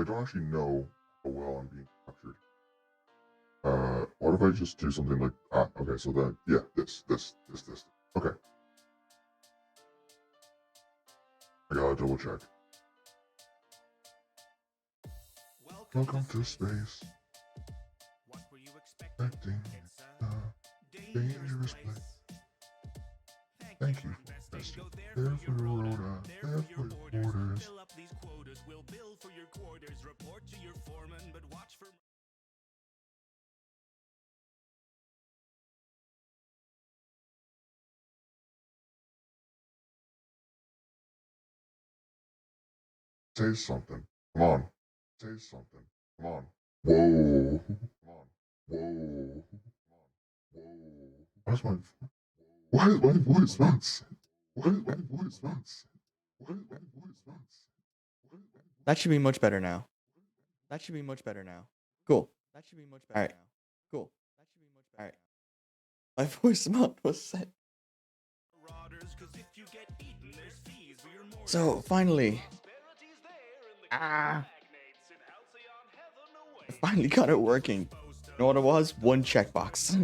I don't actually know how well I'm being captured. What if I just do something like, okay, so then, yeah, this. Okay. I gotta double check. Welcome to space. What were you expecting? It's a dangerous place. Thank you for testing. There for your rota, there for your orders. Fill up these quotas, we'll bill for your quarters. Report to your foreman, but watch for... Say something. Come on. Say something. Come on. Whoa. Come on. Whoa. Whoa. Why is my voice not? Why is my voice not? Why is my voice not? That should be much better now. That should be much better now. Cool. That should be much better now. Cool. That should be much better. All right. My voice mod was set. So finally, I finally got it working. You know what it was? One checkbox.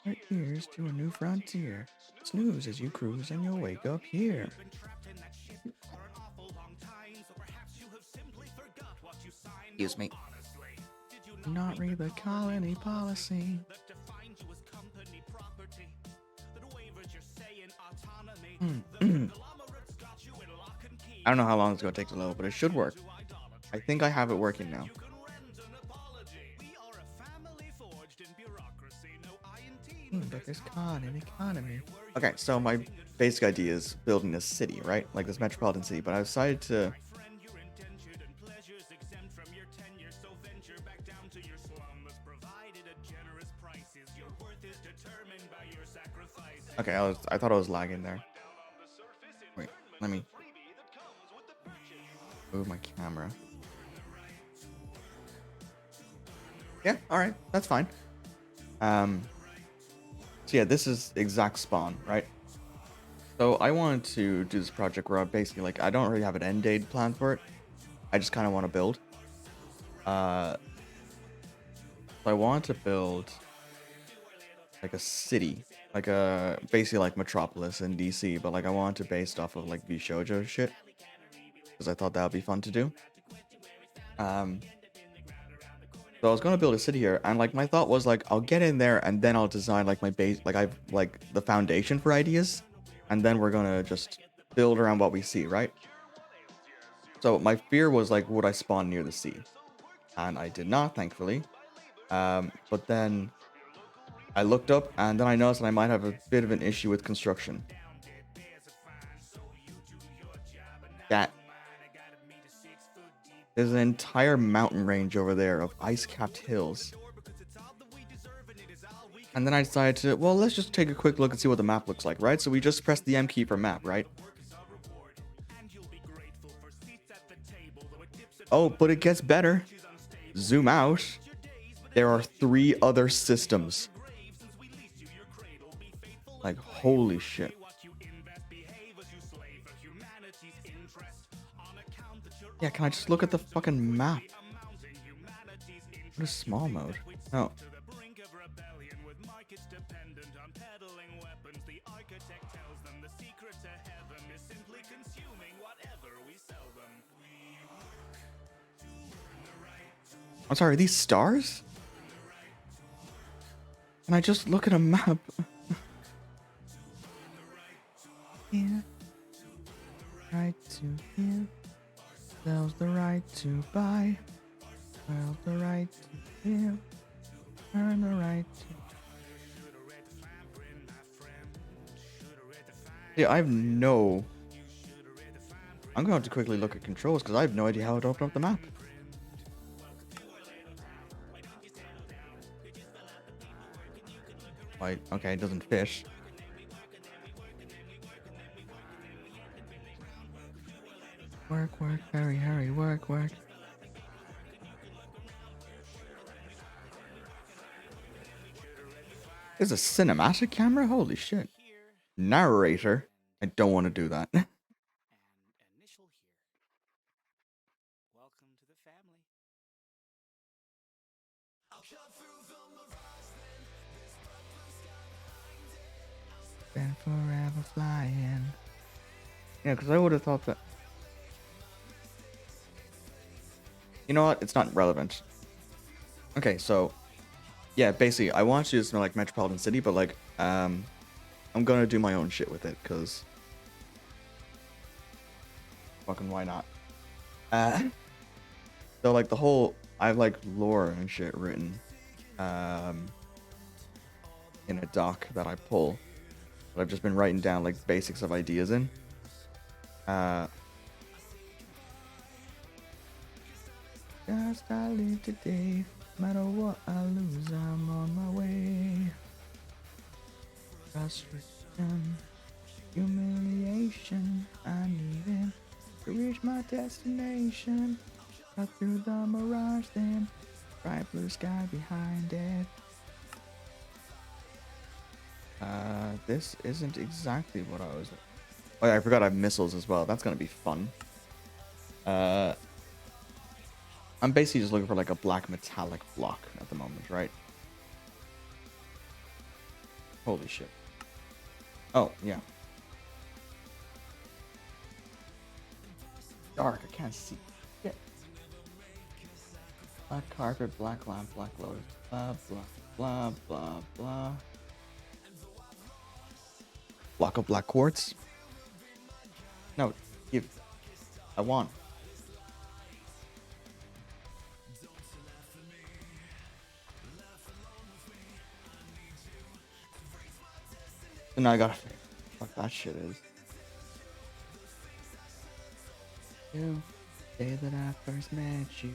Right here's to a new frontier. Snooze as you cruise and you'll wake up here. Excuse me. Do not read the colony policy. I don't know how long it's going to take to load, but it should work. I think I have it working now. But there's an economy. Okay, so my basic idea is building a city, right? Like this metropolitan city, but I decided to... Okay, I thought I was lagging there. Wait, let me move my camera. Yeah, alright, that's fine. So yeah, this is exact spawn, right? So I wanted to do this project where I basically, like, I don't really have an end date planned for it. I just kind of want to build. So I want to build like a city, like a basically like Metropolis in DC, but like I want to based off of like Vshoujo shit, because I thought that would be fun to do. So I was gonna build a city here, and like my thought was like I'll get in there and then I'll design like my base, like I've like the foundation for ideas, and then we're gonna just build around what we see, right? So my fear was like, would I spawn near the sea? And I did not, thankfully. But then I looked up, and then I noticed that I might have a bit of an issue with construction. There's an entire mountain range over there of ice-capped hills. And then I decided to, well, let's just take a quick look and see what the map looks like, right? So we just press the M key for map, right? Oh, but it gets better. Zoom out. There are 3 other systems. Like, holy shit. Yeah, can I just look at the fucking map? What is small mode? No. I'm sorry, are these stars? Can I just look at a map? Here. Right to here. Sells the right to buy. Sells the right to give. Earn the right to... Yeah, I have no... I'm going to have to quickly look at controls because I have no idea how to open up the map. Wait, okay, it doesn't fish. Work, work, hurry, hurry, work, work. There's a cinematic camera? Holy shit. Narrator? I don't want to do that. official here. Welcome to the family. Been forever flying. Yeah, because I would have thought that. You know what? It's not relevant. Okay, so yeah, basically, I want to do something like Metropolitan City, but like, I'm gonna do my own shit with it, cause fucking why not? So like the whole, I have like lore and shit written, in a doc that I pull, that I've just been writing down like basics of ideas in. Just I live today, no matter what I lose, I'm on my way. Frustration, humiliation, I need it to reach my destination. Cut through the mirage, then bright blue sky behind it. This isn't exactly what I was. Oh yeah, I forgot I have missiles as well. That's gonna be fun. I'm basically just looking for like a black metallic block at the moment, right? Holy shit. Oh, yeah. Dark, I can't see shit. Black carpet, black lamp, black lotus. Blah, blah, blah, blah, blah. Block of black quartz. No, give. I want. And now I gotta figure out what that shit is. You, day that I first met you.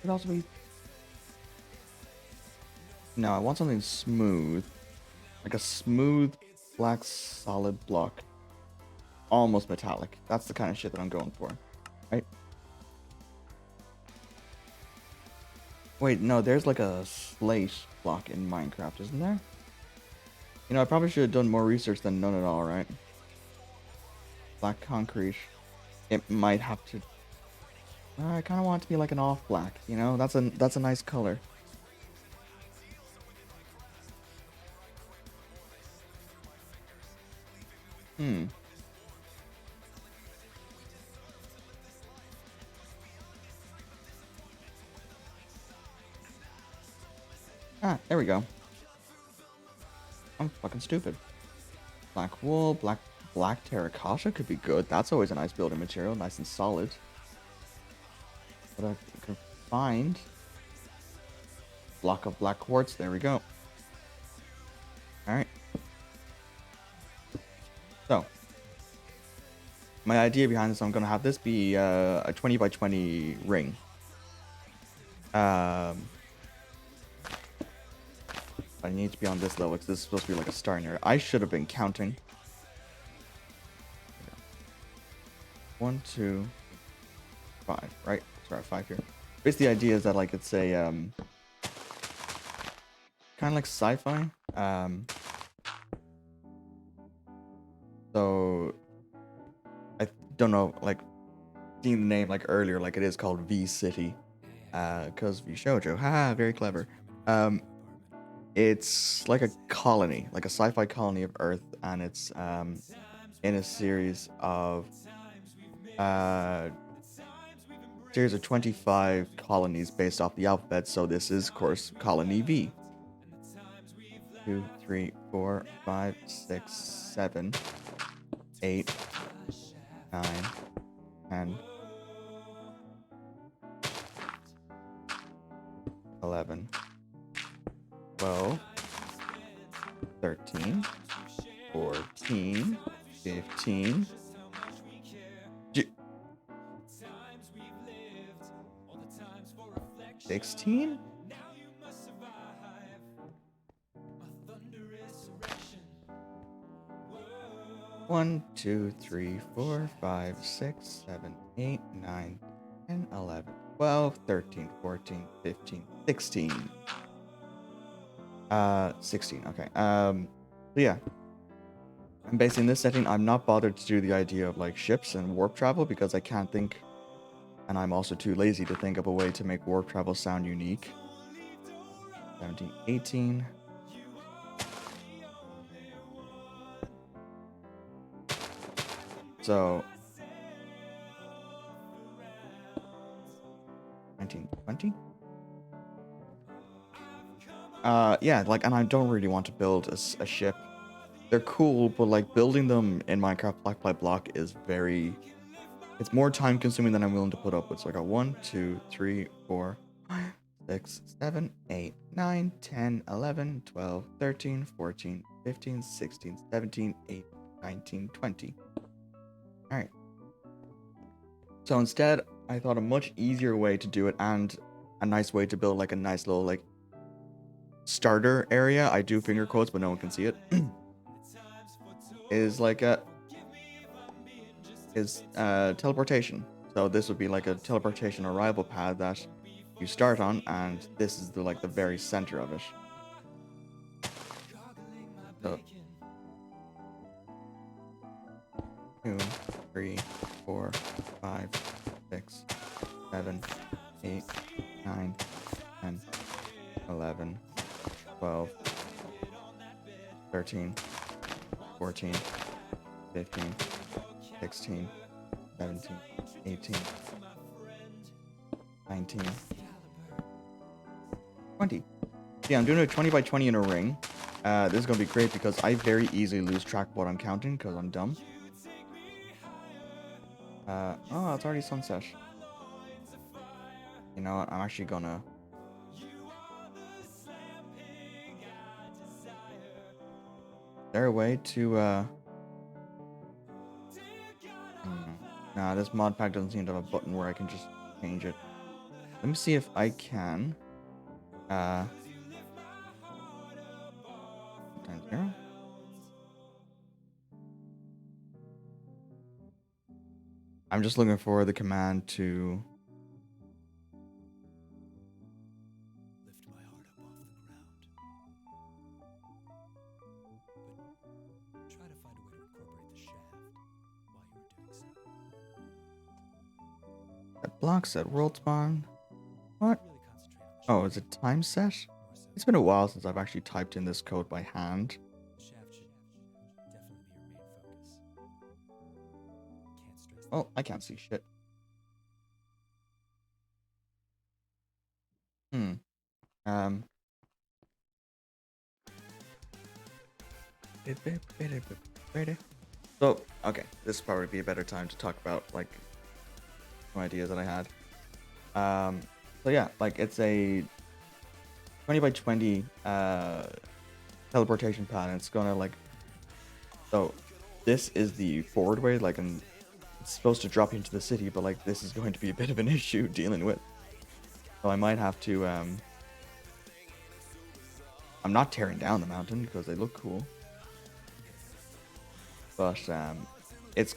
Could also be. No, I want something smooth. Like a smooth black solid block. Almost metallic. That's the kind of shit that I'm going for. Right? Wait, no, there's like a slate block in Minecraft, isn't there? You know, I probably should have done more research than none at all, right? Black concrete. It might have to. I kind of want it to be like an off black, you know? That's a nice color. Ah, there we go. I'm fucking stupid. Black wool, black terracotta could be good. That's always a nice building material, nice and solid. But I can find block of black quartz. There we go. All right. So my idea behind this, I'm gonna have this be a 20 by 20 ring. I need to be on this level because this is supposed to be like a starting area. I should have been counting. 1, 2, 5, right? Sorry, 5 here. Basically, the idea is that like it's a kind of like sci-fi. So I don't know, like seeing the name like earlier, like it is called V City, because V Shoujo. Haha, very clever. It's like a colony, like a sci-fi colony of Earth, and it's in a series of 25 colonies based off the alphabet. So this is, of course, Colony V. 2, 3, 4, 5, 6, 7, 8, 9, 10, 11, 12, 13, 14, 15, 16? One, 2, 3, 4, 5, 6, 7, 8, 9, 10, 11, 12, 13, 14, 15, 16. 16, okay. So yeah. And basically in this setting, I'm not bothered to do the idea of like ships and warp travel because I can't think, and I'm also too lazy to think of a way to make warp travel sound unique. 17, 18. So 19, 20. Yeah, like, and I don't really want to build a ship. They're cool, but like building them in Minecraft block by block is very, it's more time consuming than I'm willing to put up with. So I got 1, 2, 3, 4, 5, 6, 7, 8, 9, 10, 11, 12, 13, 14, 15, 16, 17, 18, 19, 20. All right. So instead, I thought a much easier way to do it and a nice way to build like a nice little like starter area. I do finger quotes, but no one can see it. Is like teleportation. So this would be like a teleportation arrival pad that you start on, and this is the like the very center of it. So 2, 3, 4, 5, 6, 7, 8, 9, 10, 11, 12, 13, 14, 15, 16, 17, 18, 19, 20. Yeah, I'm doing a 20 by 20 in a ring. This is going to be great because I very easily lose track of what I'm counting because I'm dumb. Oh, it's already sunset. You know what? I'm actually gonna... Is there a way to, Nah, this mod pack doesn't seem to have a button where I can just change it. Let me see if I can. Times 0. I'm just looking for the command to... Lift my heart up off the ground. But try to find a way to incorporate the shaft while you were doing so. That blocks at world spawn. What? Really concentrate on the Oh, is it time set? It's been a while since I've actually typed in this code by hand. The shaft should definitely be your main focus. Can't stress Oh, I can't see shit. Um. So, okay, this would probably be a better time to talk about, like, some ideas that I had. So yeah, like, it's a 20 by 20 teleportation pad, and it's gonna, like... So, this is the forward way, like, and it's supposed to drop you into the city, but, like, this is going to be a bit of an issue dealing with. So I might have to, I'm not tearing down the mountain because they look cool. But, it's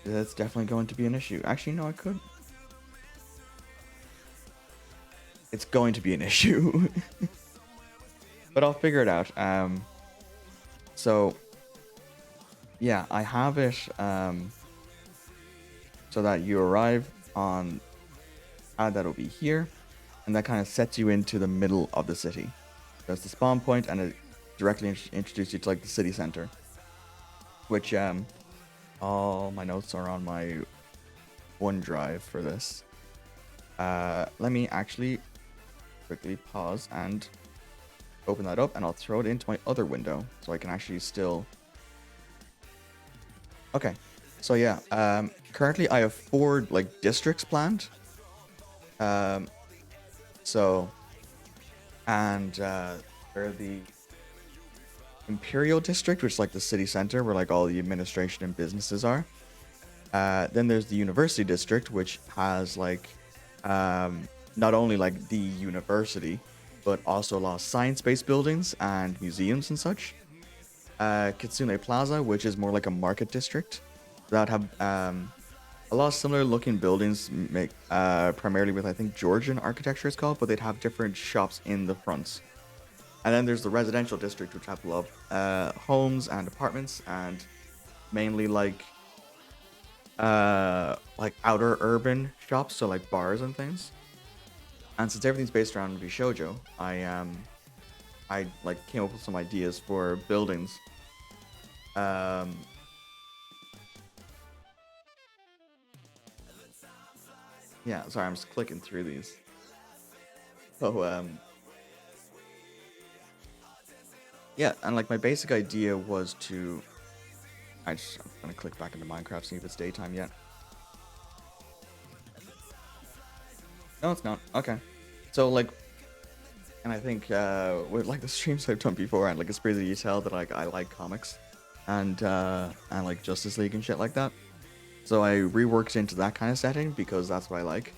definitely going to be an issue. Actually, no, I could. It's going to be an issue. But I'll figure it out. So, yeah, I have it, so that you arrive on, that'll be here. And that kind of sets you into the middle of the city. That's the spawn point, and it directly introduces you to like the city center. Which, all my notes are on my OneDrive for this. Let me actually quickly pause and open that up, and I'll throw it into my other window so I can actually still... Okay, so yeah, currently I have 4 like districts planned. So, and they're the Imperial District, which is like the city center where like all the administration and businesses are. Then there's the University District, which has like not only like the university, but also a lot of science-based buildings and museums and such. Kitsune Plaza, which is more like a market district that have a lot of similar looking buildings, primarily with I think Georgian architecture it's called, but they'd have different shops in the fronts. And then there's the residential district, which have a lot of homes and apartments and mainly like outer urban shops, so like bars and things. And since everything's based around Vishojo, I like came up with some ideas for buildings. Um, yeah, sorry, I'm just clicking through these. So yeah, and like my basic idea was to. I'm gonna click back into Minecraft, see if it's daytime yet. No, it's not. Okay. So like, and I think with like the streams I've done before, and like it's pretty easy to tell that like I like comics, and like Justice League and shit like that. So I reworked into that kind of setting because that's what I like.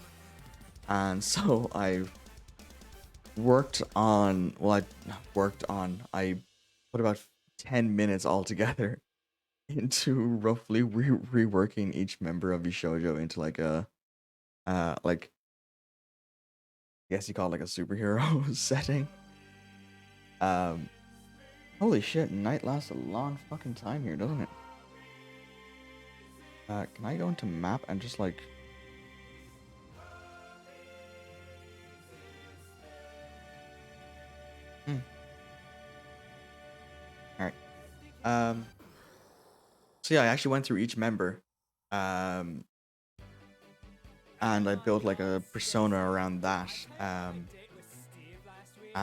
And so I worked on, I put about 10 minutes altogether into roughly reworking each member of Bishojo into like a, like, I guess you call it like a superhero setting. Holy shit, night lasts a long fucking time here, doesn't it? Can I go into map and just like... Alright. So yeah, I actually went through each member. And I built like a persona around that. And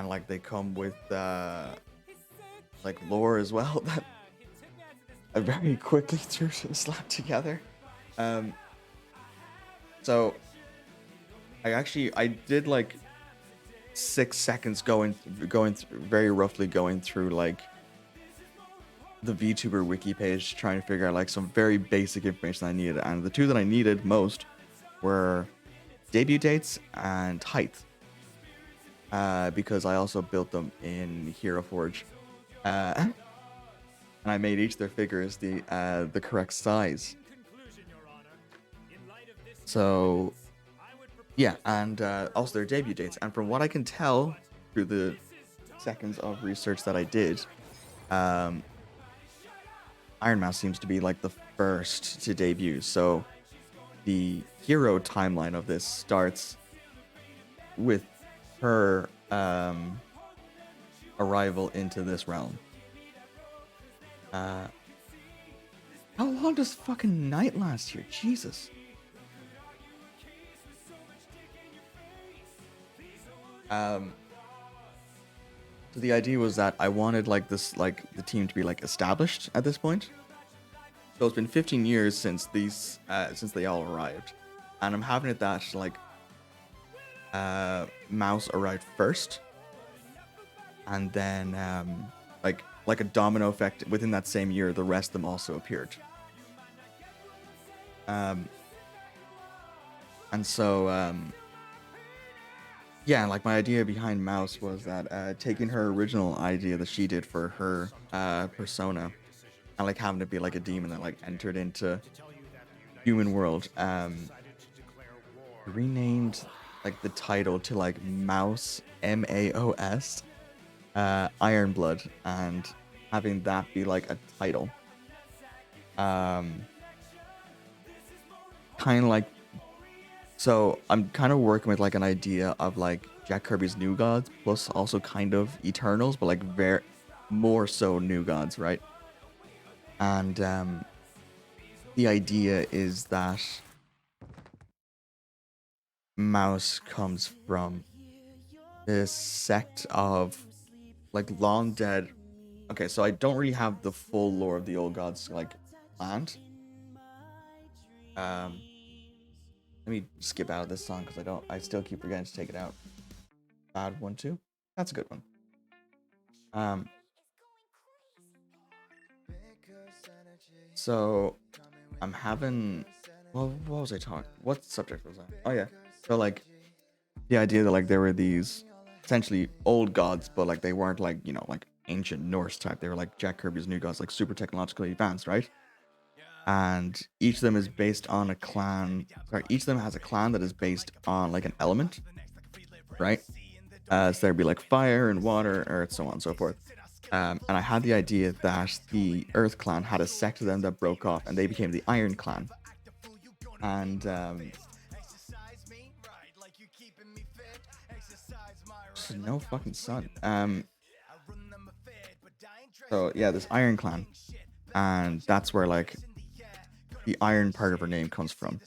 like they come with like lore as well that I very quickly threw slapped together. So I did like 6 seconds very roughly going through like the VTuber wiki page trying to figure out like some very basic information I needed, and the two that I needed most were debut dates and height, because I also built them in Hero Forge, and I made each of their figures the correct size. So yeah, and also their debut dates, and from what I can tell through the seconds of research that I did, Iron Mouse seems to be like the first to debut. So the hero timeline of this starts with her arrival into this realm. How long does fucking night last here? Jesus. So the idea was that I wanted like this, like the team to be like established at this point. So it's been 15 years since since they all arrived, and I'm having it that like Mouse arrived first, and then like a domino effect within that same year, the rest of them also appeared. And so yeah, like my idea behind Mouse was that taking her original idea that she did for her persona, and like having it be like a demon that like entered into human world, renamed like the title to like Mouse, MAOS, Ironblood, and having that be like a title. Kind of like, so I'm kind of working with like an idea of like Jack Kirby's New Gods plus also kind of Eternals, but like very more so New Gods, right? And the idea is that Mouse comes from this sect of like long dead. Okay, so I don't really have the full lore of the old gods like planned. Let me skip out of this song because I still keep forgetting to take it out. Bad one too. That's a good one. So I'm having, well, what was I talking? What subject was that? Oh yeah. So like the idea that like there were these essentially old gods, but like they weren't like, you know, like ancient Norse type. They were like Jack Kirby's New Gods, like super technologically advanced, right? And each of them is based on a clan. Sorry, each of them has a clan that is based on like an element, right? So there'd be like fire and water, earth, so on and so forth. And I had the idea that the Earth clan had a sect of them that broke off, and they became the Iron clan. And no fucking sun. So yeah, this Iron clan, and that's where like the iron part of her name comes from.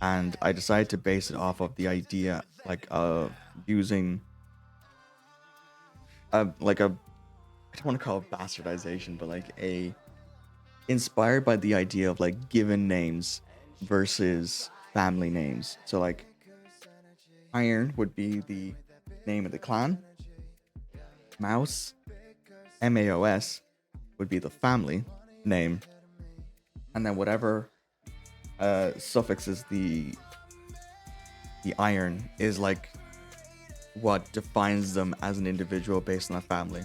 And I decided to base it off of the idea like of using like a, I don't want to call it bastardization, but like a inspired by the idea of like given names versus family names. So like Iron would be the name of the clan. Mouse, MAOS, would be the family name. And then whatever suffixes the iron is like what defines them as an individual based on that family.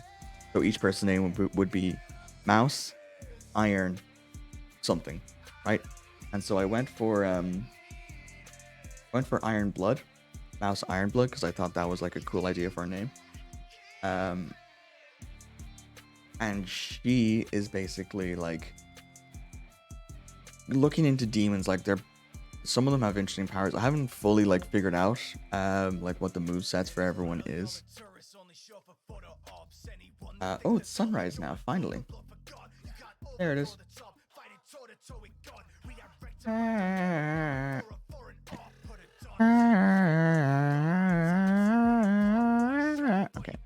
So each person's name would be Mouse, Iron, something, right? And so I went for Iron Blood, Mouse Iron Blood, because I thought that was like a cool idea for a name. And she is basically like looking into demons. Like some of them have interesting powers. I haven't fully like figured out like what the movesets for everyone is. Oh, it's sunrise now, finally. There it is. Okay.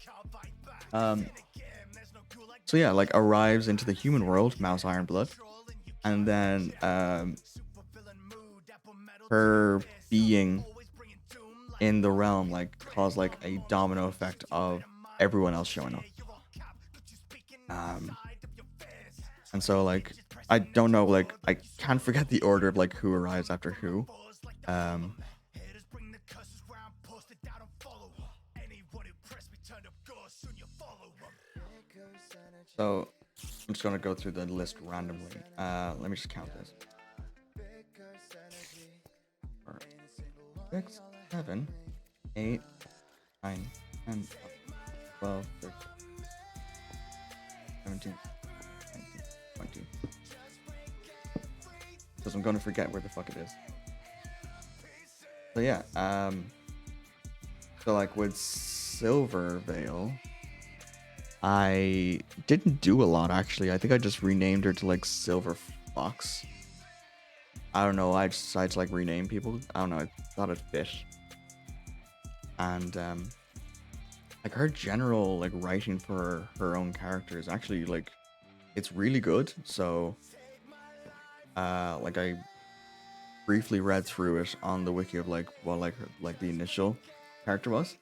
So yeah, like arrives into the human world, Mouse Iron Blood, and then her being in the realm like caused like a domino effect of everyone else showing up. And so like I don't know, like I can't forget the order of like who arrives after who. So I'm just gonna go through the list randomly. Let me just count this. 4, 6, 7, 8, 9, 10, 12, 13, 17, 19, 20. Because I'm gonna forget where the fuck it is. So yeah, so like with Silver Veil, I didn't do a lot actually. I think I just renamed her to like Silver Fox. I don't know, I just decided to like rename people. I don't know, I thought it fit. And like her general like writing for her own character is actually like it's really good. So like I briefly read through it on the wiki of like what like the initial character was.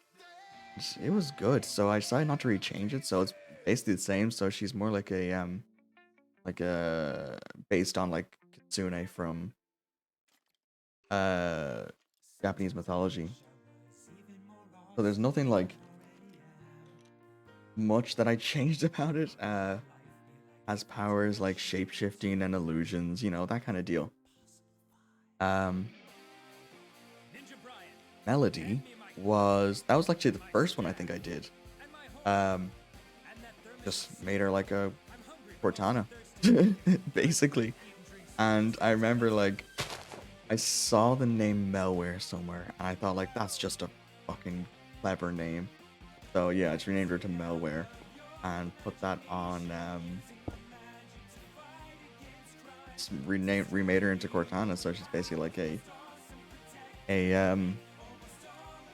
It was good, so I decided not to rechange it. So it's basically the same. So she's more like a based on like Kitsune from Japanese mythology. So there's nothing like much that I changed about it. Has powers like shape-shifting and illusions, you know, that kind of deal. Melody was actually the first one I think I did. Just made her like a Cortana, basically. And I remember like I saw the name Melware somewhere, and I thought like that's just a fucking clever name. So yeah, I just renamed her to Melware, and put that on. Remade her into Cortana, so she's basically like a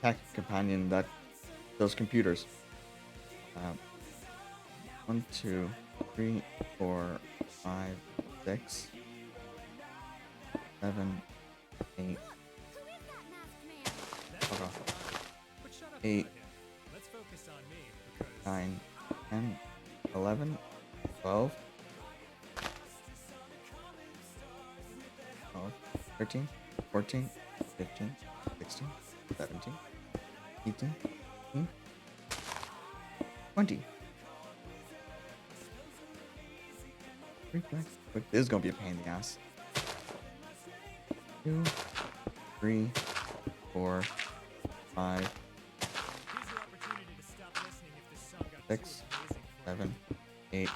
tech companion that does computers. 1, 2, 3, 4, 5, 6, 7, 8. Fuck off. 8, 9, 10, 11, 12, 13, 14, 15, 16, 17, 18, 19, 20. But this is gonna be a pain in the ass. 2, 3, 4, 5, 6, 7, 8,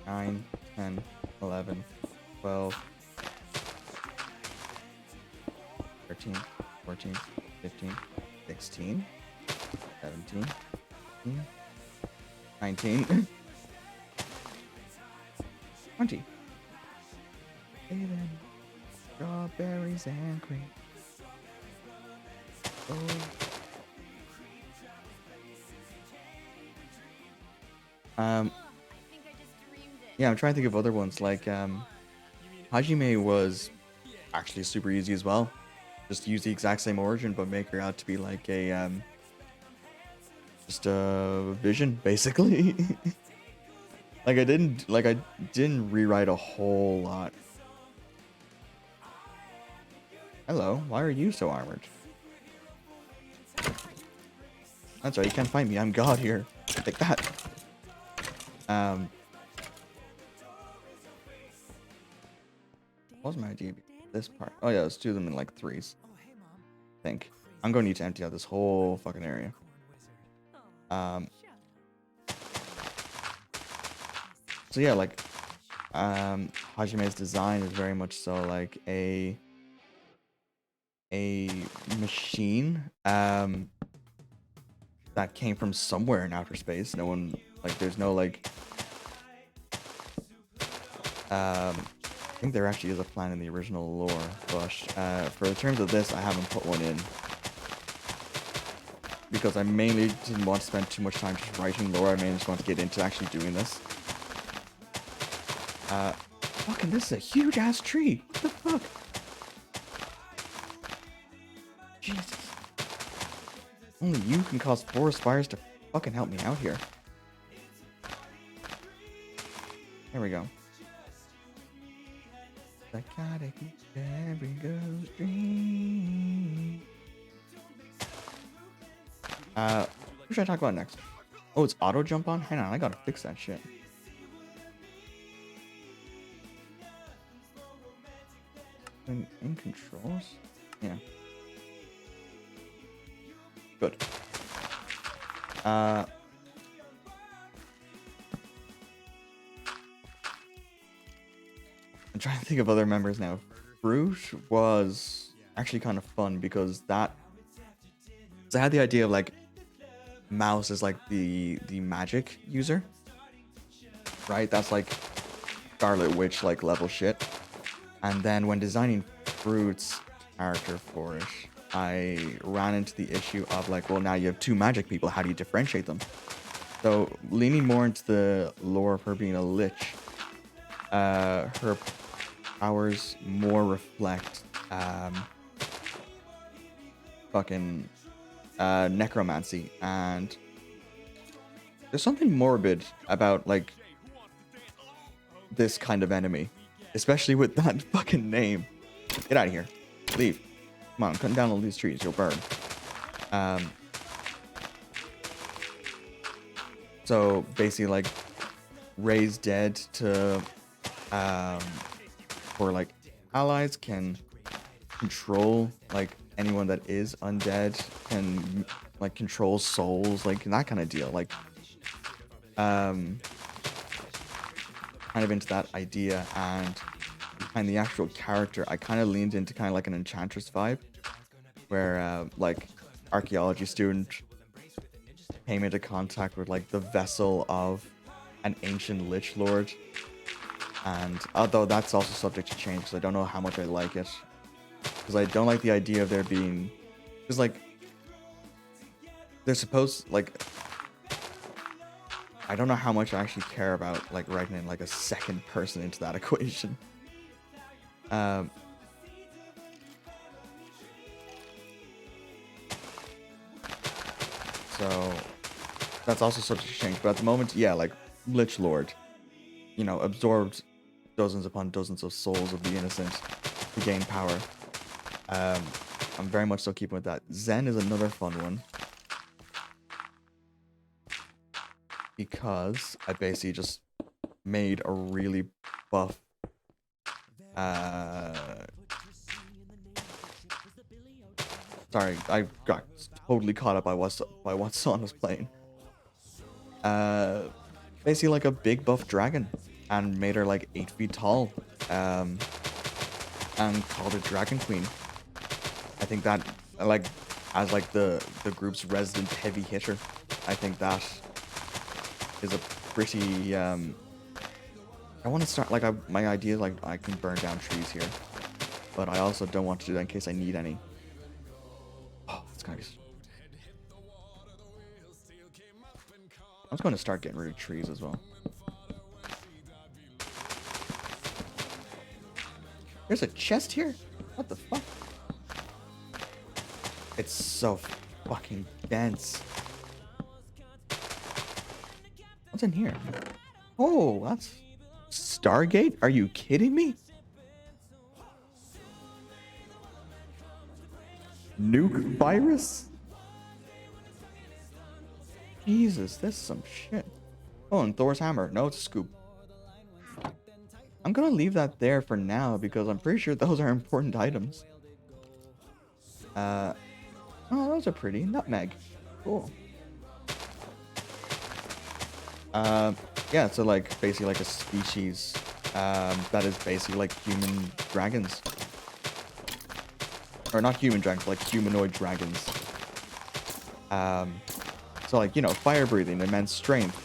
9, 10, 11, 12, 13, 14, 15, 16, 17, 18, 19, 20. Even strawberries and cream. Oh. Yeah, I'm trying to think of other ones. Like, Hajime was actually super easy as well. Just use the exact same origin, but make her out to be like a, just a vision, basically. I didn't rewrite a whole lot. Hello, why are you so armored? That's right, you can't fight me. I'm God here. Take that. What was my idea? This part. Oh yeah, let's do them in like threes. I think. I'm going to need to empty out this whole fucking area. So yeah, like, Hajime's design is very much so like a machine, that came from somewhere in outer space. No one, like, there's no like, I think there actually is a plan in the original lore, but for the terms of this, I haven't put one in because I mainly didn't want to spend too much time just writing lore. I mainly just want to get into actually doing this. Fucking, this is a huge ass tree. What the fuck? Jesus. Only you can cause forest fires to fucking help me out here. There we go. Psychotic every ghost dream. What should I talk about next? Oh, it's auto jump on? Hang on, I gotta fix that shit. In controls? Yeah. Good. I'm trying to think of other members now. Fruit was actually kind of fun because that... So I had the idea of like Mouse is like the magic user, right? That's like Scarlet Witch like level shit. And then when designing Fruit's character for it, I ran into the issue of like, well, now you have two magic people. How do you differentiate them? So leaning more into the lore of her being a lich, her powers more reflect fucking necromancy, and there's something morbid about like this kind of enemy, especially with that fucking name. Get out of here. Leave. Come on, cutting down all these trees. You'll burn. So basically, like, raise dead to, for like allies can control like anyone that is undead, can like control souls, like that kind of deal. Like, kind of into that idea, and behind the actual character, I kind of leaned into kind of like an enchantress vibe, where like archaeology student came into contact with like the vessel of an ancient lich lord, and although that's also subject to change because I don't know how much I like it, because I don't like the idea of there being, because like they're supposed, like, I don't know how much I actually care about like writing in like a second person into that equation. So that's also subject to change, but at the moment, yeah, like Lich Lord, you know, absorbed dozens upon dozens of souls of the innocent to gain power. I'm very much so keeping with that. Zen is another fun one, because I basically just made a really buff sorry, I got totally caught up by what Son was playing. Basically like a big buff dragon, and made her like 8 feet tall, and called her Dragon Queen. I think that, like, as like the group's resident heavy hitter, I think that is a pretty I want to start like my idea is like I can burn down trees here, but I also don't want to do that in case I need any. Oh, it's gonna be. I was going to start getting rid of trees as well. There's a chest here? What the fuck? It's so fucking dense. What's in here? Oh, that's Stargate? Are you kidding me? Nuke virus? Jesus, this is some shit. Oh, and Thor's hammer. No, it's a scoop. I'm gonna leave that there for now because I'm pretty sure those are important items. Oh, those are pretty. Nutmeg. Cool. Yeah, so like basically like a species that is basically like human dragons. Or not human dragons, like humanoid dragons. So like, you know, fire breathing, immense strength,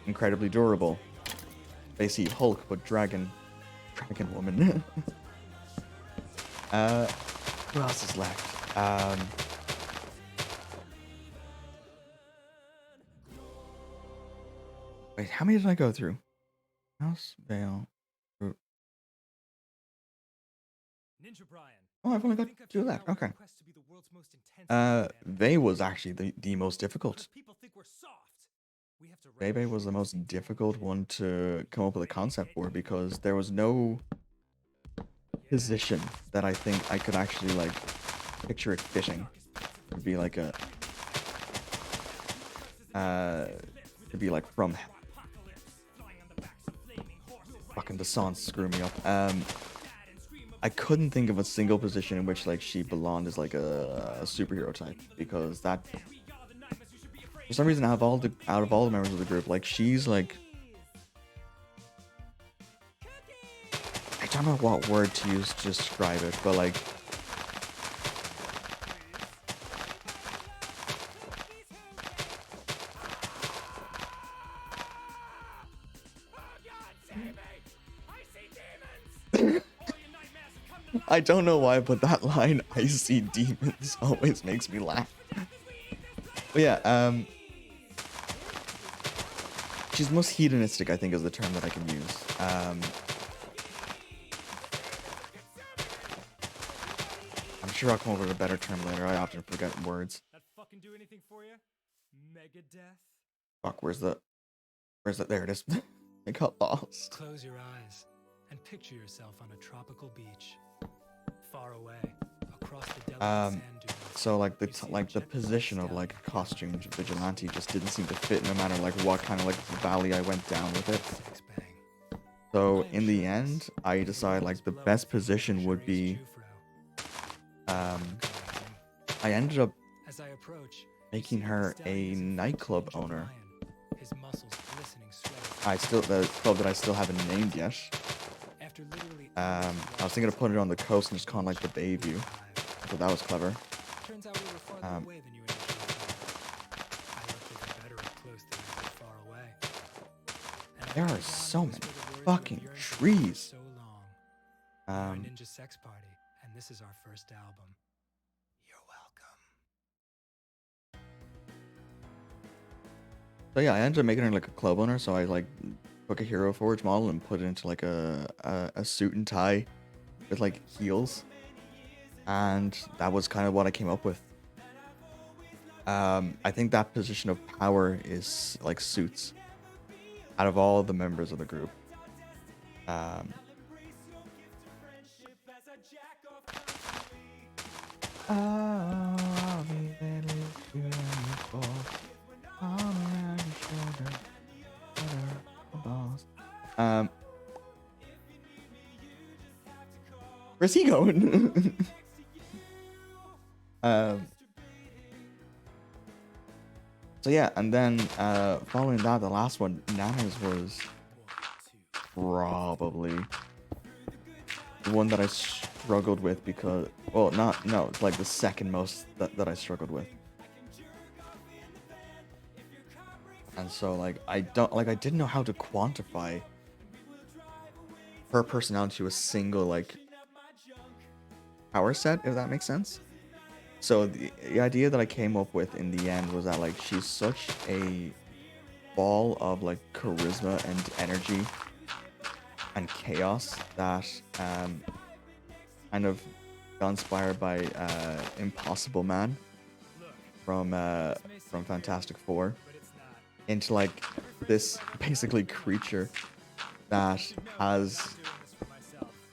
incredibly durable. Basically Hulk, but dragon woman. Who else is left? Wait, how many did I go through? House, Vale, Root. Ninja Brian. Oh, I've only got 2 left. Okay. Vey was actually the most difficult. Bebe was the most difficult one to come up with a concept for because there was no position that I think I could actually like picture it fitting. It'd be like a it'd be like from fucking the songs screw me up. I couldn't think of a single position in which like she belonged as like a superhero type because that for some reason out of all the members of the group, like she's like, I don't know what word to use to describe it, but like I don't know why, but that line, I see demons, always makes me laugh. But yeah, she's most hedonistic, I think, is the term that I can use. I'm sure I'll come up with a better term later. I often forget words. That fucking do anything for you? Mega death? Fuck, where's the... There it is. I got lost. Close your eyes and picture yourself on a tropical beach. Far away, across the delicate sand dunes. So like the position of like costumed vigilante just didn't seem to fit no matter like what kind of like valley I went down with it. So in the end, I decided like the best position would be I ended up making her a nightclub owner. The club that I still haven't named yet. I was thinking of putting it on the coast and just calling like the Bay View. I thought that was clever. There are so many fucking trees. Ninja Sex Party, and this is our first album. You're welcome. So yeah, I ended up making her like a club owner. So I like took a Hero Forge model and put it into like a suit and tie with like heels, and that was kind of what I came up with. I think that position of power is like suits out of all the members of the group. Where's he going? Um, so yeah, and then following that, the last one, Nana's was probably the one that I struggled with because, well, not, no, it's like the second most that I struggled with. And so like I didn't know how to quantify her personality to a single like power set, if that makes sense. So the idea that I came up with in the end was that like she's such a ball of like charisma and energy and chaos that kind of got inspired by Impossible Man from Fantastic Four into like this basically creature that has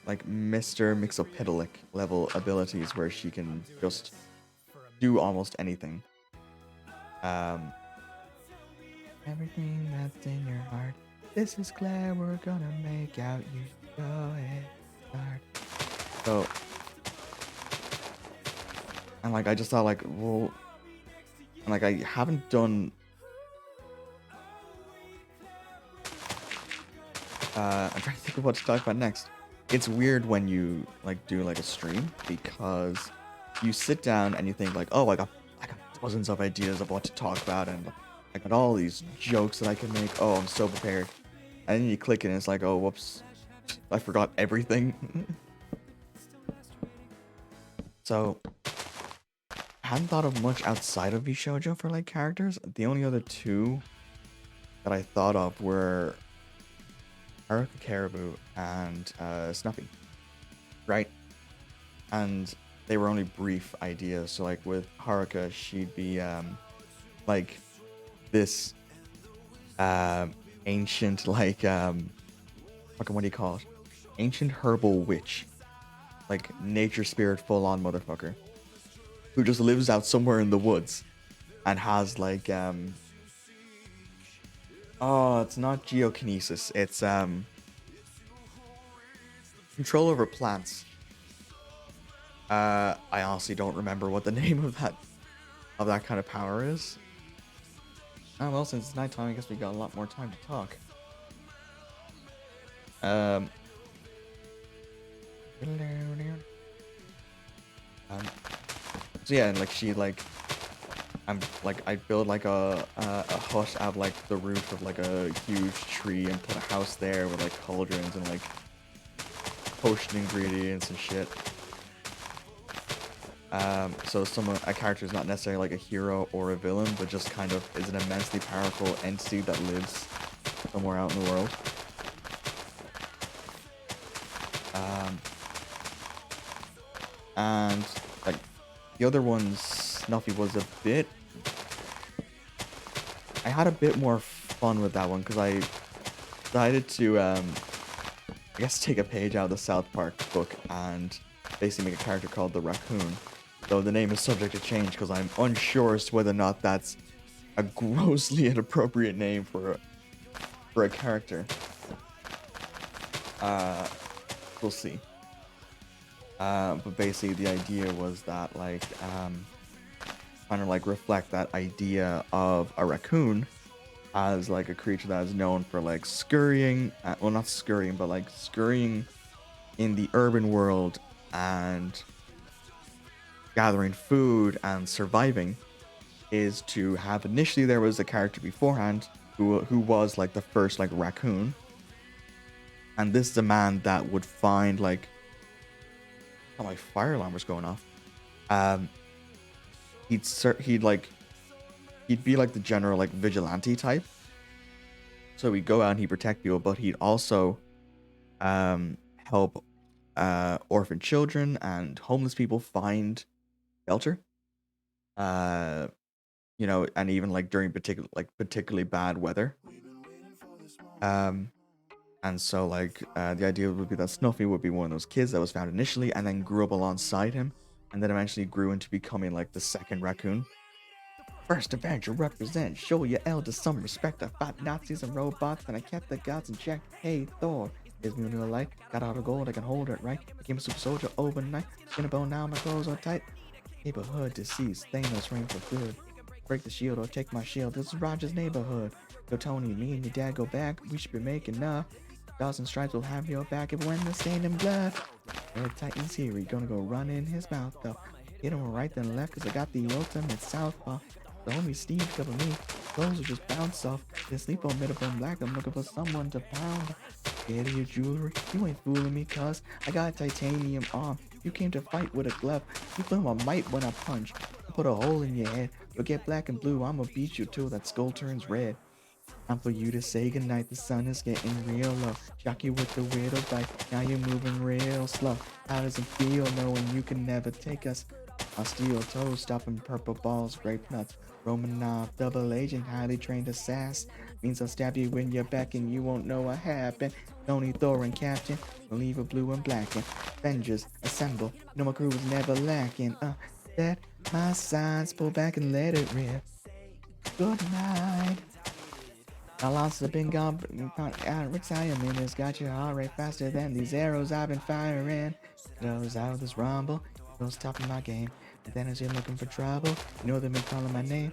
like Mr. Mixopidalic level abilities where she can just do almost anything. Everything that's in your heart. This is Claire, we're gonna make out. You go ahead, start. So, and like I just thought like, well, and like I haven't done. I'm trying to think of what to talk about next. It's weird when you like do like a stream because you sit down and you think like, oh, I got dozens of ideas of what to talk about and I got all these jokes that I can make. Oh, I'm so prepared. And then you click it and it's like, oh, whoops, I forgot everything. So I hadn't thought of much outside of Shoujo for like characters. The only other two that I thought of were Haruka Caribou and Snuffy, right? And they were only brief ideas. So like with Haruka, she'd be like this ancient like fucking what do you call it? Ancient herbal witch, like nature spirit full on motherfucker, who just lives out somewhere in the woods and has like oh, it's not geokinesis. It's control over plants. I honestly don't remember what the name of that kind of power is. Oh well, since it's nighttime, I guess we got a lot more time to talk. So yeah, and like she like I build like a hut out of like the roof of like a huge tree and put a house there with like cauldrons and like potion ingredients and shit. So a character is not necessarily like a hero or a villain, but just kind of is an immensely powerful entity that lives somewhere out in the world. And like the other one, Snuffy, was a bit. I had a bit more fun with that one because I decided to, I guess, take a page out of the South Park book and basically make a character called the Raccoon. Though the name is subject to change because I'm unsure as to whether or not that's a grossly inappropriate name for a character. We'll see. But basically the idea was that like kind of like reflect that idea of a raccoon as like a creature that is known for like scurrying, well not scurrying, but like scurrying in the urban world and gathering food and surviving, is to have initially there was a character beforehand who was like the first like raccoon, and this is a man that would find like, oh, my fire alarm was going off. He'd be like the general like vigilante type, so he'd go out and he'd protect people, but he'd also help orphan children and homeless people find shelter, you know, and even like during particularly bad weather. And so like the idea would be that Snuffy would be one of those kids that was found initially and then grew up alongside him and then eventually grew into becoming like the second raccoon. First Avenger represent, show your elders some respect. I fought Nazis and robots and I kept the gods in check. Hey Thor, gives me a new light, got all the gold, I can hold it right. Became a super soldier overnight, skin a bone now, my clothes are tight. Neighborhood deceased. Thanos reign for good. Break the shield or take my shield. This is Roger's neighborhood. Yo, Tony, me and your dad go back. We should be making up. Stars and stripes will have your back if when the stain in blood. Red Titan's here. We gonna go run in his mouth though. Hit him right then left cause I got the ultimate southpaw. The homie Steve cover me. Clothes will just bounce off. They sleep on middle bone black. I'm looking for someone to pound. Get your jewelry. You ain't fooling me cuz I got a titanium arm. You came to fight with a glove. You feel my might when I punch. I put a hole in your head. Forget black and blue. I'ma beat you till that skull turns red. Time for you to say goodnight, the sun is getting real low. Shock you with the weirdo bite, now you're moving real slow. How does it feel knowing you can never take us? I'll steel toes, stopping purple balls, grape nuts. Romanov, double agent, highly trained assassin. Means I'll stab you in your back and you won't know what happened. Tony Thorin, captain, believer blue and black. And Avengers, assemble, no my crew was never lacking. Set my sides, pull back and let it rip. Good night. I lost the been gone retirement has got your heart rate faster than these arrows I've been firing. Those out of this rumble, those top of my game. And then as you're looking for trouble, you know they've been calling my name.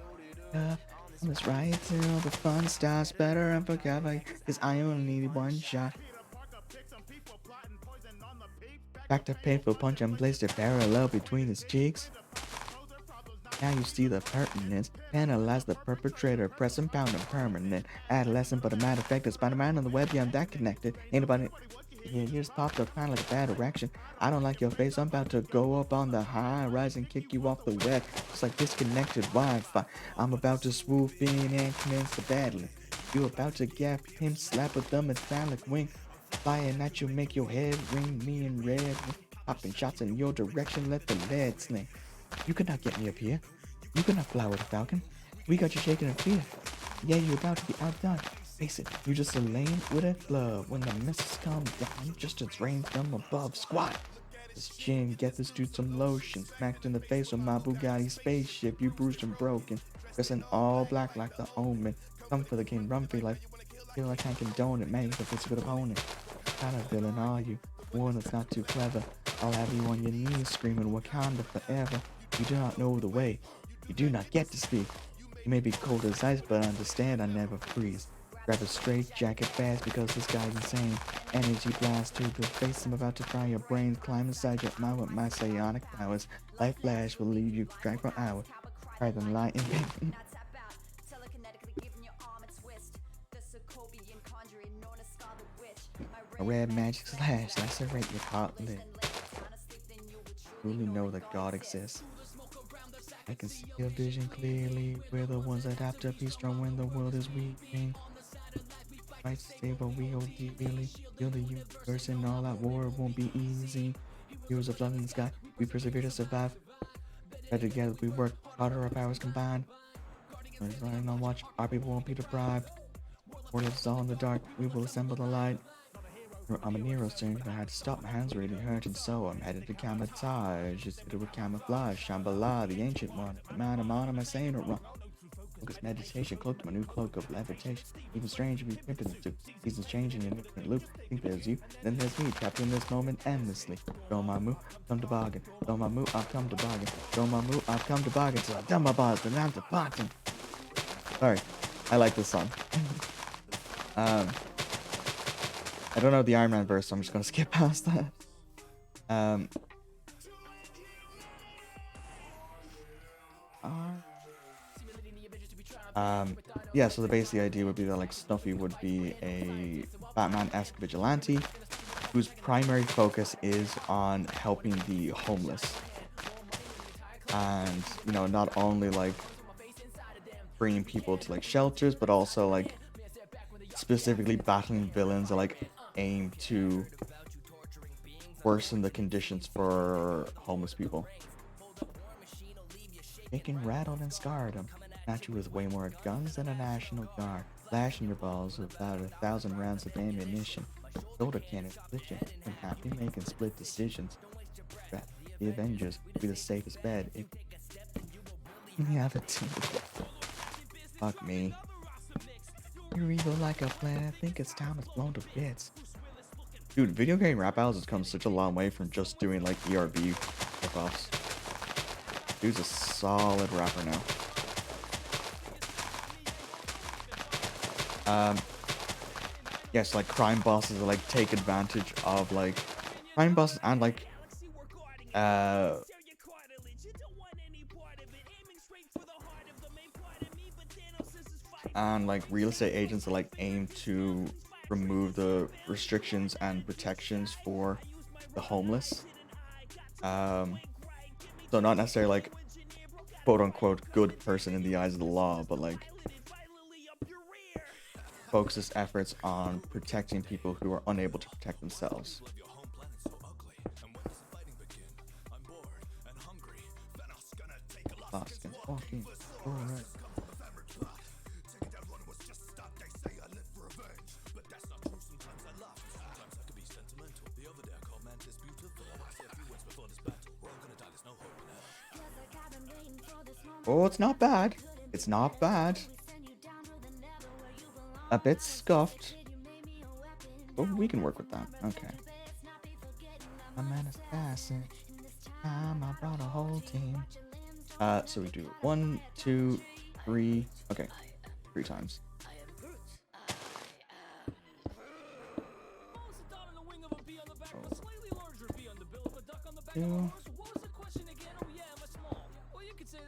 I'm just right till the fun starts. Better and for cover, cause I only need one shot. Back to painful punch and blaster parallel between his cheeks. Now you see the pertinence. Penalize the perpetrator. Press and pound and permanent. Adolescent, but a matter of fact, Spider-Man on the web, yeah, I'm that connected. Ain't nobody. Yeah, you just popped up kind of like a bad erection. I don't like your face. I'm about to go up on the high rise and kick you off the web. It's like disconnected Wi-Fi. I'm about to swoop in and commence the battling. You about to gap him, slap with the metallic wing. Flying at you, make your head ring. Me in red. Popping shots in your direction. Let the lead sling. You could not get me up here. You could not fly with a falcon. We got you shaking in fear. Yeah, you're about to be outdone. Face it, you're just a lane with a glove. When the missiles come down, just as rain from above. Squat. This chin, get this dude some lotion. Smacked in the face with my Bugatti spaceship. You bruised and broken. Dressing all black like the omen. Come for the king, run for your life. Feel like I condone it, man. You're the physical opponent. What kind of villain are you? One that's not too clever. I'll have you on your knees screaming Wakanda forever. You do not know the way. You do not get to speak. You may be cold as ice, but understand I never freeze. Grab a straight jacket fast because this guy's insane. Energy blast to the face. I'm about to fry your brains. Climb inside your mind with my psionic powers. Light flash will leave you drag for hours. Higher than lightning. A red magic slash, lacerate your heart lid. Truly know that God exists. I can see your vision clearly. We're the ones that have to be strong when the world is weakening. Fight to save what we hold dearly. Feel the universe and all that war won't be easy. Heroes of love in the sky, we persevere to survive. Better together we work harder, our powers combined. We're running on watch, our people won't be deprived. World is all in the dark, we will assemble the light. I'm a Nero soon, but I had to stop. My hands really hurt, and so I'm headed to Camotage. It's fitted with camouflage. Shambhala, the ancient one. The man I'm on, am I saying it wrong? Focus meditation, cloaked my new cloak of levitation. Even strange, we pimping into. Seasons changing in a loop. Think there's you, then there's me, trapped in this moment endlessly. Dormammu, come to bargain. Dormammu, I've come to bargain. Dormammu, I've come to bargain. So I've done my bars, but now I'm departing. Sorry, I like this song. I don't know the Iron Man verse, so I'm just gonna skip past that. Yeah, so the basic idea would be that like Snuffy would be a Batman-esque vigilante whose primary focus is on helping the homeless. And, you know, not only like bringing people to like shelters, but also like specifically battling villains that like aim to worsen the conditions for homeless people. Shaken, rattled, and scarred him. At you with way more guns than a National Guard. Flashing your balls with about 1,000 rounds of ammunition. Shoulder cannon glitching. And happy making split decisions. The Avengers will be the safest bet if you have it. Fuck me. You're evil like a plan. I think it's time it's blown to bits. Dude, video game rap battles has come such a long way from just doing like ERB ripoffs. Dude's a solid rapper now. Yes, like crime bosses will like take advantage of like crime bosses and like uh real estate agents that like aim to remove the restrictions and protections for the homeless. So not necessarily like quote unquote good person in the eyes of the law, but like focuses efforts on protecting people who are unable to protect themselves. Lost against walking. All right. Oh, it's not bad. It's not bad. A bit scuffed. Oh, we can work with that. Okay. A man is passing. I brought a whole team. So we do 1, 2, 3. Okay, 3 times. Two,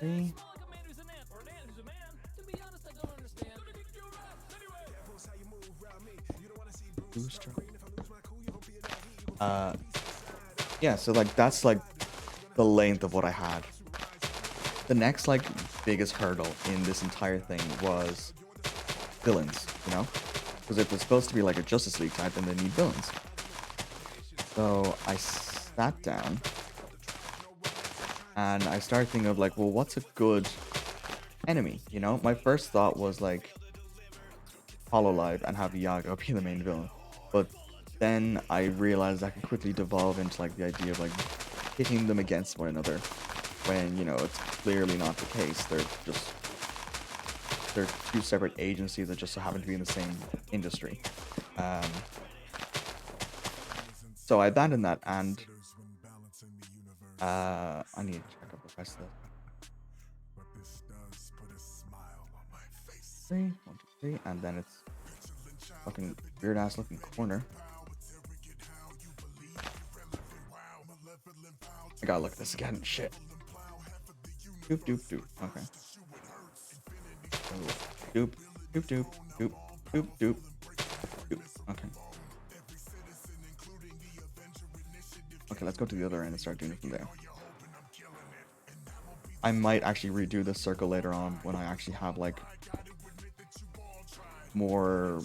3. Booster. Yeah, so like that's like the length of what I had. The next like biggest hurdle in this entire thing was villains, you know? Because if it's supposed to be like a Justice League type, then they need villains. So I sat down and I started thinking of like, well, what's a good enemy, you know? My first thought was like Hololive and have Iago be the main villain. But then I realized that could quickly devolve into like the idea of like hitting them against one another when, you know, it's clearly not the case. They're two separate agencies that just so happen to be in the same industry. So I abandoned that and I need to check up the rest of this. 3, 1, 2, 3, and then it's fucking weird ass looking corner. I gotta look at this again. Shit. Doop doop doop. Okay. Doop doop doop doop doop doop doop. Okay. Okay, let's go to the other end and start doing it from there. I might actually redo this circle later on when I actually have like more,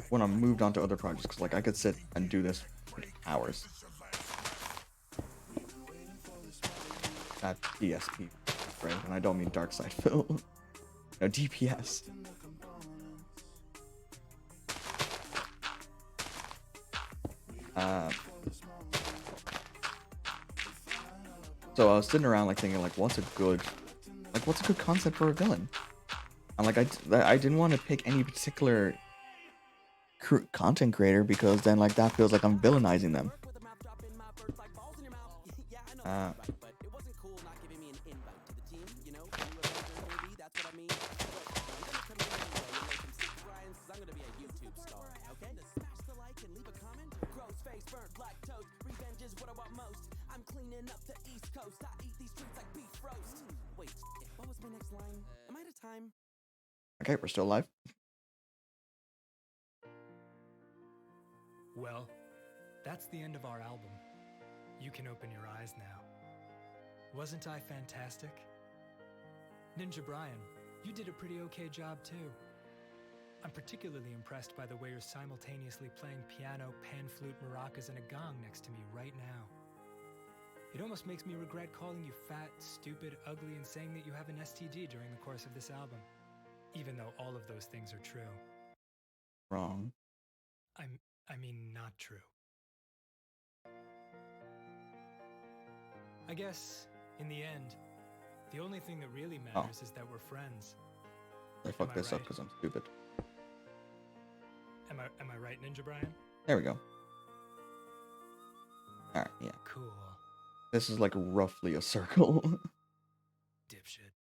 when I'm moved on to other projects, because like I could sit and do this for hours. At DSP, right? And I don't mean dark side fill. No, DPS. So I was sitting around like thinking like what's a good concept for a villain? And like I didn't want to pick any particular content creator because then like that feels like I'm villainizing them. Okay, we're still live. Well, that's the end of our album. You can open your eyes now. Wasn't I fantastic? Ninja Brian, you did a pretty okay job too. I'm particularly impressed by the way you're simultaneously playing piano, pan flute, maracas, and a gong next to me right now. It almost makes me regret calling you fat, stupid, ugly, and saying that you have an STD during the course of this album. Even though all of those things are true. Wrong. I mean, not true. I guess, in the end, the only thing that really matters is that we're friends. I fucked this up because I'm stupid. Am I right, Ninja Brian? There we go. Alright, yeah. Cool. This is like roughly a circle. shit.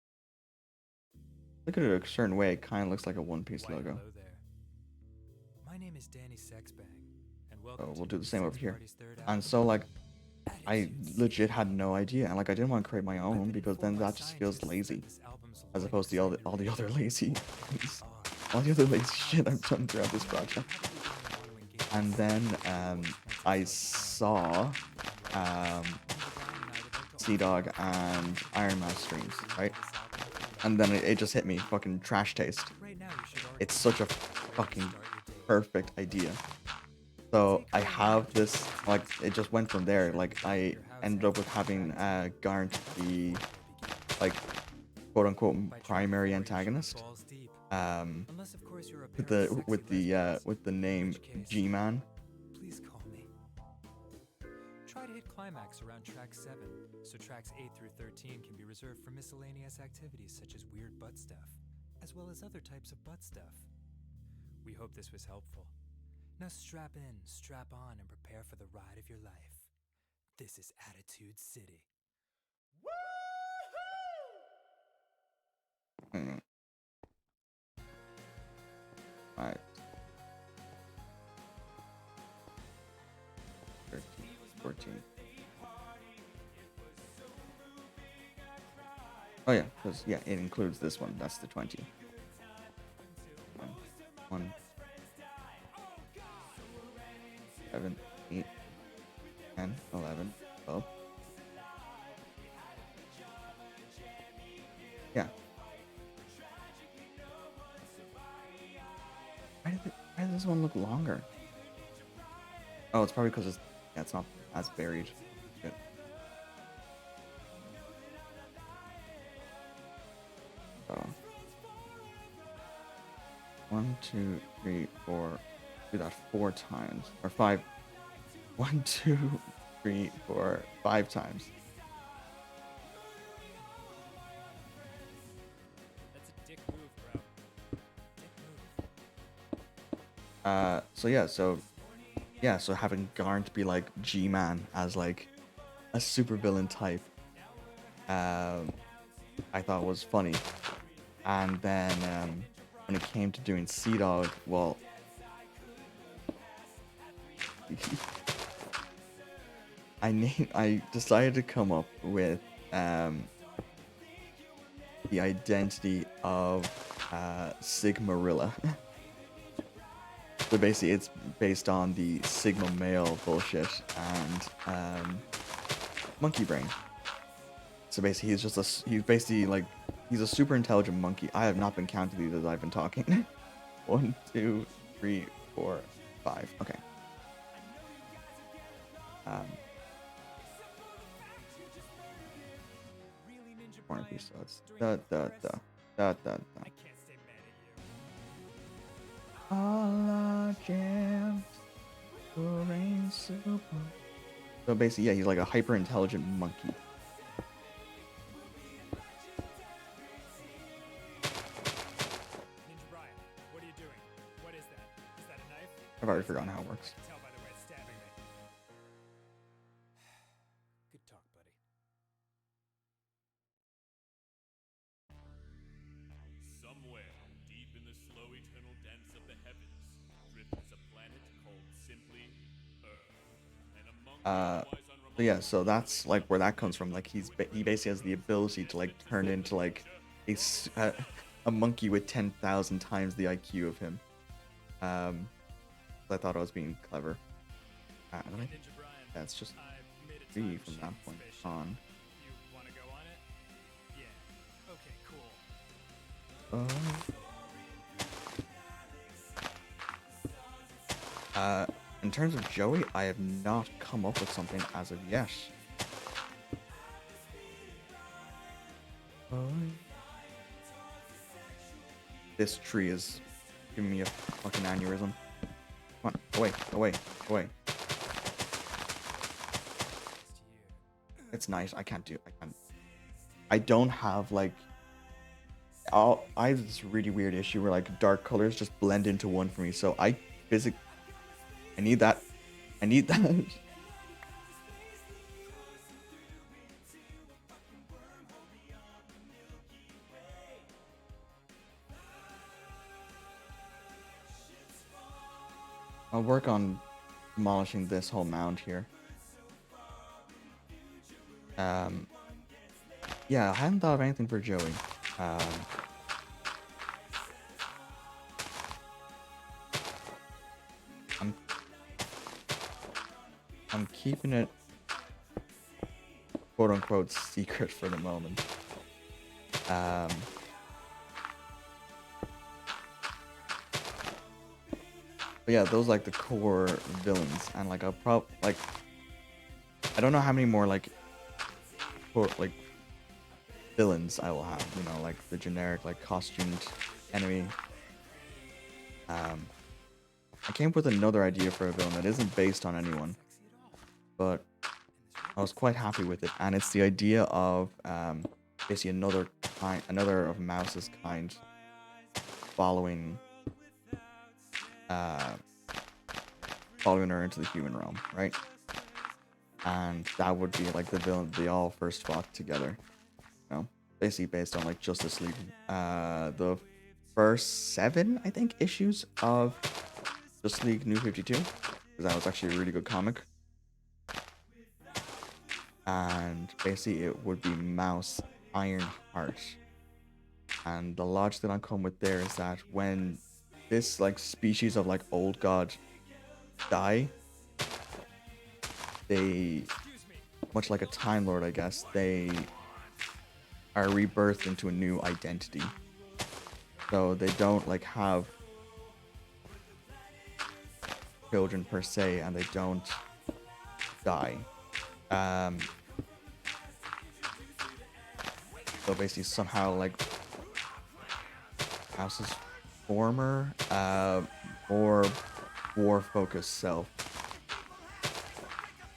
Look at it a certain way, it kind of looks like a One Piece Why, logo. hello there. My name is Danny Sexbang, and welcome So to we'll do the same over Sex here. Party's third And album, so like, I Attitude legit City. had no idea, and like I didn't want to create my I've own been because then informed by that just feels scientists lazy, that this album's as low opposed to all the other excitement lazy, rate things- are all the other lazy shit I've done throughout this project. And then I saw Sea Dog and Iron Man streams, right? And then it just hit me, fucking trash taste. It's such a fucking perfect idea. So I have this, like, it just went from there. Like, I ended up with having Garnt be, like, quote unquote primary antagonist. With the name G-Man. Please call me. Try to hit climax around track 7, so tracks 8 through 13 can be reserved for miscellaneous activities such as weird butt stuff, as well as other types of butt stuff. We hope this was helpful. Now strap in, strap on, and prepare for the ride of your life. This is Attitude City. Alright. 13, 14. Oh yeah, because yeah, it includes this one. That's the 20. 1, 7, 8, 10, 11, 12. Yeah. Why does this one look longer? Oh, it's probably because it's not as buried. Good. So 1, 2, 3, 4. Do that 4 times or 5. 1, 2, 3, 4, 5 times. That's a dick move, bro. Dick move. So having Garnt be like G-Man as like a supervillain type, I thought was funny. And then when it came to doing Sea Dog, well, I decided to come up with the identity of Sigmarilla. So basically, it's based on the Sigma male bullshit and monkey brain. So basically, he's a super intelligent monkey. I have not been counting these as I've been talking. 1, 2, 3, 4, 5. Okay. Corner piece. So it's da. I can't stay mad at you. All our jams reign super. So basically, yeah, he's like a hyper intelligent monkey. Ninja Brian, what are you doing? What is that? Is that a knife? I've already forgotten how it works. Tell by the way it's stabbing me. Good talk, buddy. Somewhere deep in the slow eternal dance of the heavens drifts a planet called simply Earth. And among So yeah, so that's like where that comes from. Like he basically has the ability to like turn into like a monkey with 10,000 times the IQ of him. I thought I was being clever. I think Ninja Brian, that's just I've made a free time from machine that point spaceship. on. You want to go on it? Yeah. Okay, cool. In terms of Joey, I have not come up with something as of yet. This tree is giving me a fucking aneurysm. Come on, away. It's nice. I can't. I don't have like. I have this really weird issue where like dark colors just blend into one for me. So I need that. I'll work on demolishing this whole mound here. Yeah, I hadn't thought of anything for Joey. I'm keeping it quote unquote secret for the moment. But yeah, those like the core villains, and like I don't know how many more like villains I will have. You know, like the generic like costumed enemy. I came up with another idea for a villain that isn't based on anyone, but I was quite happy with it, and it's the idea of basically another of Mouse's kind following her into the human realm, right? And that would be like the villain they all first fought together. You know, basically based on like Justice League, the first 7, I think, issues of Justice League New 52, because that was actually a really good comic. And basically it would be Mouse Ironheart. And the logic that I come with there is that when this like species of like old god die, they, much like a Time Lord, I guess, they are rebirthed into a new identity. So they don't like have children per se, and they don't die. So basically somehow like House's former, more war-focused self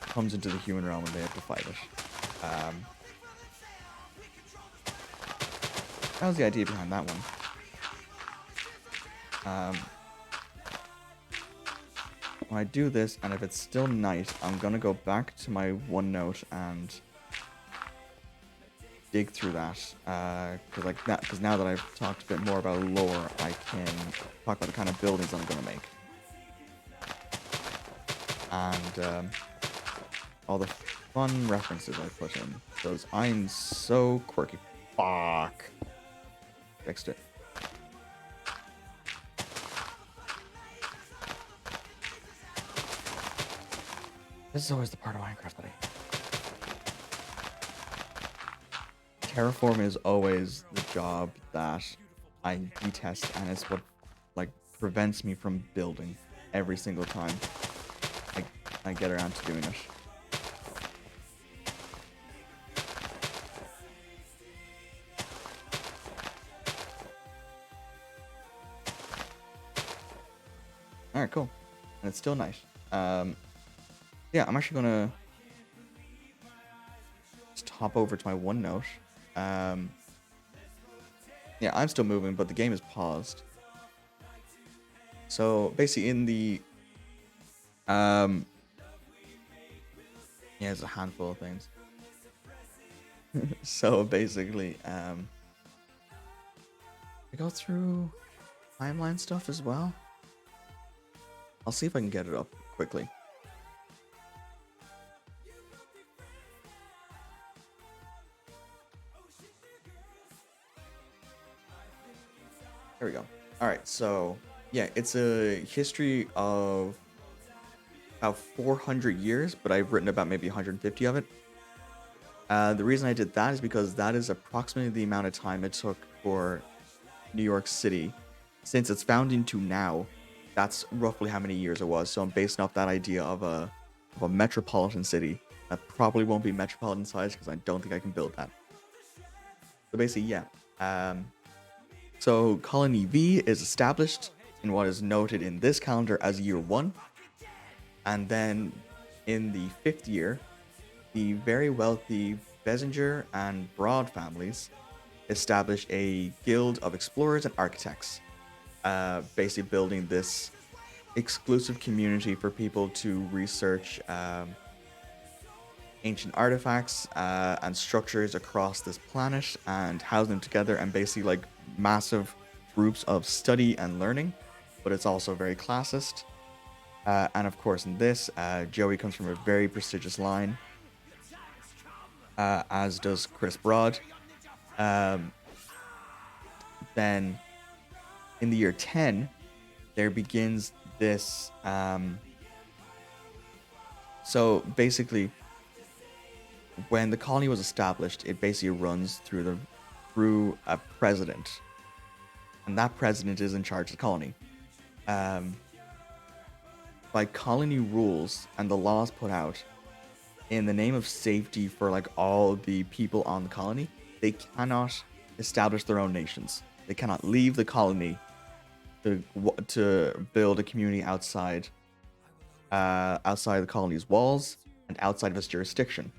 comes into the human realm and they have to fight it. That was the idea behind that one. When I do this, and if it's still night, I'm gonna go back to my OneNote and dig through that, because now that I've talked a bit more about lore, I can talk about the kind of buildings I'm gonna make, and all the fun references I put in. Because I'm so quirky. Fuck. Fixed it. This is always the part of Minecraft that Terraform is always the job that I detest, and it's what like prevents me from building every single time I get around to doing it. Alright, cool. And it's still nice. Yeah, I'm actually gonna just hop over to my OneNote. Yeah, I'm still moving, but the game is paused. So basically in the yeah, there's a handful of things. So basically, we go through timeline stuff as well. I'll see if I can get it up quickly. There we go. Alright, so yeah, it's a history of about 400 years, but I've written about maybe 150 of it. The reason I did that is because that is approximately the amount of time it took for New York City, since its founding to now. That's roughly how many years it was. So I'm basing off that idea of a metropolitan city that probably won't be metropolitan size because I don't think I can build that. So basically, yeah. So Colony V is established in what is noted in this calendar as year 1. And then in the 5th year, the very wealthy Bessinger and Broad families established a guild of explorers and architects, basically building this exclusive community for people to research ancient artifacts and structures across this planet and house them together, and basically like massive groups of study and learning, but it's also very classist. And of course, in this, Joey comes from a very prestigious line, as does Chris Broad. Then, in the year 10, there begins this. So basically, when the colony was established, it basically runs through a president, and that president is in charge of the colony. By colony rules and the laws put out, in the name of safety for like all the people on the colony, they cannot establish their own nations. They cannot leave the colony to build a community outside the colony's walls and outside of its jurisdiction.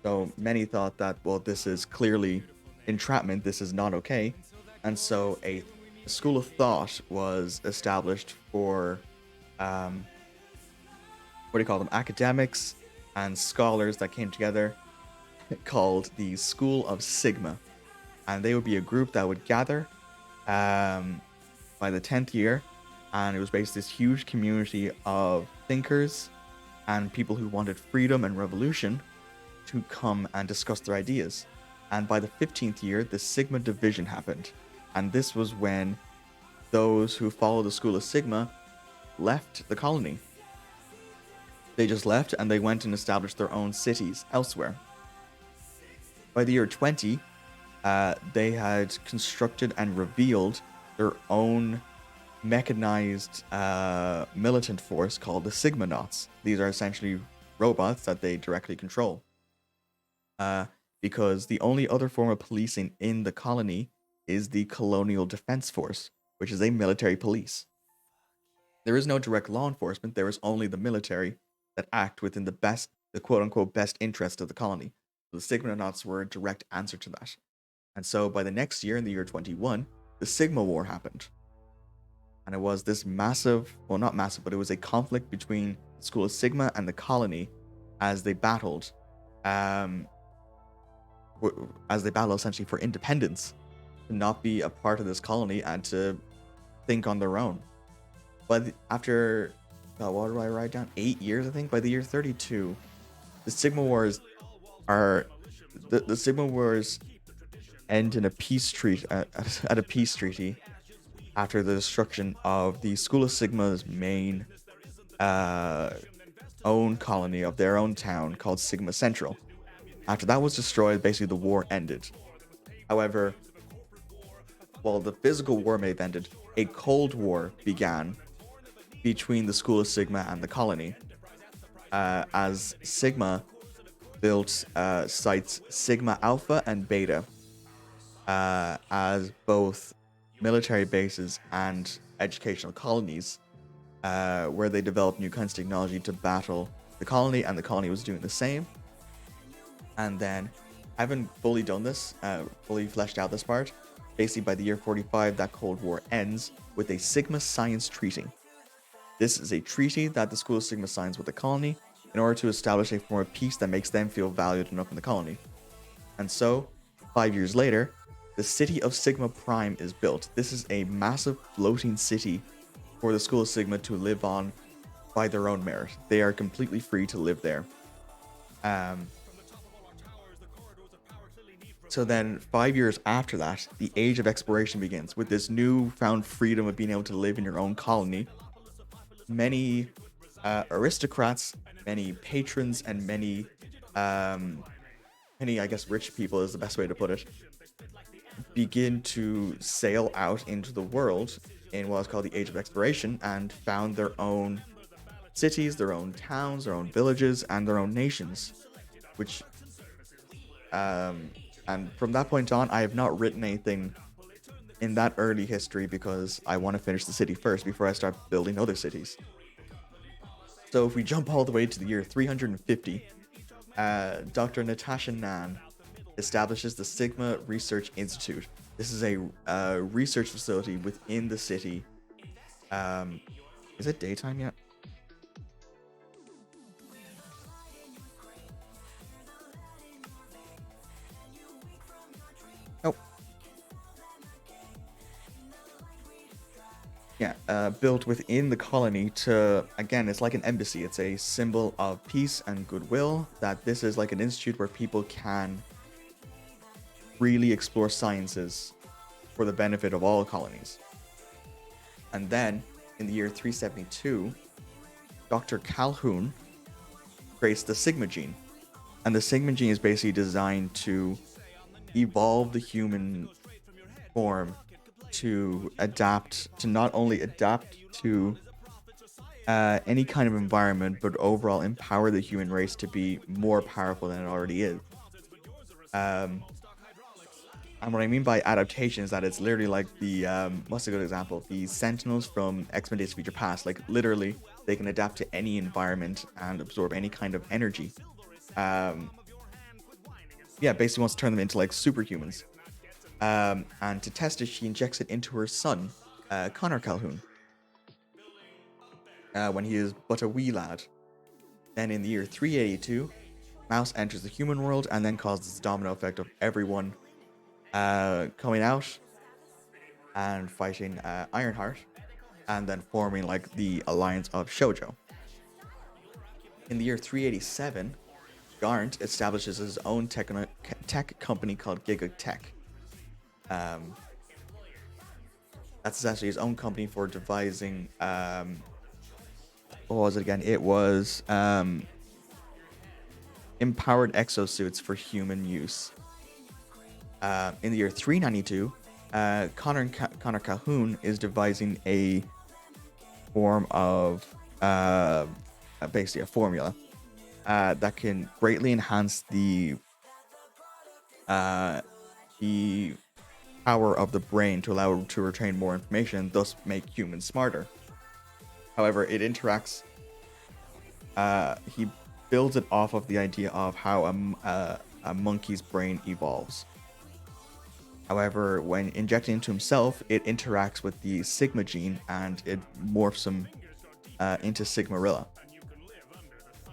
So many thought that, well, this is clearly entrapment. This is not okay, and so a school of thought was established for what do you call them, academics and scholars that came together, called the School of Sigma. And they would be a group that would gather by the 10th year, and it was basically this huge community of thinkers and people who wanted freedom and revolution to come and discuss their ideas. And by the 15th year, the Sigma division happened. And this was when those who followed the School of Sigma left the colony. They just left and they went and established their own cities elsewhere. By the year 20, they had constructed and revealed their own mechanized militant force called the Sigmanauts. These are essentially robots that they directly control. Because the only other form of policing in the colony is the Colonial Defense Force, which is a military police. There is no direct law enforcement, there is only the military that act within the quote-unquote best interest of the colony. So the Sigmanauts were a direct answer to that. And so by the next year, in the year 21, the Sigma War happened. And it was this massive, well, not massive, but it was a conflict between the School of Sigma and the colony as they battled essentially for independence, to not be a part of this colony and to think on their own. But after, what do I write down? 8 years, I think. By the year 32, the Sigma Wars the Sigma Wars end in a peace treaty at a peace treaty after the destruction of the School of Sigma's main own colony of their own town called Sigma Central. After that was destroyed, basically the war ended. However, while the physical war may have ended, a Cold War began between the School of Sigma and the colony, as Sigma built sites Sigma Alpha and Beta as both military bases and educational colonies, where they developed new kinds of technology to battle the colony, and the colony was doing the same. And then, having fully done this, fully fleshed out this part, basically by the year 45, that Cold War ends with a Sigma Science Treaty. This is a treaty that the School of Sigma signs with the colony in order to establish a form of peace that makes them feel valued enough in the colony. And so, 5 years later, the city of Sigma Prime is built. This is a massive floating city for the School of Sigma to live on by their own merit. They are completely free to live there. So then 5 years after that, the Age of Exploration begins with this newfound freedom of being able to live in your own colony. Many aristocrats, many patrons, and many, I guess, rich people is the best way to put it, begin to sail out into the world in what is called the Age of Exploration and found their own cities, their own towns, their own villages, and their own nations. Which, and from that point on, I have not written anything in that early history because I want to finish the city first before I start building other cities. So if we jump all the way to the year 350, Dr. Natasha Nan establishes the Sigma Research Institute. This is a research facility within the city. Is it daytime yet? Nope. built within the colony to, again, it's like an embassy. It's a symbol of peace and goodwill, that this is like an institute where people can really explore sciences for the benefit of all colonies. And then, in the year 372, Dr. Calhoun creates the Sigma gene. And the Sigma gene is basically designed to evolve the human form to adapt, to not only adapt to any kind of environment, but overall empower the human race to be more powerful than it already is. And what I mean by adaptation is that it's literally like the, what's a good example? The Sentinels from X-Men Days of Future Past. Like, literally, they can adapt to any environment and absorb any kind of energy. Basically wants to turn them into, like, superhumans. And to test it, she injects it into her son, Connor Calhoun, when he is but a wee lad. Then in the year 382, Mouse enters the human world and then causes the domino effect of everyone coming out and fighting Ironheart, and then forming like the alliance of Shoujo. In the year 387, Garnt establishes his own tech company called Giga Tech. That's essentially his own company for devising what was it again? It was empowered exosuits for human use. In the year 392, Connor Calhoun is devising a form of basically a formula that can greatly enhance the power of the brain to allow it to retain more information, thus make humans smarter. However, it interacts. He builds it off of the idea of how a monkey's brain evolves. However, when injected into himself, it interacts with the Sigma gene and it morphs him into Sigmarilla.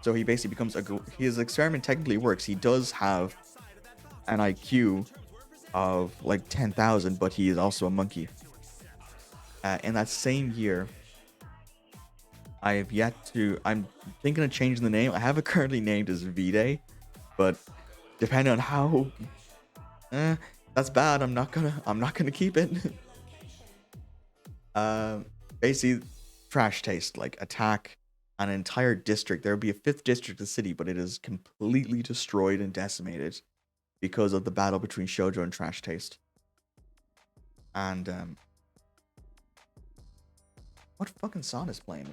So he basically becomes his experiment technically works. He does have an IQ of like 10,000, but he is also a monkey. In that same year, I'm thinking of changing the name. I have it currently named as V-Day, but depending on how, that's bad. I'm not gonna keep it. Basically, trash taste, like attack an entire district. There will be a 5th district of the city, but it is completely destroyed and decimated because of the battle between Shoujo and Trash Taste. And what fucking song is playing?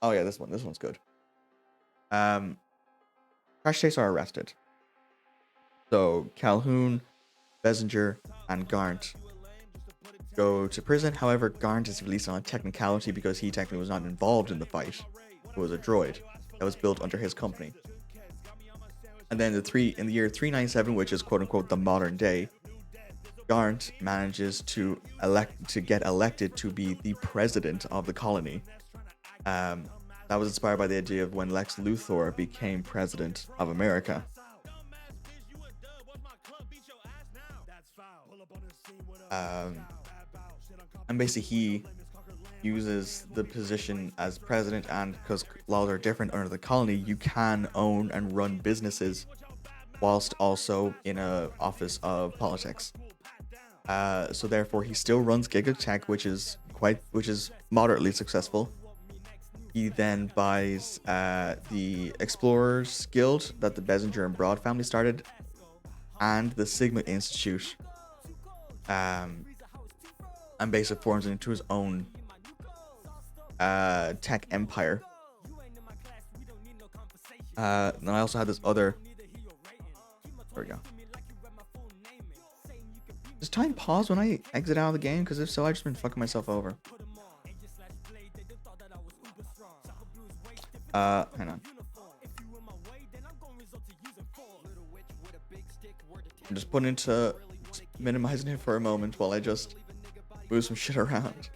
Oh yeah, this one's good. Trash Taste are arrested. So Calhoun, Bessinger, and Garnt go to prison. However, Garnt is released on a technicality because he technically was not involved in the fight. It was a droid that was built under his company. And then in the year 397, which is quote unquote the modern day, Garnt manages to get elected to be the president of the colony. That was inspired by the idea of when Lex Luthor became president of America. And basically he uses the position as president, and because laws are different under the colony, you can own and run businesses whilst also in a office of politics. So therefore he still runs Giga Tech, which is moderately successful. He then buys the Explorers Guild that the Bessinger and Broad family started, and the Sigma Institute, and basically forms it into his own tech empire. And I also had this other. There we go. Does time pause when I exit out of the game? Because if so, I've just been fucking myself over. Hang on. I'm just putting into minimizing it for a moment while I just move some shit around.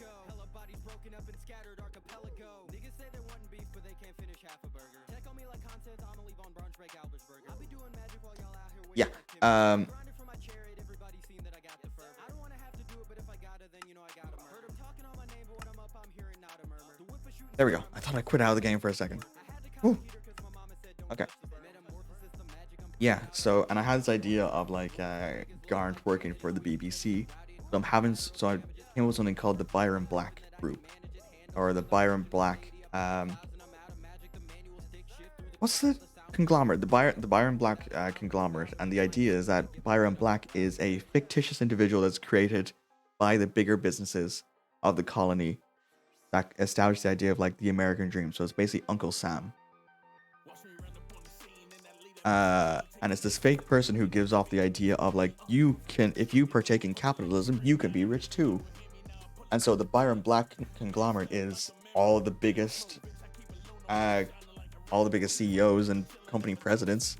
Yeah. There we go. I thought I quit out of the game for a second. Whew. Okay. Yeah, so, and I had this idea of like Garnt working for the BBC. So I came up with something called the Byron Black Group. Or the Byron Black, what's the conglomerate? The Byron Black conglomerate. And the idea is that Byron Black is a fictitious individual that's created by the bigger businesses of the colony that established the idea of like the American dream. So it's basically Uncle Sam. And it's this fake person who gives off the idea of like, if you partake in capitalism, you can be rich too. And so the Byron Black conglomerate is all the biggest CEOs and company presidents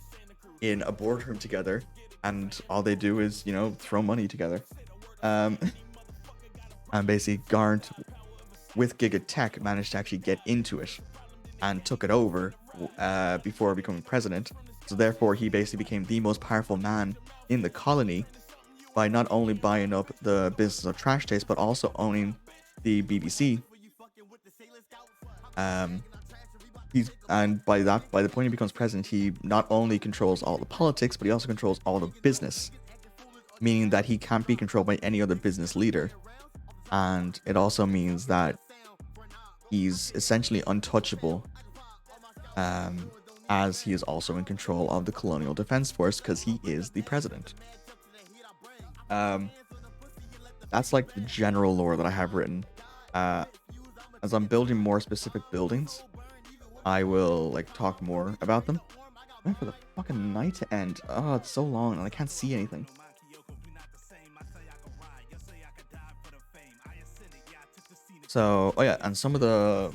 in a boardroom together, and all they do is, throw money together. And basically Garnt with Giga Tech managed to actually get into it and took it over before becoming president. So therefore, he basically became the most powerful man in the colony by not only buying up the business of Trash Taste, but also owning the BBC. By the point he becomes president, he not only controls all the politics, but he also controls all the business, meaning that he can't be controlled by any other business leader. And it also means that he's essentially untouchable, as he is also in control of the Colonial Defense Force because he is the president. That's like the general lore that I have written. As I'm building more specific buildings, I will like talk more about them. Wait for the fucking night to end. Oh, it's so long and I can't see anything. So, oh yeah, and some of the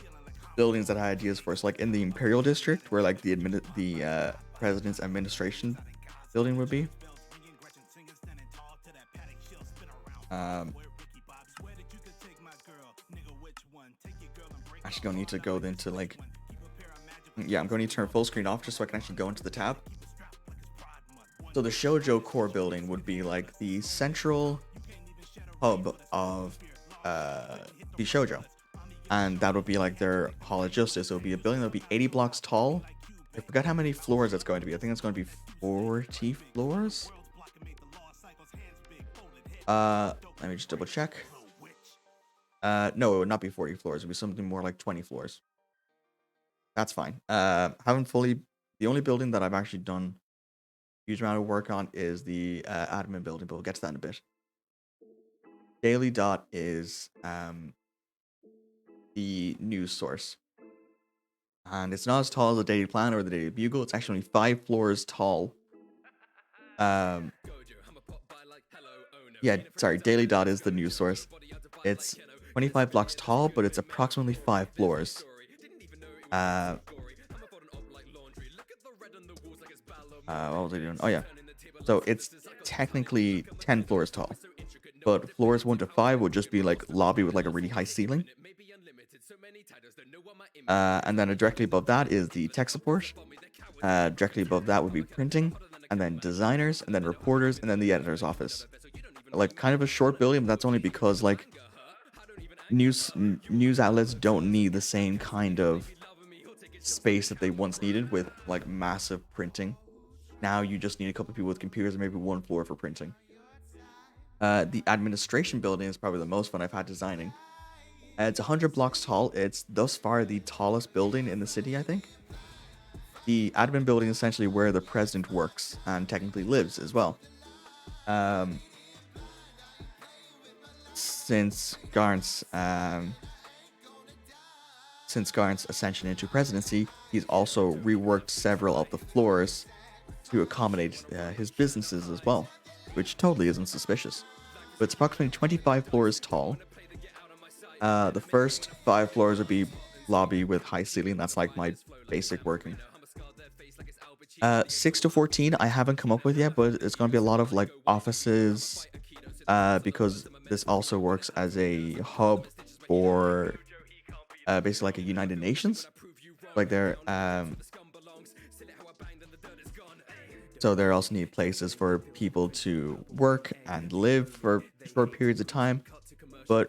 buildings that I had ideas for, so like in the Imperial District, where like the president's administration building would be. Actually, gonna need to go into like, yeah, I'm going to need to turn full screen off just so I can actually go into the tab. So the Shoujo core building would be like the central hub of the Shoujo, and that would be like their Hall of Justice. It would be a building that would be 80 blocks tall. I forgot how many floors that's going to be. I think it's going to be 40 floors. Let me just double check. No, it would not be 40 floors. It would be something more like 20 floors. That's fine. The only building that I've actually done a huge amount of work on is the admin building, but we'll get to that in a bit. Daily Dot is the news source. And it's not as tall as the Daily Planet or the Daily Bugle. It's actually 5 floors tall. Yeah, sorry, Daily Dot is the news source. It's 25 blocks tall, but it's approximately 5 floors. What was I doing? Oh yeah. So it's technically 10 floors tall, but floors 1 to 5 would just be like lobby with like a really high ceiling. And then directly above that is the tech support. Directly above that would be printing, and then designers, and then reporters, and then the editor's office. Like kind of a short building, but that's only because like news outlets don't need the same kind of space that they once needed with like massive printing. Now you just need a couple of people with computers and maybe 1 floor for printing. The administration building is probably the most fun I've had designing. It's 100 blocks tall. It's thus far the tallest building in the city, I think. The admin building is essentially where the president works and technically lives as well. Since Garnt's ascension into presidency, he's also reworked several of the floors to accommodate his businesses as well, which totally isn't suspicious. But it's approximately 25 floors tall. The first 5 floors would be lobby with high ceiling. That's like my basic working. 6 to 14 I haven't come up with yet, but it's going to be a lot of like offices, because this also works as a hub for basically like a United Nations. Like so there also need places for people to work and live for short periods of time. But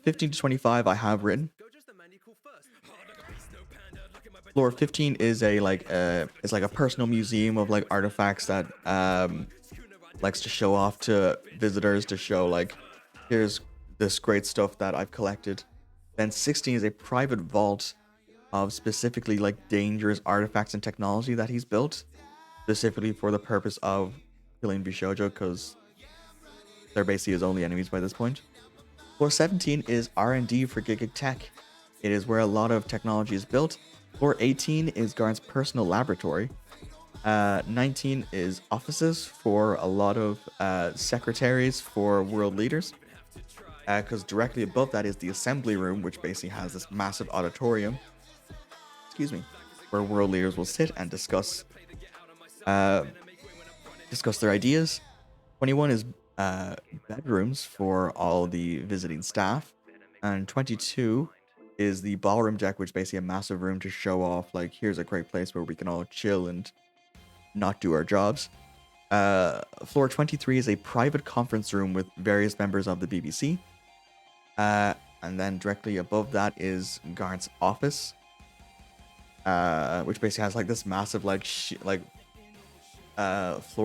15 to 25 I have written. Floor 15 is a it's like a personal museum of like artifacts that likes to show off to visitors, to show like, here's this great stuff that I've collected. Then 16 is a private vault of specifically like dangerous artifacts and technology that he's built specifically for the purpose of killing Bishoujo, because they're basically his only enemies by this point. Floor 17 is R&D for Giga Tech. It is where a lot of technology is built. Floor 18 is Garn's personal laboratory. 19 is offices for a lot of secretaries for world leaders. Because directly above that is the assembly room, which basically has this massive auditorium. Excuse me, where world leaders will sit and discuss their ideas. 21 is bedrooms for all the visiting staff, and 22 is the ballroom deck, which is basically a massive room to show off, like, here's a great place where we can all chill and not do our jobs. Floor 23 is a private conference room with various members of the BBC. And then directly above that is Garn's office, which basically has like this massive floor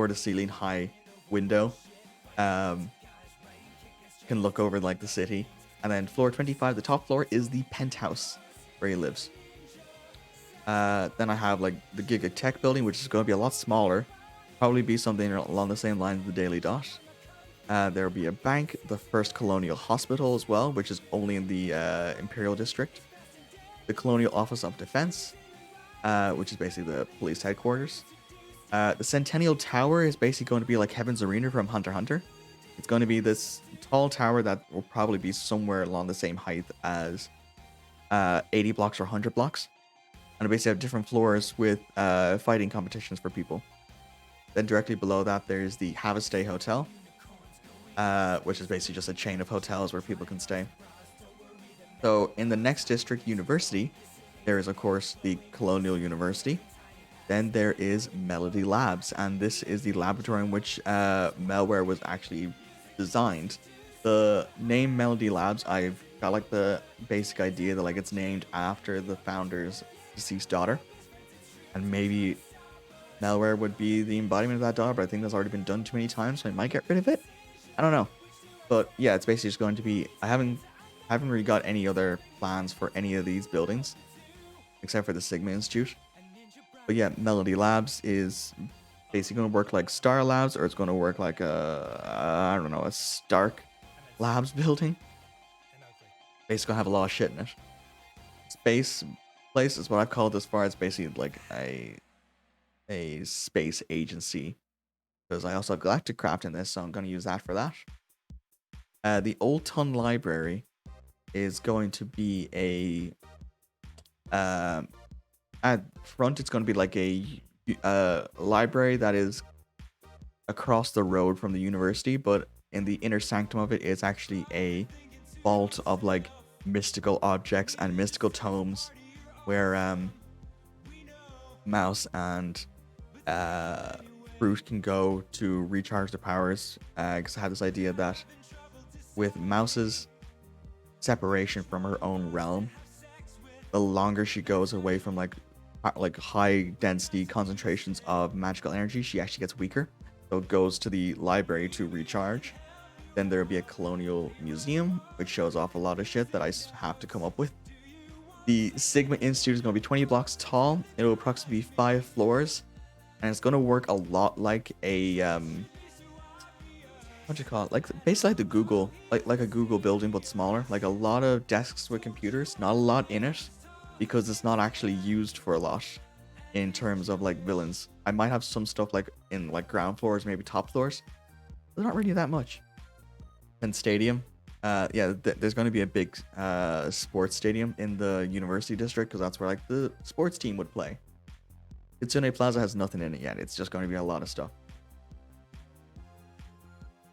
to ceiling high window. Can look over like the city. And then floor 25, the top floor, is the penthouse where he lives. Then I have like the Giga Tech building, which is going to be a lot smaller. Probably be something along the same lines of the Daily Dot. There will be a bank, the first colonial hospital as well, which is only in the Imperial District. The Colonial Office of Defense, which is basically the police headquarters. The Centennial Tower is basically going to be like Heaven's Arena from Hunter x Hunter. It's going to be this tall tower that will probably be somewhere along the same height as 80 blocks or 100 blocks. And it basically have different floors with fighting competitions for people. Then directly below that, there's the Have a Stay Hotel, which is basically just a chain of hotels where people can stay. So in the next district, University, there is, of course, the Colonial University. Then there is Melody Labs, and this is the laboratory in which malware was actually designed. The name Melody Labs, I've got like the basic idea that like it's named after the founder's deceased daughter, and maybe malware would be the embodiment of that daughter, but I think that's already been done too many times, so I might get rid of it. I don't know, but yeah, it's basically just going to be. I haven't really got any other plans for any of these buildings, except for the Sigma Institute. But yeah, Melody Labs is basically going to work like Star Labs, or it's going to work like I don't know, a Stark Labs building. Basically going to have a lot of shit in it. Space place is what I've called this far. It's basically like a space agency, because I also have Galactic Craft in this, so I'm going to use that for that. The Old Ton Library is going to be at front, it's going to be like a library that is across the road from the university, but in the inner sanctum of it is actually a vault of like mystical objects and mystical tomes where Mouse and Fruit can go to recharge their powers. Because I had this idea that with Mouse's separation from her own realm, the longer she goes away from like high density concentrations of magical energy, she actually gets weaker. So it goes to the library to recharge. Then there'll be a colonial museum, which shows off a lot of shit that I have to come up with. The Sigma Institute is going to be 20 blocks tall. It will approximately be 5 floors, and it's going to work a lot like a what do you call it? Like basically like the Google, like a Google building but smaller. Like a lot of desks with computers, not a lot in it, because it's not actually used for a lot in terms of like villains. I might have some stuff like in like ground floors, maybe top floors. There's not really that much. And stadium. There's going to be a big sports stadium in the university district, because that's where like the sports team would play. Kitsune Plaza has nothing in it yet. It's just going to be a lot of stuff.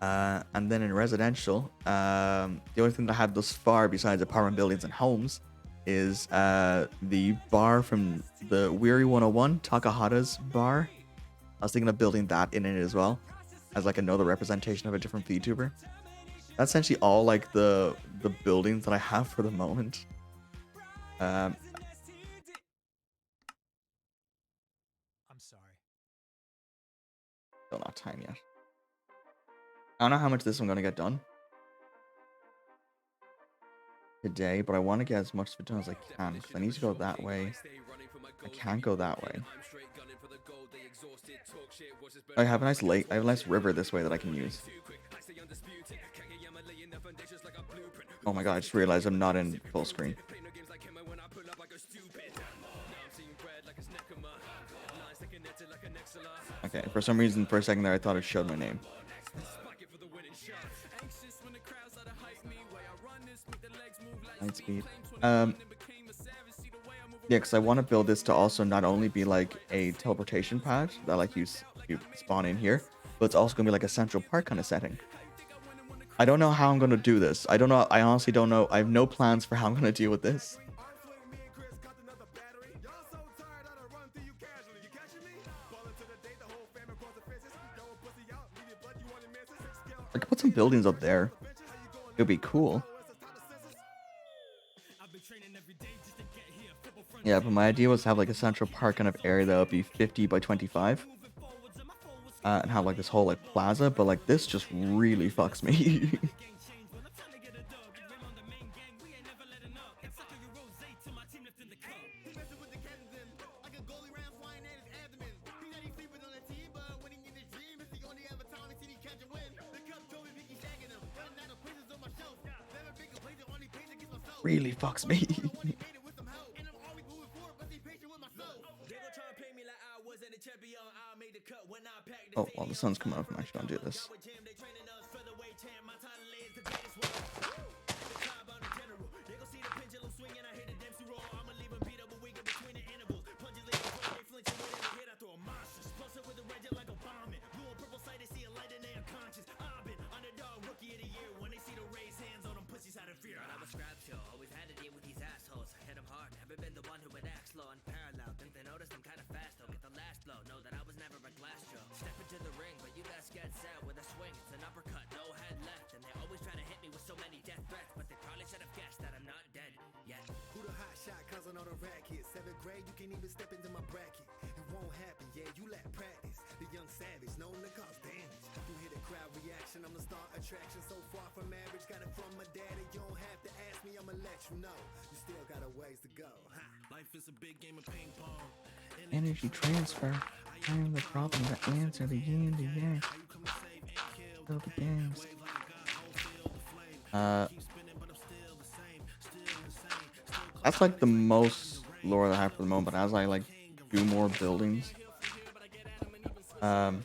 And then in residential, the only thing that I have thus far besides apartment buildings and homes is the bar from the Weary 101, Takahata's bar. I was thinking of building that in it as well, as like another representation of a different VTuber. That's essentially all like the buildings that I have for the moment. sorry. Still not time yet. I don't know how much of this I'm gonna get done today, but I want to get as much of it done as I can because I need to go that way. I can't go that way. I have a nice lake. I have a nice river this way that I can use. Oh my god! I just realized I'm not in full screen. Okay, for some reason, for a second there, I thought it showed my name. Light speed. Yeah, because I want to build this to also not only be like a teleportation pad that like you spawn in here, but it's also gonna be like a Central Park kind of setting. I don't know how I'm gonna do this. I don't know. I honestly don't know. I have no plans for how I'm gonna deal with this. I could put some buildings up there. It would be cool. Yeah, but my idea was to have like a Central Park kind of area that would be 50 by 25. And have like this whole like plaza, but like this just really fucks me. Really fucks me. Oh, well, the sun's coming up. I'm actually gonna do this. Energy transfer. I am the problem, the answer, the yin, the yang. Build the games. That's like the most lore that I have for the moment, but as I like do more buildings, and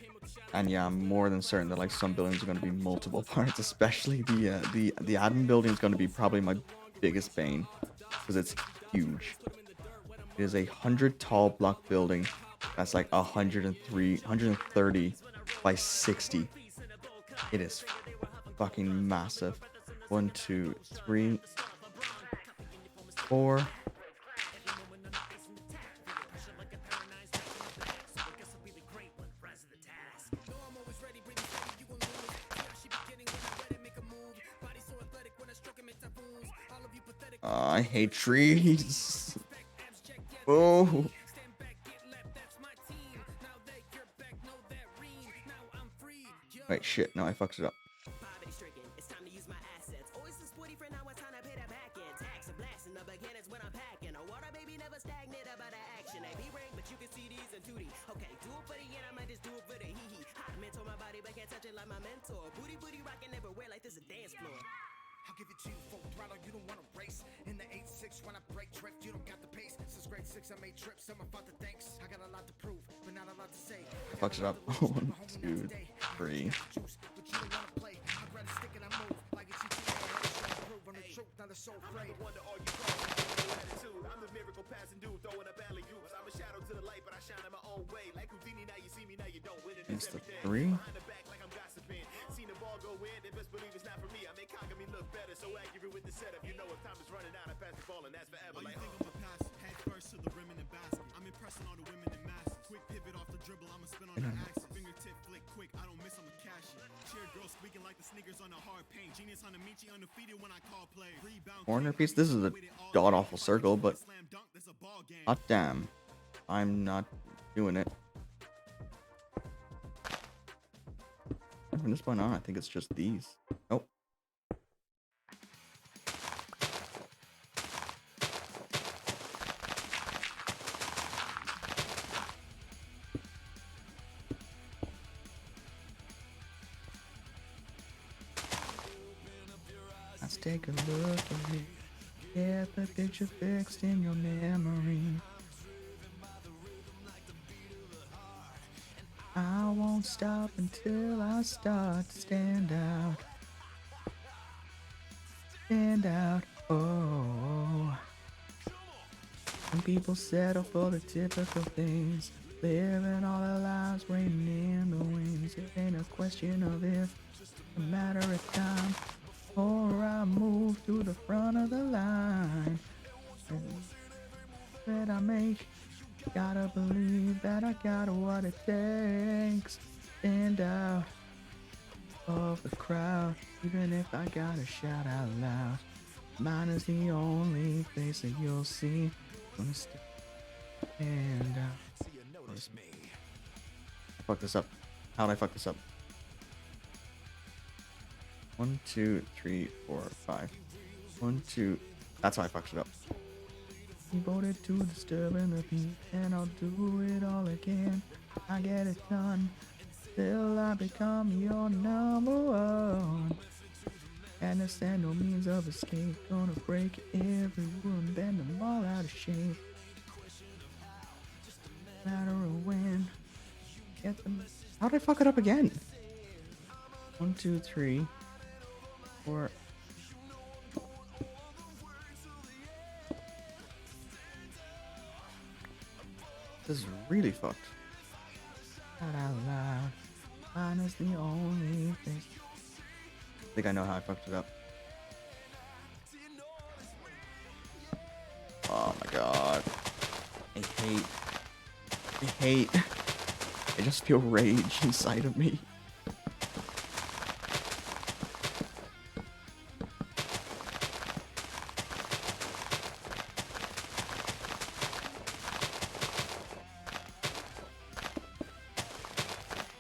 yeah, I'm more than certain that like some buildings are going to be multiple parts, especially the admin building is going to be probably my biggest bane because it's huge. It is 100 tall block building that's like 130 by 60. It is fucking massive. 1, 2, 3, 4. I hate trees. Oh. Wait, shit. No, I fucked it up. I'll give it to you full throttle, you don't want to race. In the 8-6 when I break drift, you don't got the pace. Since grade 6 I made trips, I'm about to thanks. I got a lot to prove, but not a lot to say. I fucked it up. 1, 2, 3. I'm the miracle passing dude, throwing up alley oops. I'm a shadow to the light, but I shine in my own way. Like Houdini, now you see me, now you don't win it. It's the 3. Behind the back like I'm gossiping. Seen the ball go in, they best believe it's not for me. I make cock me look better, so accurate with the setup. You know if time is running out, I pass the ball and that's forever. Like, think I'm a pass, head first to the rim in the basket. I'm impressing all the women in masses. Quick pivot off the dribble, I'ma spin on the axis. Fingertip flick quick, I don't miss, I'm a cash it. Cheer girls squeaking like the sneakers on the hard paint. Genius on the Michi undefeated when I call play. Corner piece. This is a god awful circle, but hot damn, I'm not doing it. From this point on, I think it's just these. Oh. Let's take a look at it. Get the picture fixed in your memory. I won't stop until I start to stand out. Stand out, oh. Some people settle for the typical things, living all their lives waiting in the wings. It ain't a question of if, a matter of time, or I move to the front of the line. That I make, gotta believe that I got what it takes. Stand out of the crowd, even if I gotta shout out loud. Mine is the only face that you'll see. Gonna stand out. Fuck this up. How did I fuck this up? 1, 2, 3, 4, 5. 1, 2. That's how I fucked it up. He voted to disturbing the beat, and I'll do it all again. I get it done till I become your number one. And there's no means of escape. Gonna break every rule, bend them all out of shape. Matter of when. Get them. How did I fuck it up again? 1, 2, 3, 4. This is really fucked. Shout out loud. Mine is the only thing. I think I know how I fucked it up. Oh my god. I hate. I just feel rage inside of me.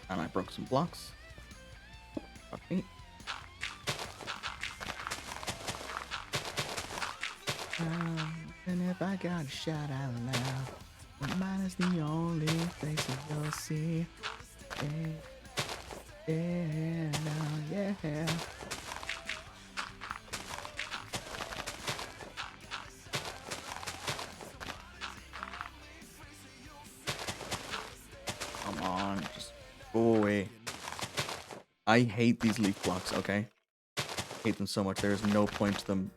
And I broke some blocks. Fuck me. And if I gotta shout out loud, mine is the only face that you'll see. Yeah, yeah. Come on, just go away. I hate these leaf blocks, okay? Hate them so much, there's no point to them.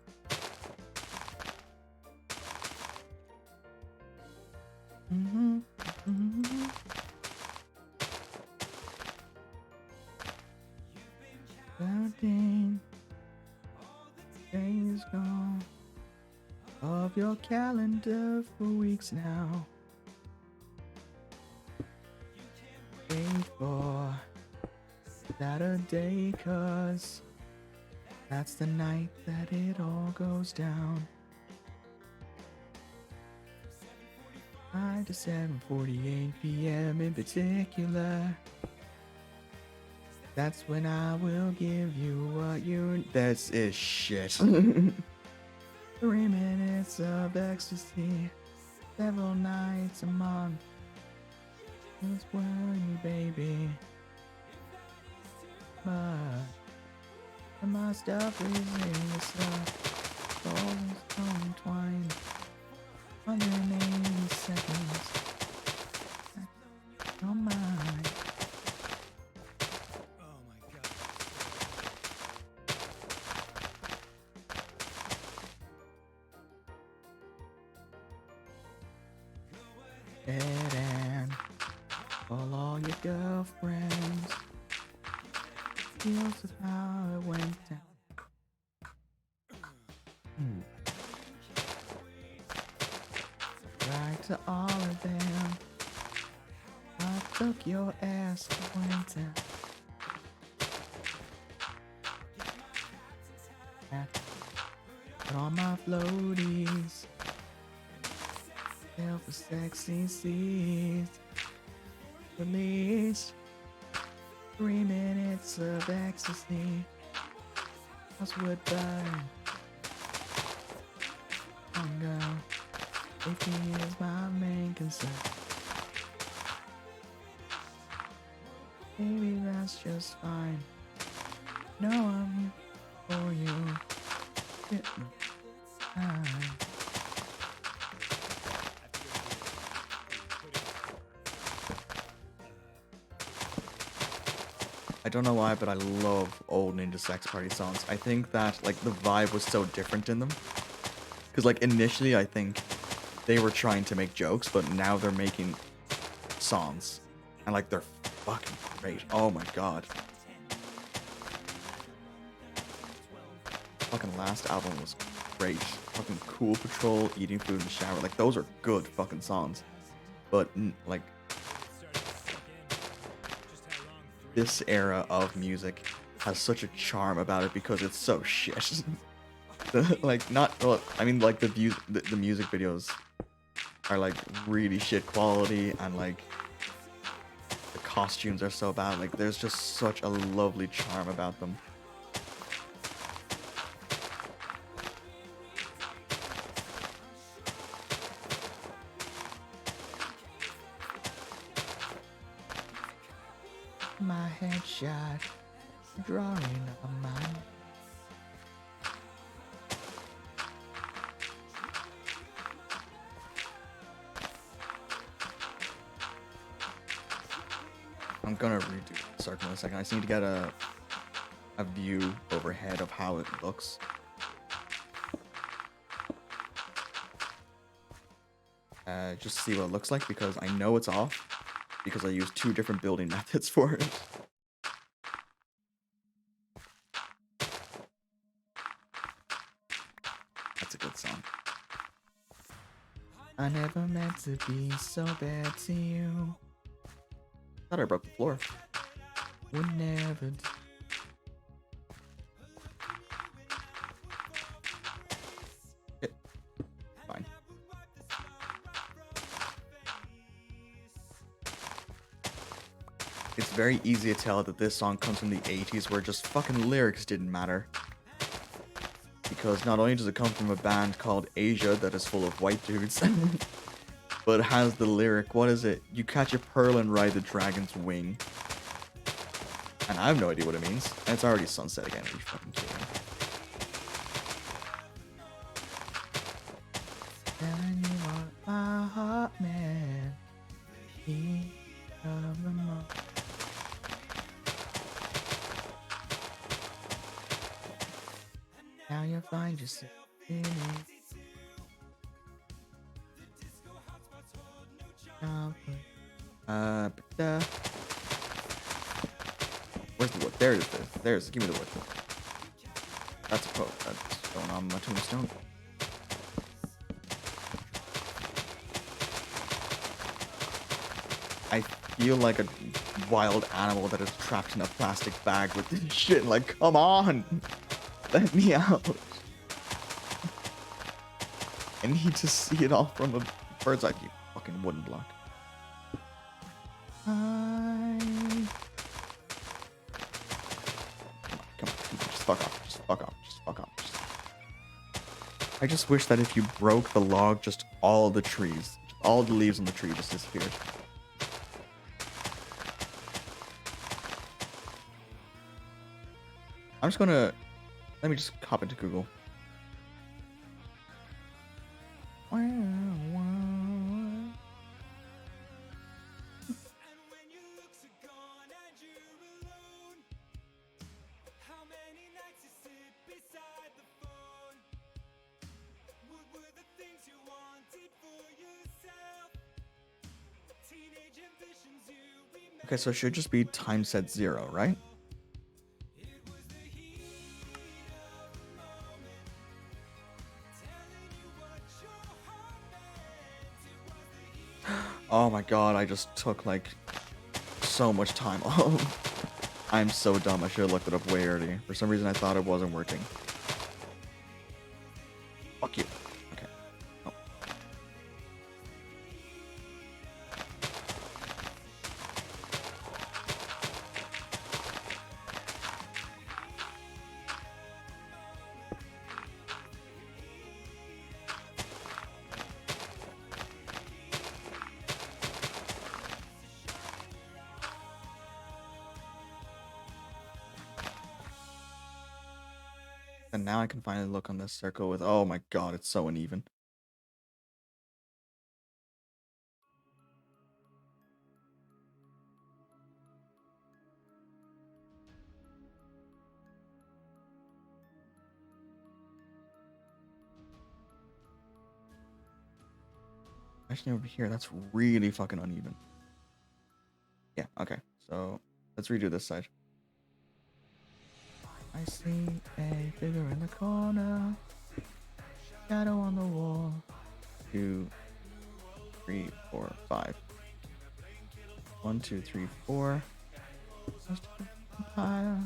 Days gone of your calendar for weeks now. Wait for Saturday, 'cause that's the night that it all goes down. 5 to 7:48 p.m. in particular. That's when I will give you what you... This is shit. 3 minutes of ecstasy, several nights a month. It's worrying, baby. But my stuff is in the stuff. All is entwined. 180 seconds. That's on mine. And call all your girlfriends. Feels of how it went down. Right to all of them. I took your ass to winter. Put on my floaties. For sexy seas, release. 3 minutes of ecstasy. House would burn. Oh no. Safety is my main concern. Maybe that's just fine. No, I'm here for you. Get me time. I don't know why, but I love old Ninja Sex Party songs. I think that like the vibe was so different in them. Because like initially I think they were trying to make jokes, but now they're making songs. And like they're fucking great. Oh my god. Fucking last album was great. Fucking Cool Patrol, Eating Food in the Shower. Like those are good fucking songs. But like this era of music has such a charm about it because it's so shit. Like not well, I mean like the music videos are like really shit quality and like the costumes are so bad. Like there's just such a lovely charm about them. My headshot drawing a mind. I'm gonna redo the circle in a second. I just need to get a view overhead of how it looks. Just see what it looks like because I know it's off because I used 2 different building methods for it. That's a good song. I never meant to be so bad to you. Thought I broke the floor. Would never do. Shit. Fine. It's very easy to tell that this song comes from the 80s where just fucking lyrics didn't matter. Because not only does it come from a band called Asia that is full of white dudes, but it has the lyric, what is it? You catch a pearl and ride the dragon's wing. And I have no idea what it means. And it's already sunset again. Are you fucking kidding me? And you are my heart, man. He of the month. Now you'll find yourself in it. Where's the wood? There it is. There's. Give me the wood. That's a quote. That's going on my tombstone. I feel like a wild animal that is trapped in a plastic bag with this shit. Like, come on! Let me out. I need to see it all from a bird's eye view. Fucking wooden block. Come on, just fuck off. Just fuck off. Just fuck off. I just wish that if you broke the log, just all the trees, all the leaves on the tree just disappeared. I'm just gonna... Let me just hop into Google. Okay, so it should just be time set 0, right? Oh my god, I just took like so much time off. I'm so dumb, I should have looked it up way earlier. For some reason I thought it wasn't working. Fuck you. Okay. Oh. And now I can finally look on this circle with, oh my god, it's so uneven. Actually, over here, that's really fucking uneven. Yeah, okay. So, let's redo this side. I see a figure in the corner. Shadow on the wall. 2, 3, 4, 5. 1, 2, 3, 4. Empire.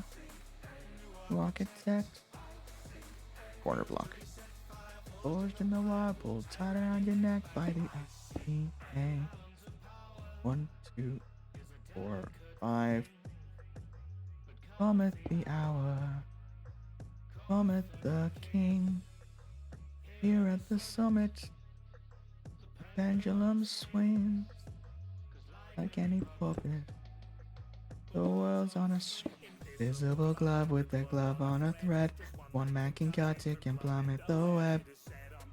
Architect. Corner block. Forged in the wobble, tied around your neck by the ICA. 1, 2, 4, 5. Cometh the hour. Cometh the king. Here at the summit, the pendulum swings like any puppet. The world's on a visible glove with a glove on a thread. One man can cut it, can plummet the web.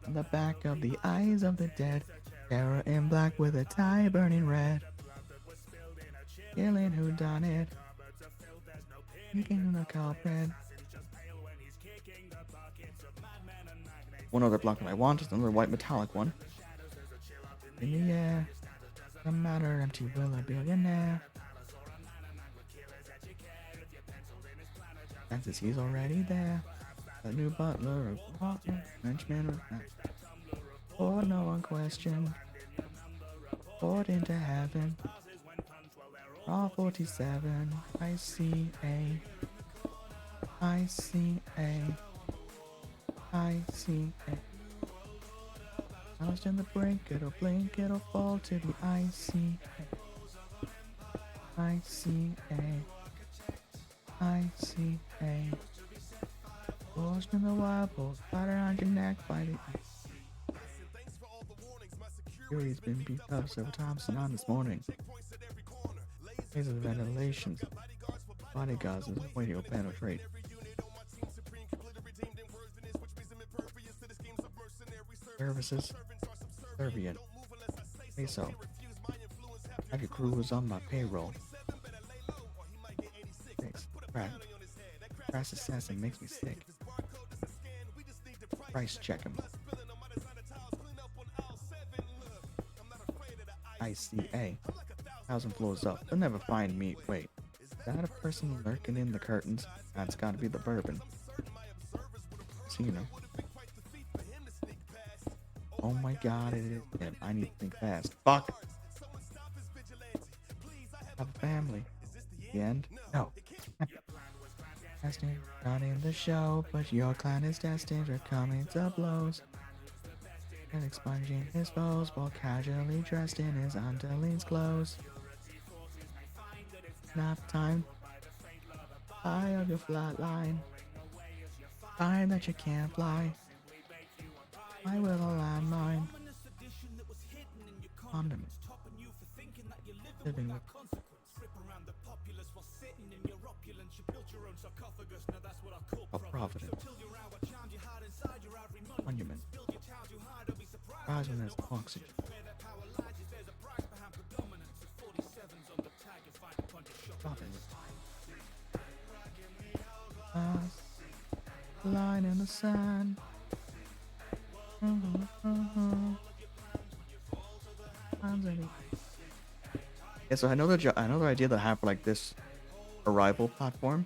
On the back of the eyes of the dead, terror in black with a tie burning red. Killing who done it, kicking the culprit. One other block that I want is another white metallic one. In the air, no matter empty will a billionaire. Chances he's already there. A new butler, a Frenchman with that. Or no one questioned. Poured into heaven. All 47. I see a. I see a. I see a. Lost in the brink, it'll blink, it'll fall to the I see a. I see a. I see a. Lost in the wobble, tied around your neck by the Fury's been beat up several times tonight this morning. These are the ventilations. Bodyguards is waiting to penetrate. Services. Serbian. Peso. Have your crews on my payroll. Thanks. Crass assassin makes me sick. Price check him. ICA. 1,000 floors up. They'll never find me. Wait. Is that a person lurking in the curtains? That's gotta be the bourbon. Seen him. Oh my god, it is him. I need to think fast. Fuck! Have a family. The end? No. Destined, not in the show, but your clan is destined for coming to blows. And expunging his foes while casually dressed in his underling's clothes. Nap time. Eye of your flat line. Time that you can't fly. I will a landmine. Condom. Living with a provident. Monument. Rising as oxygen. Provident. Line in the sand. Yeah, so another idea that I have for like this arrival platform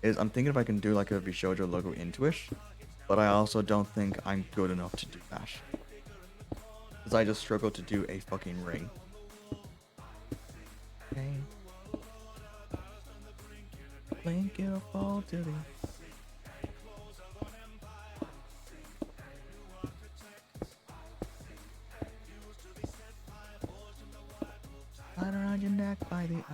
is I'm thinking if I can do like a Vishojo logo into it, but I also don't think I'm good enough to do that. Because I just struggle to do a fucking ring. Okay. Blink, it'll fall to the... Tied around your neck by the ice.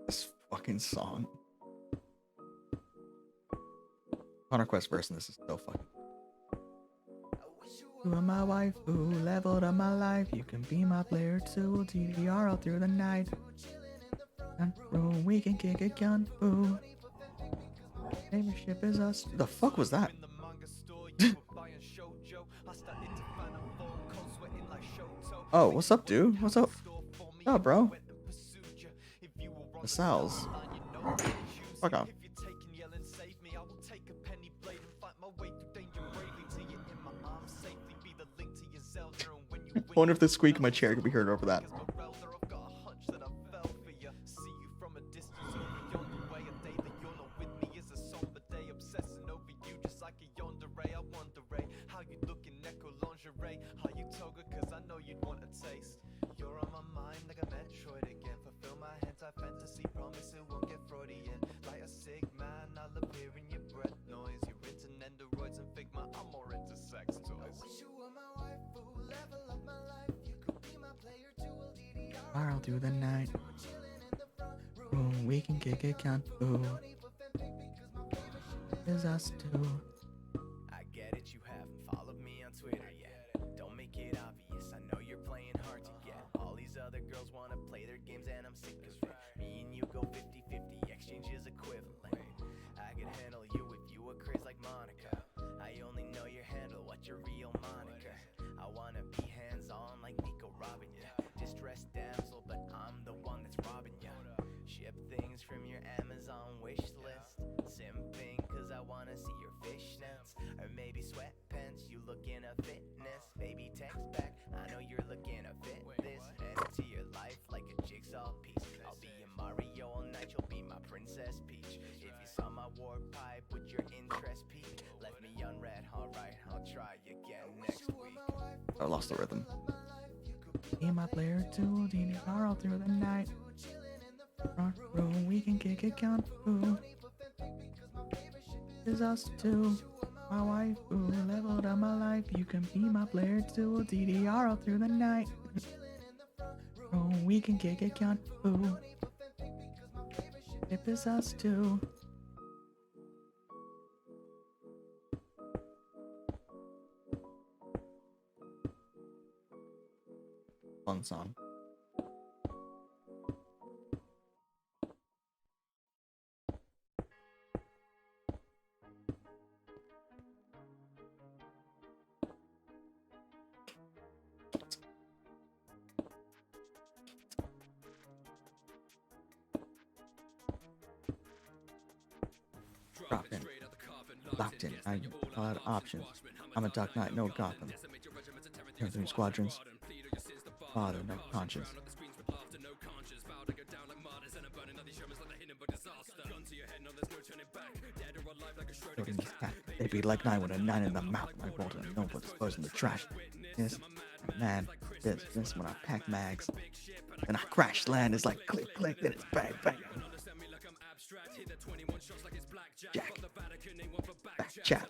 This fucking song. Quest verse, and this is so fucking. You are my wife, ooh, leveled up my life. You can be my player too. TDR all through the night. We can kick it, gun, ooh. Membership is us. The fuck was that? Oh, what's up, dude? What's up? Oh, bro. The Sal's. Fuck off. I wonder if the squeak in my chair could be heard over that. All through the night. Ooh, we can kick it, count. Ooh, is us too. I get it, you haven't followed me on Twitter yet. Don't make it obvious, I know you're playing hard to get. All these other girls wanna play their games and I'm sick of it. Me and you go 50-50, exchange is equivalent. I could handle you if you were crazy like Monica. I only know your handle, what's your real moniker? I wanna be hands-on like Nico robbing ya. Distressed damsel, but I'm the one that's robbing ya. Ship things from your Amazon wish list. Simping cause I wanna see your fishnets. Or maybe sweatpants, you looking a fitness. Baby text back, I know you're looking a fit this. Into your life like a jigsaw piece. I'll be your Mario all night, you'll be my Princess Peach. If you saw my war pipe, would your interest peak? Left me unread, alright, I'll try again next week. I lost the rhythm. Be my player too, DDR all through the night. Front row, we can kick it, count, ooh. Is us too. My wife, ooh, leveled up my life. You can be my player too, DDR all through the night. Oh, we can kick it, count, ooh. If it's us too. Fun song. Dropped in. Locked in. I had options. I'm a Dark Knight, no Gotham. Everything squadrons. Father, no conscience. They beat like 9 with a 9 in the mouth. My bolt and no but disposed in the trash. Yes, man, this when I pack mags. Then I crash land, it's like click, click, then it's bang, bang. Jack. Back chat.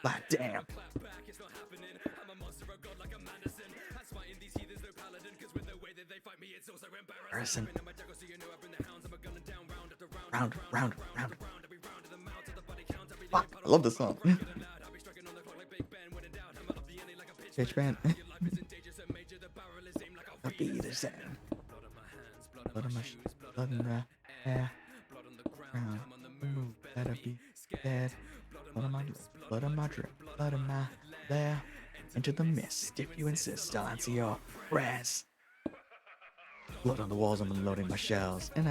Flat damn. Harrison. Round. Fuck, I love this song. Bitch band. I'll be the same. Blood on my shoes, blood in the hair. Round, move, better be dead. Blood on my drip, blood on my lair. Into the mist, if you insist, I'll answer your prayers. Blood on the walls, I'm unloading my shells. And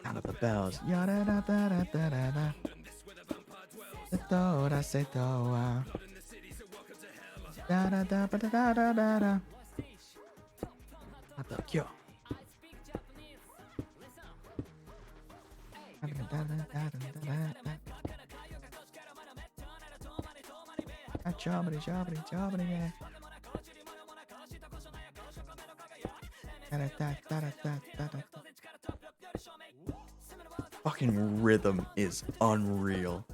Count up the bells. Yada-da-da-da-da-da. I say da da da da da da da. What the cure? Jobbity, yeah. Fucking rhythm is unreal.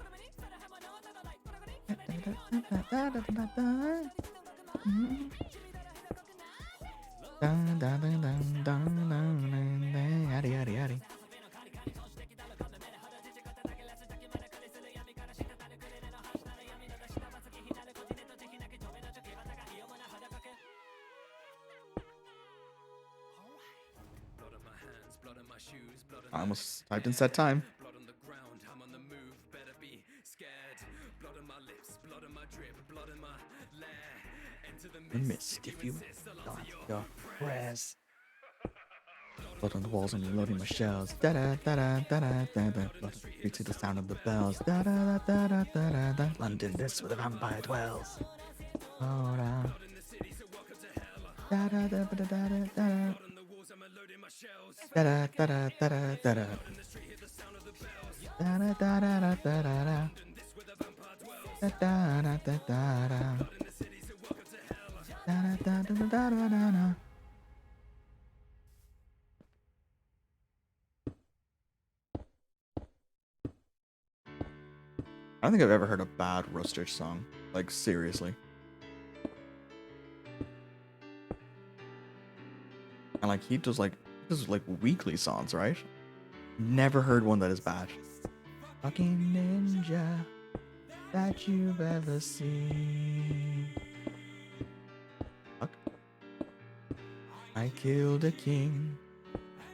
I almost typed in set time. Blood on the ground, I'm on the move, better be scared. Blood on my lips, blood on my drip, blood in my lair. Enter the mist if you Not your prayers. Blood on the walls and reloading my shells. Da da da da da da da da. Blood to the sound of the bells. Da da da da da da da. London, this where the vampire dwells. Oh, da. Da da da da da da da. Da da da da da da da da. Da da da da da da da da. Da da da da da da. Da da da da da da da. I don't think I've ever heard a bad Roastridge song. Like, seriously. And like, he does like weekly songs, right? Never heard one that is bad. Fucking ninja that you've ever seen. Fuck. I killed a king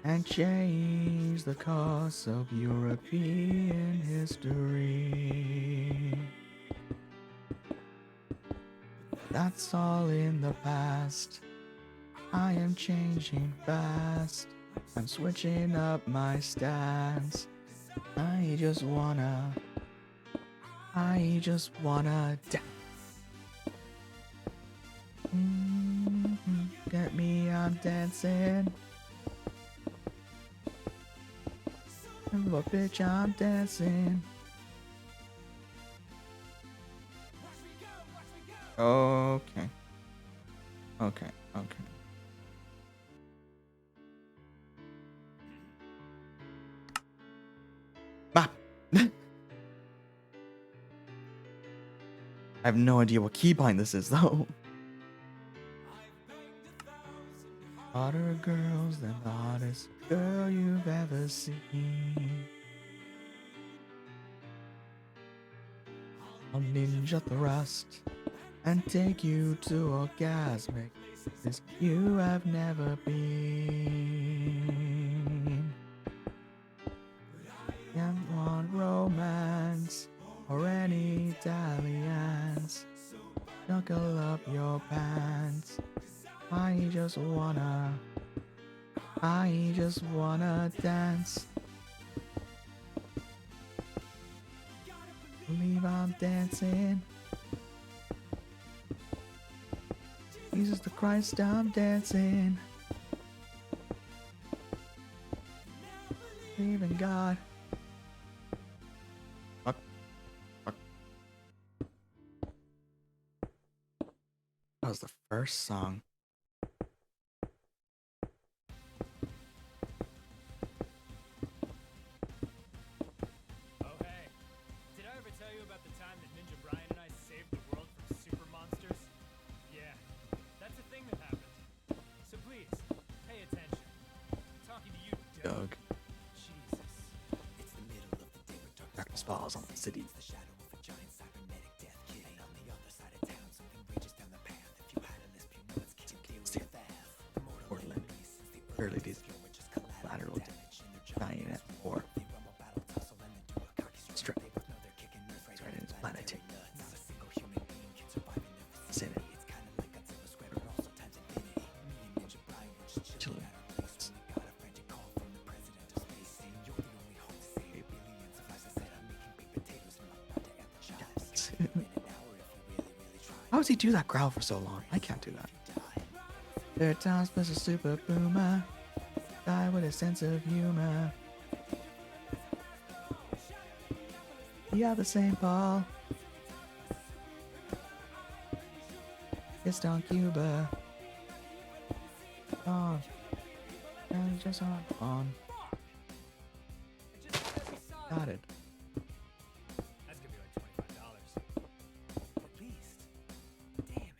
and changed the course of European history. That's all in the past. I am changing fast. I'm switching up my stance. I just wanna dance. Get me, I'm dancing. But bitch, I'm dancing. Okay. Okay. Bop. I have no idea what keybind this is, though. Hotter girls than the hottest girl you've ever seen. I'll ninja thrust and take you to orgasmic places you have never been. I want romance or any dalliance. Knuckle up your pants. I just wanna dance. Believe I'm dancing. Jesus the Christ, I'm dancing. Believe in God. Fuck. That was the first song. Doug. Darkness falls on the city. Portland. Early days. Lateral dying at 4. Strap. It's right in his planet. Sin it. Chilling. How does he do that growl for so long? I can't do that. Third time's Mr. Super Boomer. Guy with a sense of humor. Yeah, the St. Paul. It's on Cuba. On. And just on. Got it. That's gonna be like $25. At least. Damn it.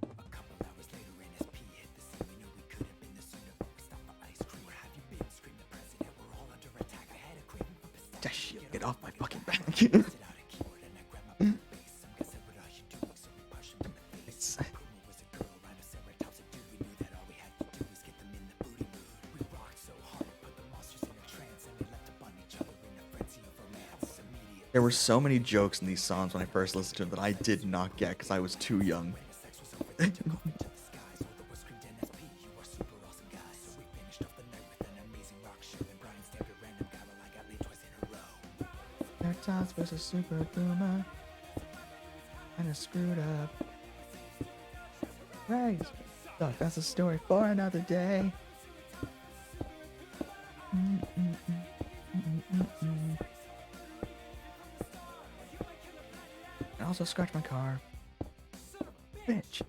A couple hours later, NSP hit the scene. We knew we could have been the sooner, but we stopped for ice cream. Where have you been? Scream the president. We're all under attack. I had a craving for pistachio. That shit, get off my fucking back. Sit out a keyboard and I grabbed my bass. Some guy said what I should do, so we push him in the face. Kuma was a girl, Rhinoceros a dude. We knew that all we had to do was get them in the booty mood. We rocked so hard, put the monsters in There were so many jokes in these songs when I first listened to them that I did not get because I was too young. Times versus Super Boomer. Kinda screwed up. Right. Look, that's a story for another day. I also scratched my car. Bitch.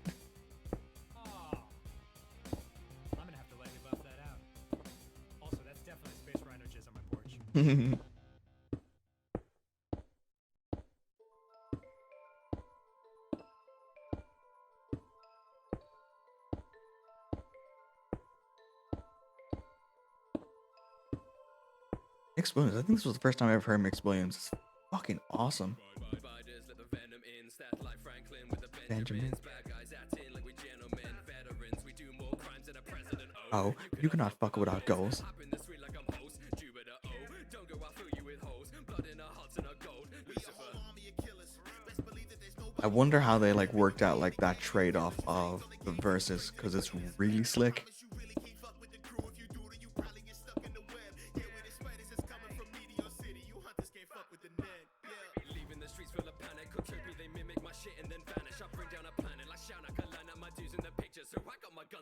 I'm gonna have to let you buff that out. Also, that's definitely Space Rhino jizz on my porch. Mixed Williams. I think this was the first time I ever heard Mixed Williams. It's fucking awesome. Benjamin. Oh, you cannot fuck with our goals. I wonder how they like worked out like that trade-off of the verses because it's really slick.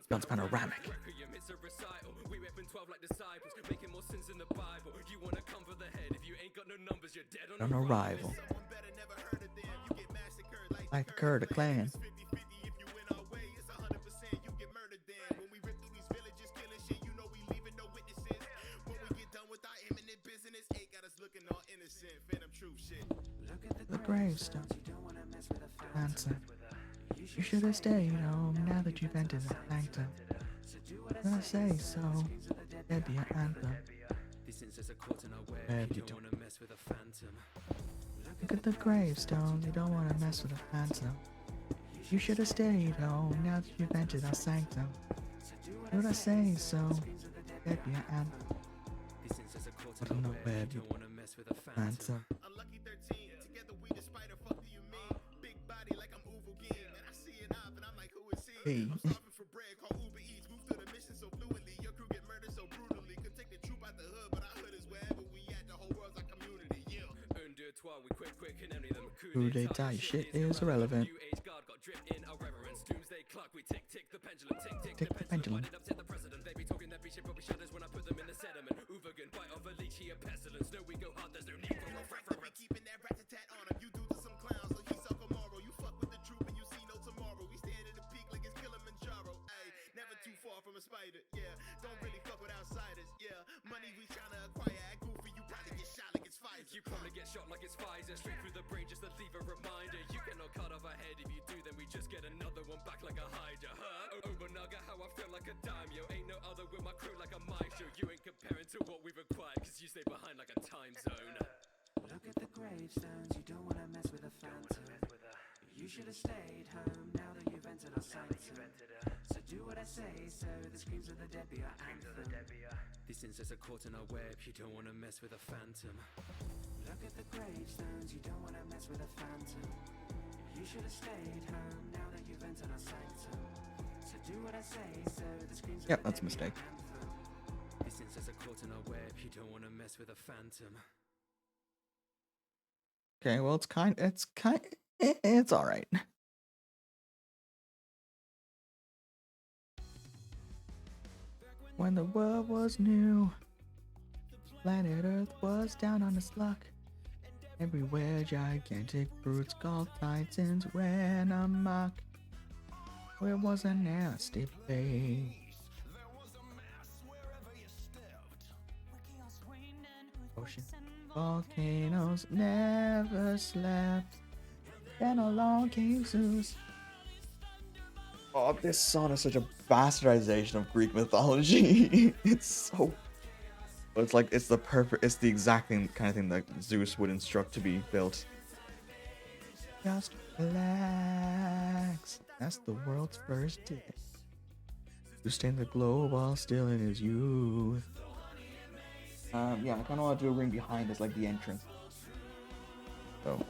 Guns panoramic. On arrival. Like the Kurd clan. The gravestone. Answer. You should have stayed home now that you've entered the sanctum. When I say so, there'd be an anthem. Where you don't mess with a phantom. Look at the gravestone, you don't want to mess with a phantom. You should have stayed home now that you've entered our sanctum. When I say so, there'd be an anthem. I don't know where you don't want to mess with a phantom. Hey. Who they die shit is irrelevant. Tick the pendulum. Shot like it's Pfizer, straight through the brain just to leave a reminder. You cannot cut off a head, if you do then we just get another one back like a Hydra. Oh Naga, how I feel like a dime, yo. Ain't no other with my crew like a maestro. You ain't comparing to what we required, cause you stay behind like a time zone. Look at the gravestones, you don't wanna mess with a phantom. You should have stayed home now that you've entered our sanctum. So do what I say, so the screams of the dead be our anthem. This incest are caught in our web, you don't wanna mess with a phantom. Look at the gravestones, you don't wanna mess with a phantom. You should have stayed home now that you've entered our sanctum. So do what I say, so the screams Yep, that's a mistake. This incest are caught in our web, you don't wanna mess with a phantom. Okay, well it's all right. When the world was new, planet Earth was down on its luck. Everywhere gigantic brutes called titans ran amok. It was a nasty place. Ocean volcanoes never slept. Then along came Zeus. Oh, this song is such a bastardization of Greek mythology. It's so... It's like, it's the exact kind of thing that Zeus would instruct to be built. Just relax. That's the world's first day. To stain the globe while still in his youth. Yeah, I kind of want to do a ring behind as like the entrance. So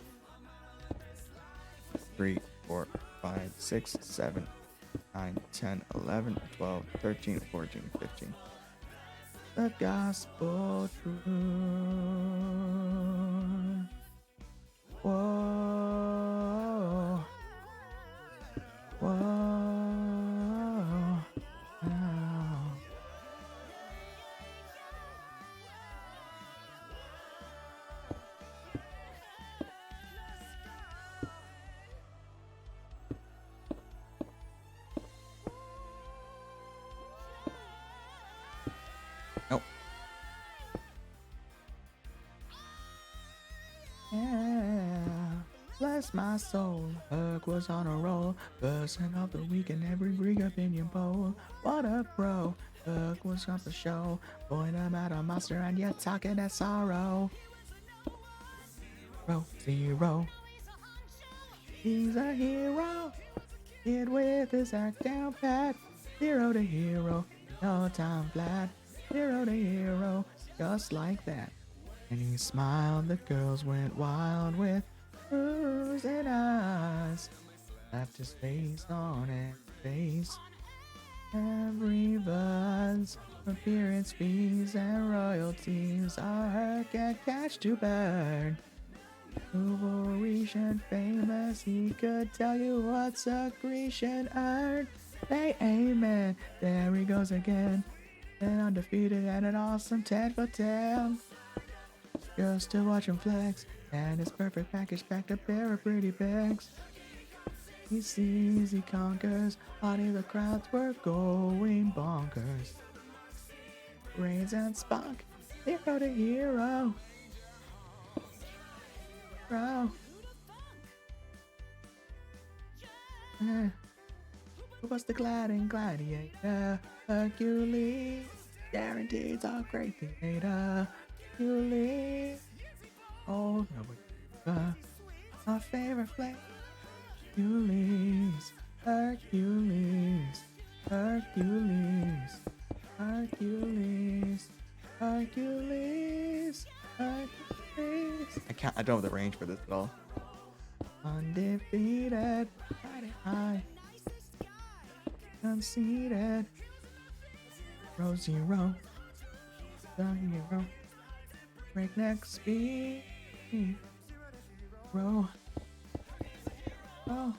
3, 4, 5, 6, 7, 9, 10, 11, 12, 13, 14, 15. The gospel truth. Whoa. Whoa. Now. Nope. Yeah. Bless my soul. Hug was on a roll. Person of the week in every Greek opinion poll. What a pro. Hug was on the show. Point him at a monster and you're talking that sorrow. Row 0. He's a hero. Kid with his act down pat. 0 to hero. No time flat. 0 to hero. Just like that. And he smiled. The girls went wild with oozing eyes. Left his face on his face. Every buzz, appearance fees and royalties are get cash to burn. Uber Grecian famous, he could tell you what's a Grecian earned. Say amen, there he goes again. An undefeated and an awesome 10 for 10. Girls still watch him flex, and his perfect package packed a pair of pretty bags. He sees, he conquers, body the crowds were going bonkers. Brains and spunk, 0 to hero. Bro. Who was the gliding gladiator? Hercules, guaranteed a great theater. Hercules, oh no, our favorite flavor. Hercules, Hercules, Hercules, Hercules, Hercules, Hercules. I don't have the range for this at all. Undefeated, riding high, conceded. Row 0, the hero. Breakneck speed. Row. Oh.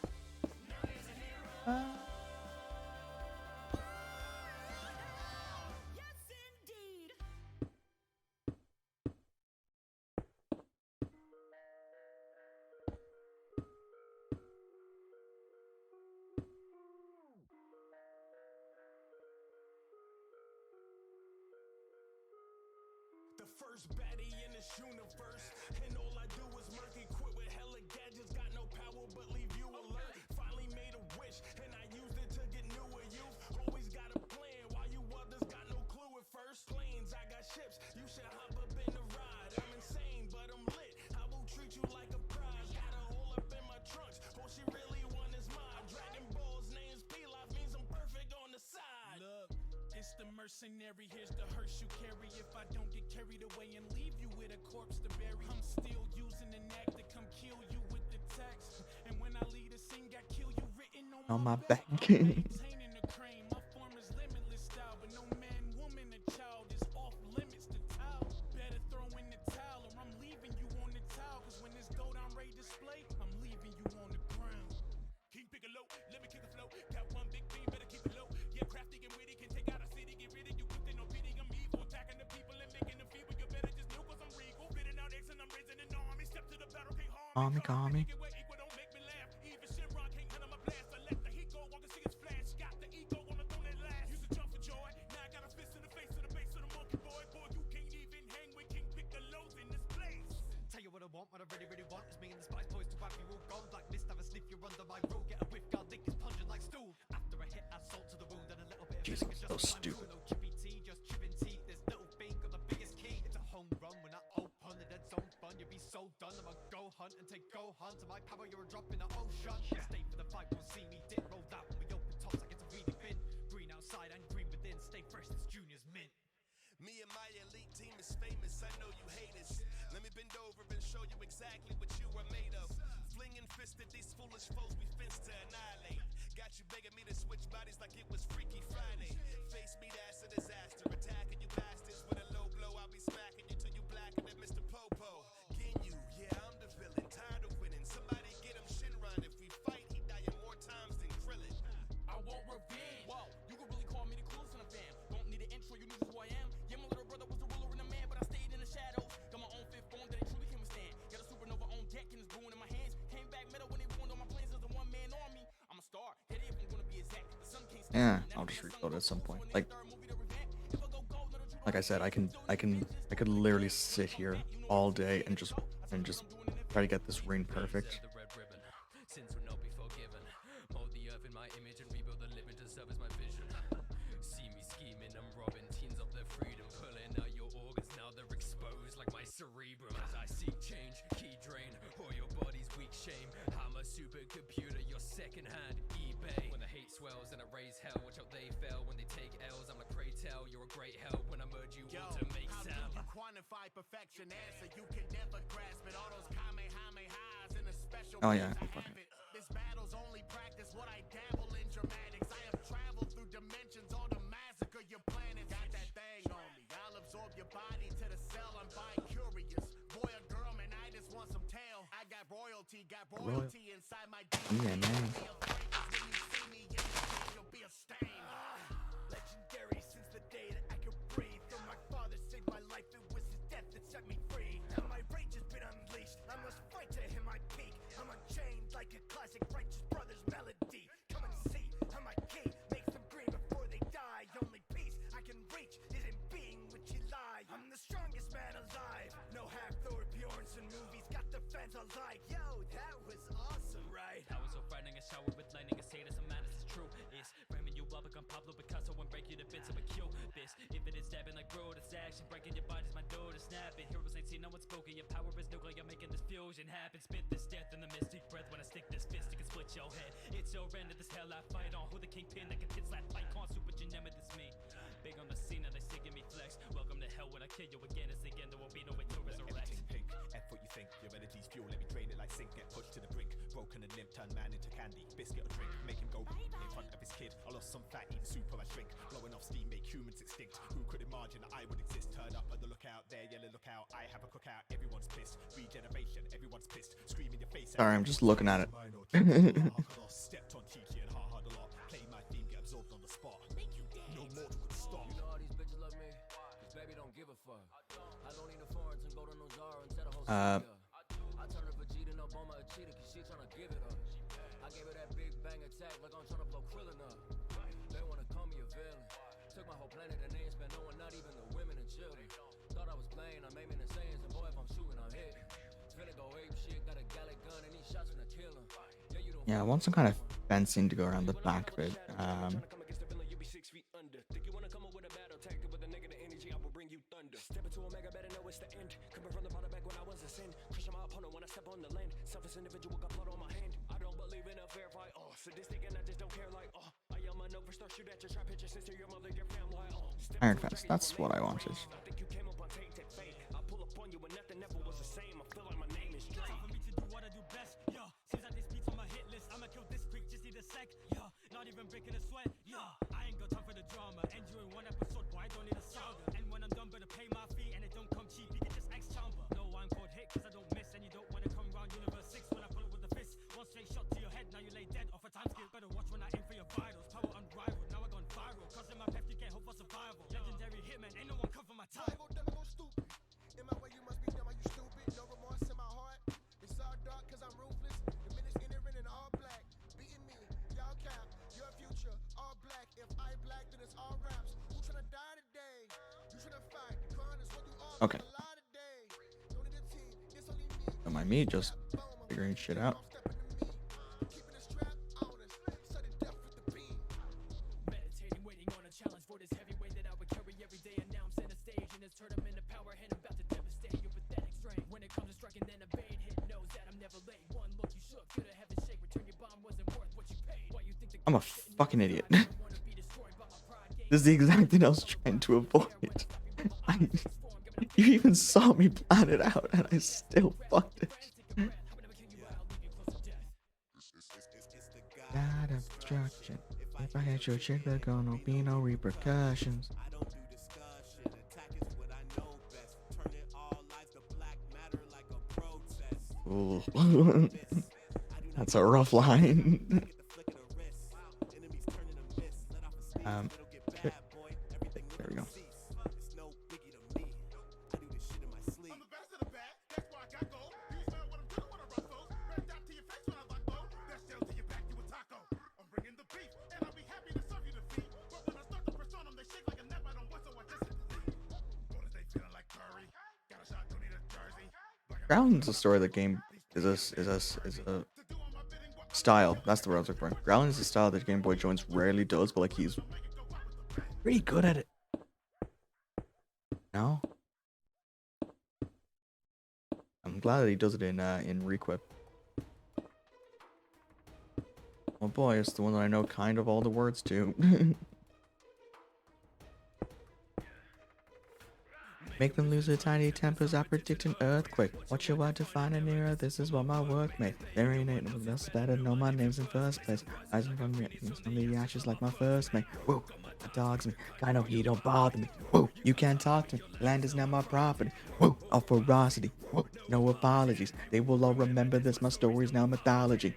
The first baddie in this universe, and all I do is murk and quit with hella gadgets. Got no power but leave you alert. Finally made a wish, and I used it to get newer youth. Always got a plan, while you others got no clue at first. Planes, I got ships, you should hop up in the ride. I'm insane, but I'm lit. I will treat you like a prize. Got her all up in my trunks. All she really want is mine. Dragon Ball's name's Pilaf, means I'm perfect on the side. Look. It's the mercenary, here's the hearse you carry. If I don't get carried away and leave you with a corpse to bury, I'm still using an act to come kill you with the text. And when I lead a scene, got kill you written on my back. Maintaining the cream, my form is limitless style, but no man, woman, or child is off limits to towel. Better throw in the towel or I'm leaving you on the towel. Cause when this go down Ray display, I'm leaving you on the ground. King Piccolo, let me kick the flow. Got one big beam, better keep it low. Yeah, crafty and witty can take out a city, get rid of you quick, no pity. I'm evil, attacking the people and making them feeble. You better just know cause I'm regal. Fitting out X and I'm raising an army. Step to the battle, can't harm me. Call me. Equal, don't make me laugh. Even Shinron can't handle my blast. I let the heat go, want to see his flash. Got the ego on the throne at last. Used to jump for joy, now I got a fist in the face of the base of the monkey boy. Boy, you can't even hang with King Piccolo's in this place. Tell you what I want, what I really, really want is me and the Spice Boys to have you all gone. Like mist, have a sniff, you're under my rule. Get a whiff, guard, think it's pungent like stool. After a hit, add salt to the wound and a little bit of Jesus, vinegar so just to stupid. no chippy tea, just chipping teeth. This little thing got the biggest key. It's a home run when I open the dead zone fun. You'll be so done, I'ma go hunt and take go hunt. To my power, you're a drop in the ocean. Stay for the fight, won't see me dip. Rolled out when we open tops, I get to really bin. Green outside and green within. Stay fresh, this junior's mint. Me and my elite team is famous, I know you hate us. Let me bend over and show you exactly what you are made of. Flinging fists at these foolish foes we fenced to annihilate. Got you begging me to switch bodies like it was Freaky Friday. Face me, that's a disaster. Attacking you bastards with a low blow. I'll be smacking you till you blacker than Mr. Popo. Get you, yeah, I'm the villain. Tired of winning. Somebody get him Shinron. If we fight, he dying more times than Krillin. I want revenge. Whoa, you can really call me the coolest in the fam. Don't need an intro, you knew just who I am. Yeah, my little brother was the ruler and the man, but I stayed in the shadows. Got my own fifth form that they truly can withstand. Got a supernova on deck and it's brewing in my hands. Came back metal when they warned on my plans as a one-man army. I'm a star, headed if I'm gonna be exact. The sun can't stop. Yeah, I'll just reload at some point. Like I said, I could literally sit here all day and just try to get this ring perfect. The red ribbon, sins will not be forgiven. Mold the earth in my image and rebuild the living to serve as my vision. See me scheming, I'm robbing teens of their freedom, pulling out your organs, now they're exposed like my cerebrum. As I seek change, key drain, or your body's weak shame. I'm a supercomputer, your second-hand eBay. When the hate swells and I raise hell, watch how they fail. When they take L's, I'm like, pray tell, you're a great help. When I merge you all to make how sound. do you quantify perfection? Answer you can never grasp it. All those kamehamehas in a special Oh, yeah, place, I fuck have it. This battle's only practice what I dabble in dramatics. I have traveled through dimensions, all to massacre your planets. Got that thing on me. I'll absorb your body to the cell. I'm bi-curious. Boy or girl, man, I just want some tail. I got royalty inside my Yeah, man. When you see me, you'll be a stain. Legendary since the day that I could breathe. Though my father saved my life, it was his death that set me free. Now my rage has been unleashed. I must fight to hit my peak. I'm unchained like a classic Righteous Brothers melody. Come and see how my key makes them green before they die. Only peace I can reach is in being which you lie. I'm the strongest man alive. No half Thor Bjorns in movies. Got the fans alike. Yo, that was awesome, right? I was so frightening, a shower with lightning, a sadist, a madness is true. It's framing you up like I'm Pablo Picasso and break you to bits of a kill. This infinite stabbing like road, it's action, breaking your body's my door to snap it. Heroes ain't seen, no one spoken, your power is nuclear, making this fusion happen. Spit this death in the mystic breath when I stick this fist, it can split your head. It's your end of this hell I fight on. Who the kingpin that can hit slap fight con super genetic, this me. Big on the scene and they still give me flex. Welcome to hell when I kill you again, it's again, there will be no way to resurrect. Everything pink, F what you think. Your energy's fuel, let me drain it like sink. Get pushed to the brink, broken and limp, turn man into candy. Biscuit or drink, make him go in front of his kid. I lost some fat, eat soup or I shrink. Blowing off steam, make humans extinct. Who could imagine that I would exist? Turn up at the lookout, there yelling look out. I have a cookout, everyone's pissed. Regeneration, everyone's pissed. Scream in your face. Sorry, I'm just looking at it. Stepped on Tiki and hard a lot. Play my theme, get absorbed on the spot. No mortal could stop. You know all these bitches love me, cause baby don't give a fuck. I don't need a foreign to go to no Zara and set a whole I turn a Vegeta up on my Cheetah cause she tryna give it up. I gave her that big bang attack like I'm tryna blow Krillin up. They wanna call me a villain. Took my whole planet and they ain't spent no one, not even the women and children. Thought I was playing, I'm aiming and saying, and boy if I'm shooting, I'm hit. Finna go ape shit, got a Gallic gun and these shots finna kill him. Yeah, you don't Yeah, I want some kind of fencing to go around the back bit. Think you wanna come up with a battle tactic with a negative energy, I will bring you thunder. Step into a mega better know it's the end. Coming from the bottom back when I was a sin. Crushing my opponent when I step on the land. Selfish individual got blood on my hand. I don't believe in a fair fight. Oh, sadistic and I just don't care like oh. I am an overstar, shoot at your trap, hit your sister, your mother, your family. Oh, Iron Fence, that's what I wanted. I think you came up on tainted fate. I pull up on you and nothing ever was the same. I feel like my name is Drake. For me to do what I do best, yeah. Seems like this beats on my hit list. I'ma kill this quick, just need a sec, yeah. Not even breaking a sweat, yeah. I ain't got time for the drama. End you in one episode, boy, I don't need a saga. And when I'm done, better pay my fee, and it don't come cheap. You can just ex chamber. No, I'm called hit, cause I don't miss, and you don't wanna come round Universe 6 when I pull it with the fist. One straight shot to your head, now you lay dead off a time skip. Better watch when I aim for your vitals. Power unrivaled, now I gone viral. Crossing my path, you can't hope for survival. Legendary hitman, ain't no one cover my title. Stupid. In my way, you must be dumb. Are you stupid? No remorse in my heart. It's all dark cause I'm ruthless. The minutes entering in all black. Beating me, y'all cap. Your future, all black. If I black, then it's all raps. Who tryna die today? You tryna fight. Crime is what you all Okay. a lot today. Don't need a team, it's only me. Don't mind me just figuring shit out. Keeping this trap honest. Sudden death with the beam. Meditating, waiting on a challenge for this heavy weight that I would carry every day. And now I'm center stage in this tournament of power, and I'm about to devastate your pathetic strength. When it comes to striking, then a bait hit knows that I'm never late. One look, you shook, feel the heaven shake. Return your bomb wasn't worth what you paid. Why you think the I'm a fucking idiot. This is the exact thing I was trying to avoid. You even saw me plan it out, and I still fucked it. God of destruction. If I hit your chick, there gonna be no repercussions. Ooh. That's a rough line. Shit. There we go. Ground's a story of the game is a style. That's the word I was looking for. Ground is a style that Game Boy Jones rarely does, but like he's pretty good at it. No? I'm glad that he does it in Requip. Oh boy, it's the one that I know kind of all the words to. Make them lose their tiny tempers, I predict an earthquake. What you want to find an era, this is what my work made. There ain't nothing else better, know my name's in first place. Rising from the ashes like my first mate. Whoa, my dog's me, I know he don't bother me. Whoa, you can't talk to me, land is now my property. Whoa, all ferocity, whoa, no apologies. They will all remember this, my story's now mythology.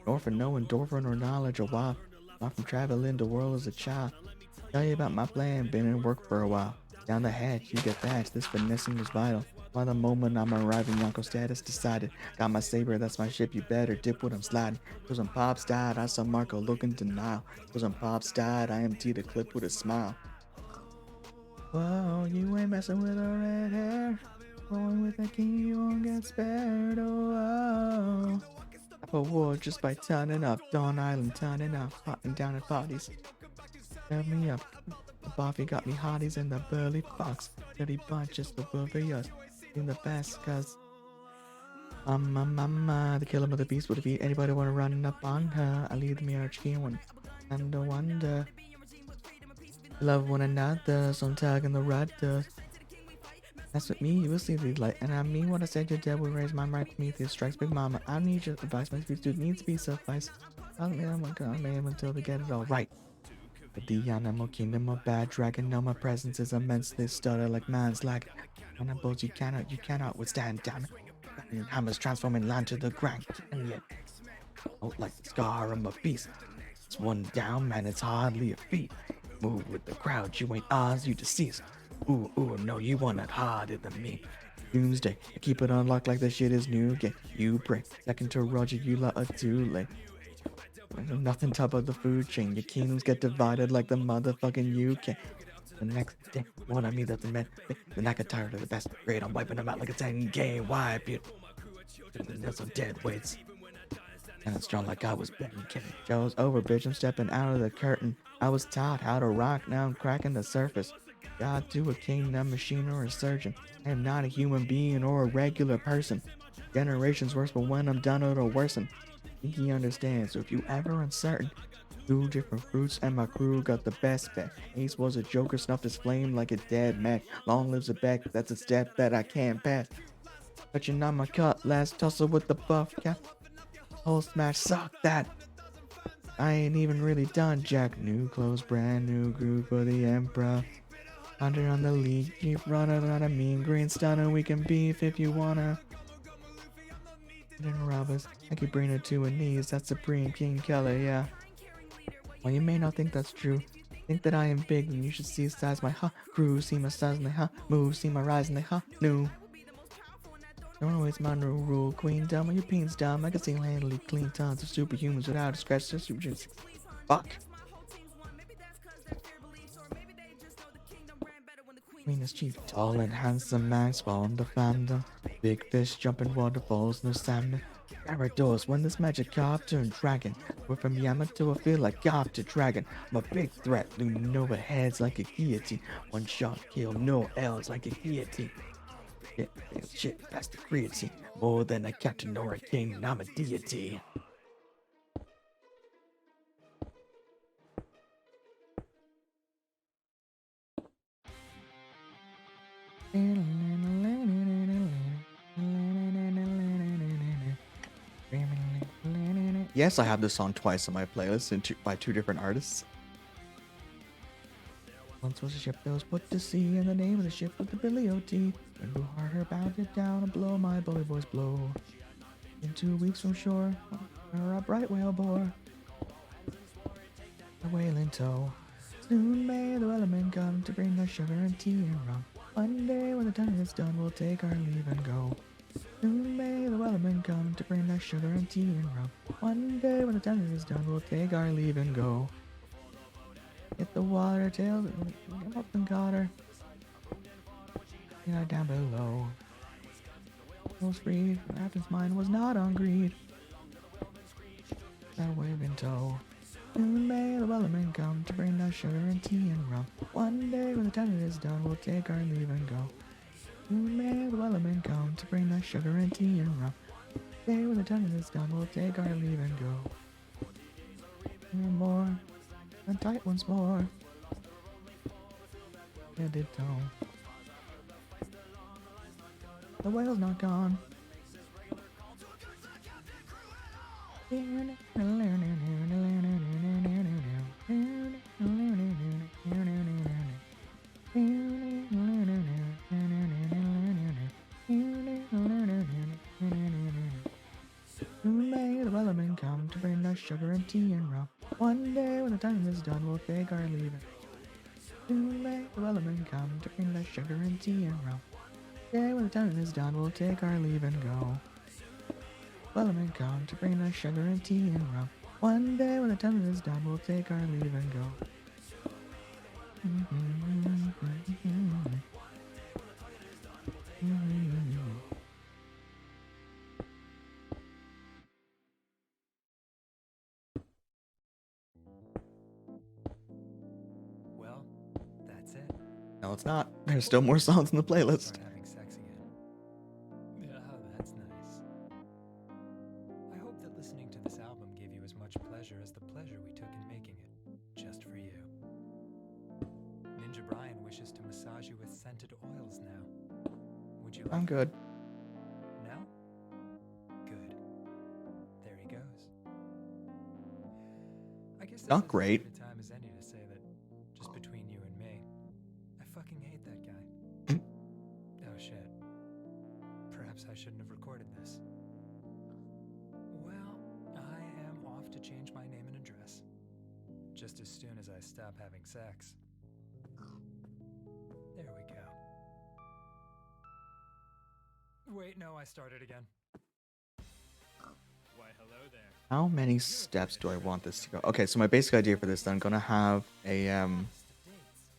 Nor for no endorphin or knowledge or why. Not from traveling the world as a child. Tell you about my plan, been in work for a while. Down the hatch, you get that, this finessing is vital. By the moment I'm arriving, Yonko status decided. Got my saber, that's my ship, you better dip what I'm sliding. Cause when Pops died, I saw Marco look in denial. Cause when Pops died, I emptied the clip with a smile. Whoa, you ain't messing with her red hair. Going with the king, you won't get spared, oh. For war just by turning up, Dawn Island turning up, hotting down at parties. Turn me up. Buffy got me hotties in the burly fox. Dirty bunch, just the world for yours. Being the best, cause the killer of the beast would be anybody wanna run up on her. I leave the arch key one. And no wonder. Love one another, some tug in the rudder. That's with me, you will see the light. And I mean what I said, your dad will raise my right Prometheus strikes Big Mama. I need your advice, my speech dude needs to be sufficed. I'll be on my god, man, until they get it all right. But the animal kingdom of bad dragon, know my presence is immense, they stutter like man's lag. Cannibals you cannot withstand, damn it. And hammers transforming land to the ground, and yet, out like the scar of a beast. It's one down, man, it's hardly a feat. Move with the crowd, you ain't ours, you deceased. Ooh, no, you want it harder than me. Doomsday, I keep it unlocked like the shit is new again. You break, second to Roger, you lot are too late. Nothing top of the food chain. Your kingdoms get divided like the motherfucking UK. The next day, what I mean, that's the man. The neck are tired of the best. Great, I'm wiping them out like a 10K wipe. You. There's some dead weights. And it's strong like I was betting. Kidding. Show's over, bitch. I'm stepping out of the curtain. I was taught how to rock. Now I'm cracking the surface. God to a kingdom, machine, or a surgeon. I am not a human being or a regular person. Generations worse, but when I'm done, it'll worsen. Think he understands, so if you ever uncertain, 2 different fruits and my crew got the best bet. Ace was a joker, snuffed his flame like a dead man. Long lives a beck, that's a step that I can't pass. Touching on my cut, last tussle with the buff cap. Whole smash, suck that. I ain't even really done, Jack. New clothes, brand new groove for the emperor. Under on the league, keep running on a mean green stunner. We can beef if you wanna. Robbers, I keep bringing her to her knees. That's Supreme King Keller, yeah. While you may not think that's true, think that I am big, then you should see the size my crew. See my size and they move, see my rise and they new. Don't always my new rule, queen dumb, your peen's dumb. I can single-handedly clean tons of superhumans without a scratch. Fuck. Queen is chief, tall and handsome man, spawned the fandom. Big fish jumping waterfalls, no salmon. Paradox, when this magic carved turned dragon. We're from Yamato, I feel like carved to dragon. I'm a big threat, looming over heads like a guillotine. One shot kill, no L's like a guillotine. Shit, that's the creatine. More than a captain or a king, I'm a deity. Yes, I have this song twice on my playlist by two different artists. Once was a ship that was put to sea, and the name of the ship was the Billy O.T. When blew harder, bound it down, and blow my bully boys blow. In 2 weeks from shore, where a bright whale bore a whale in tow. Soon may the wellerman come to bring us sugar and tea and rum. One day when the time is done, we'll take our leave and go. Soon may the wellerman come to bring us sugar and tea and rum. One day when the time is done, we'll take our leave and go. Get the water tails up and got her. Down below. Was freed, Captain's mind was not on greed. That wave in tow. Soon may the wellerman come to bring us sugar and tea and rum. One day when the time is done, we'll take our leave and go. Soon may the wellerman come to bring us sugar and tea and rum. One day when the time is done, we'll take our leave and go. And more, and tight once more. Headed home. The whale's not gone. Soon may the wellerman come to bring us sugar and tea and rum. One day when the time is done, we'll take our leave. Soon may the wellerman come to bring us sugar and tea and rum. Day when the time is done, we'll take our leave and go. Wellerman come to bring us sugar and tea and rum. One day when the time is done, we'll take our leave and go. Well, that's it. No, it's not. There's still more songs in the playlist. Start having sex again. Yeah, that's nice. I hope that listening to this album gave you as much pleasure as the pleasure we took in making it, just for you. Ninja Brian wishes to massage you with scented oils now. Would you like I'm good. No? Good. There he goes. I guess this Not is great. as good a time as any to say that, just between you and me, I fucking hate that guy. Oh shit. Perhaps I shouldn't have recorded this. Well, I am off to change my name and address. Just as soon as I stop having sex. There we go. Wait, no, I started again. Why, hello there. How many steps do I want this to go? Okay, so my basic idea for this, then I'm gonna have a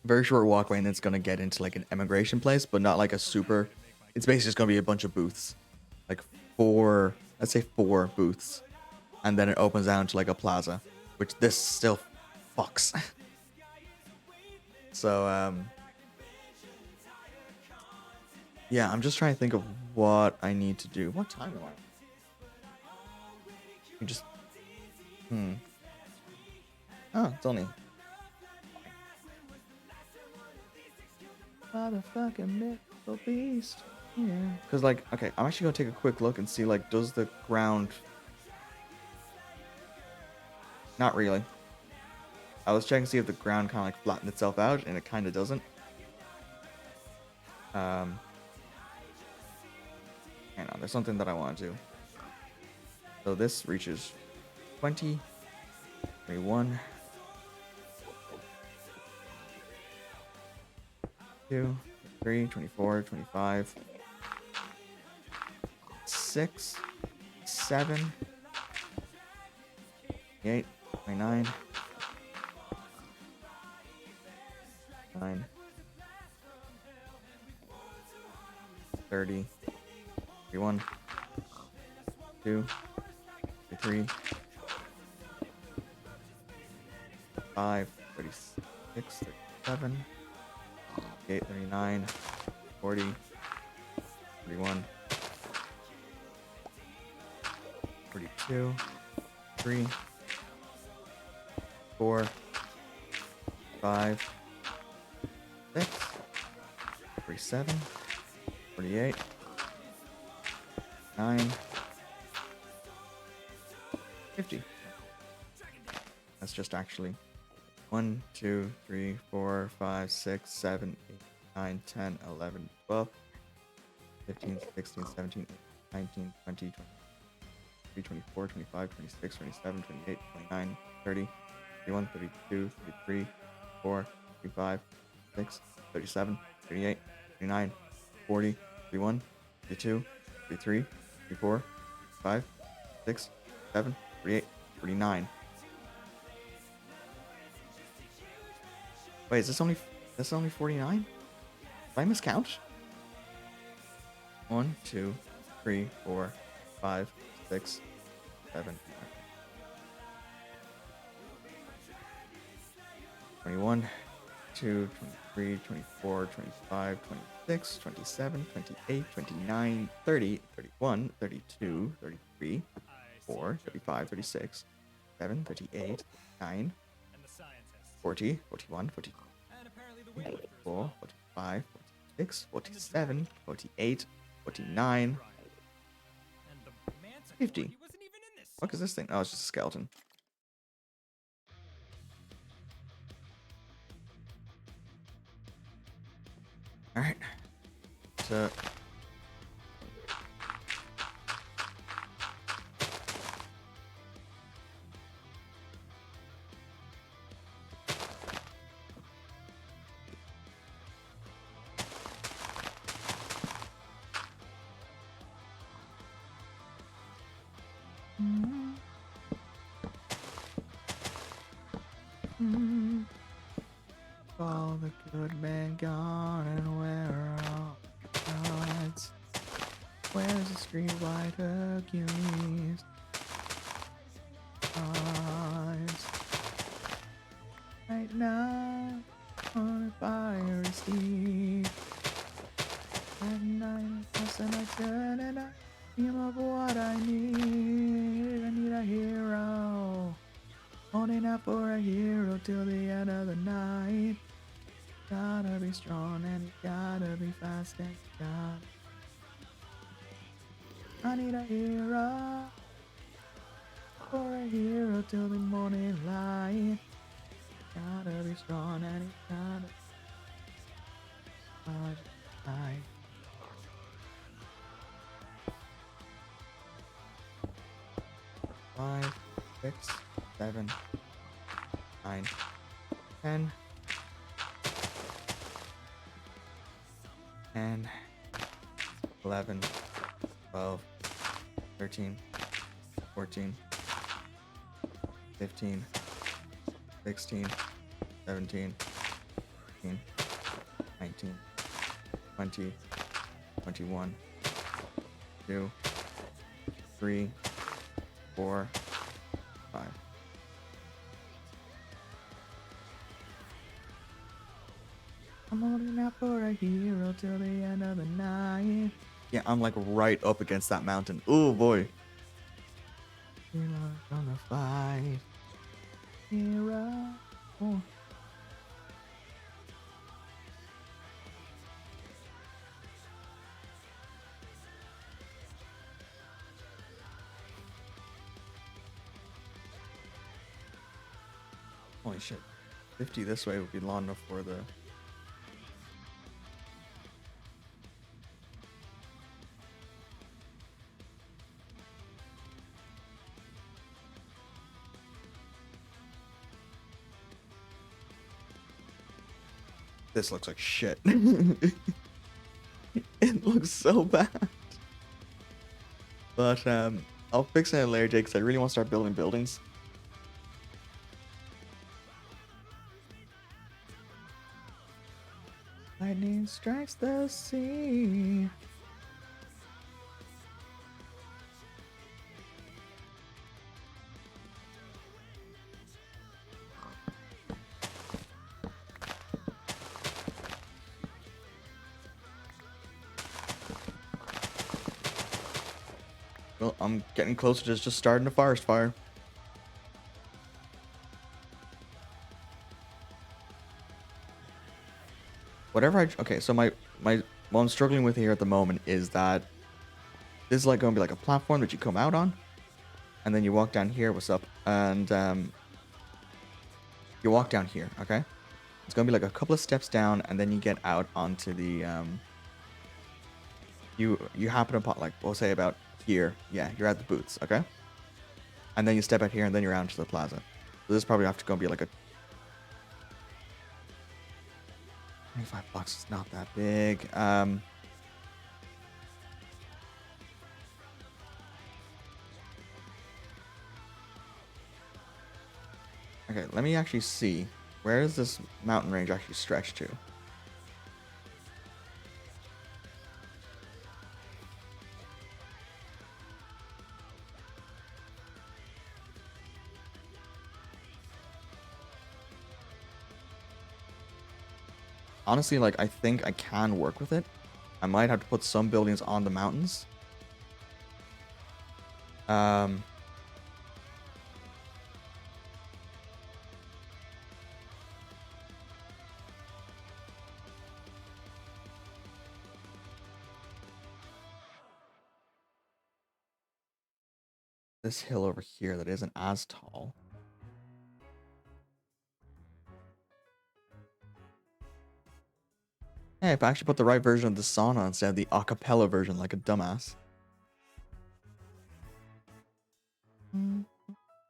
very short walkway, and it's gonna get into like an immigration place, but not like a super. It's basically just gonna be a bunch of booths, like let's say four booths, and then it opens down to like a plaza, which this still fucks. So yeah, I'm just trying to think of what I need to do. What time am I? You just Oh, it's only motherfucking mythical beast. Yeah. Cause like, okay, I'm actually gonna take a quick look and see like, does the ground? Not really. I was checking to see if the ground kind of like flattened itself out, and it kind of doesn't. Hang on, there's something that I want to do. So this reaches 20, 21, 2, 3, 24, 25, 6, 7, 8, 29, 9, 30, 31, 2, 33, 5, 36, 37, 38, 39, 40, 41, 42, 3, 4, 5, 6, 47, 48, 9, 50. That's just actually 1, 2, 3, 4, 5, 6, 7, 8, 9, 10, 11, 12, 15, 16, 17, 19, 20, 23, 24, 25, 26, 27, 28, 29, 30, 31, 32, 33, 34, 35, 36, 37, 38, 39, 40, 41, 42, 43, 34, 35, 6, 7, 38, 39. Wait, is this only 49? Did I miscount? 1, 2, 3, 4, 5, 6, 7, 21, 22, 23, 24, 25, 26, 27, 28, 29, 30, 31, 32, 33, 34, 35, 36, 7, 38, 9, And the scientists. 40, 41, 42, And apparently the weightlifters. 44, 45, 46, 47, 48, 49, And the manticore, 50. he wasn't even in this. What is this thing? Oh, it's just a skeleton. Alright. So. All the good men gone, and where are all the gods? Where's the streetwide Hercules? Gods. Right now, on a fiery steed. At night, and I turn and I dream of what I need. I need a hero. Holding out for a hero till the end of the night. Gotta be strong and you gotta be fast and you gotta. I need a hero. For a hero till the morning light. Gotta be strong and you gotta. Die. 5, 6, 7, 9, 10, and 11, 12, 13, 14, 15, 16, 17, 18, 19, 20, 21, 2, 3, 4, 5. I'm holding out for a hero till the end of the night. Yeah, I'm like right up against that mountain. Oh boy. We're gonna fight. Hero. Oh. Holy shit. 50 this way would be long enough for the... This looks like shit. It looks so bad. But I'll fix it later, Jake, because I really want to start building buildings. Lightning strikes the sea. Well, I'm getting closer to just starting a forest fire. Whatever okay, so my what I'm struggling with here at the moment is that this is like going to be like a platform that you come out on. and then you walk down here. What's up? And you walk down here. Okay, it's gonna be like a couple of steps down, and then you get out onto the you happen upon, like, we'll say about here. Yeah, you're at the booths. Okay, and then you step out here, and then you're out to the plaza. So this probably have to go be like a 25 blocks is not that big. Okay, let me actually see. Where is this mountain range actually stretched to? Honestly, like, I think I can work with it. I might have to put some buildings on the mountains. This hill over here that isn't as tall. Hey, if I actually put the right version of the song on instead of the a cappella version like a dumbass. Tune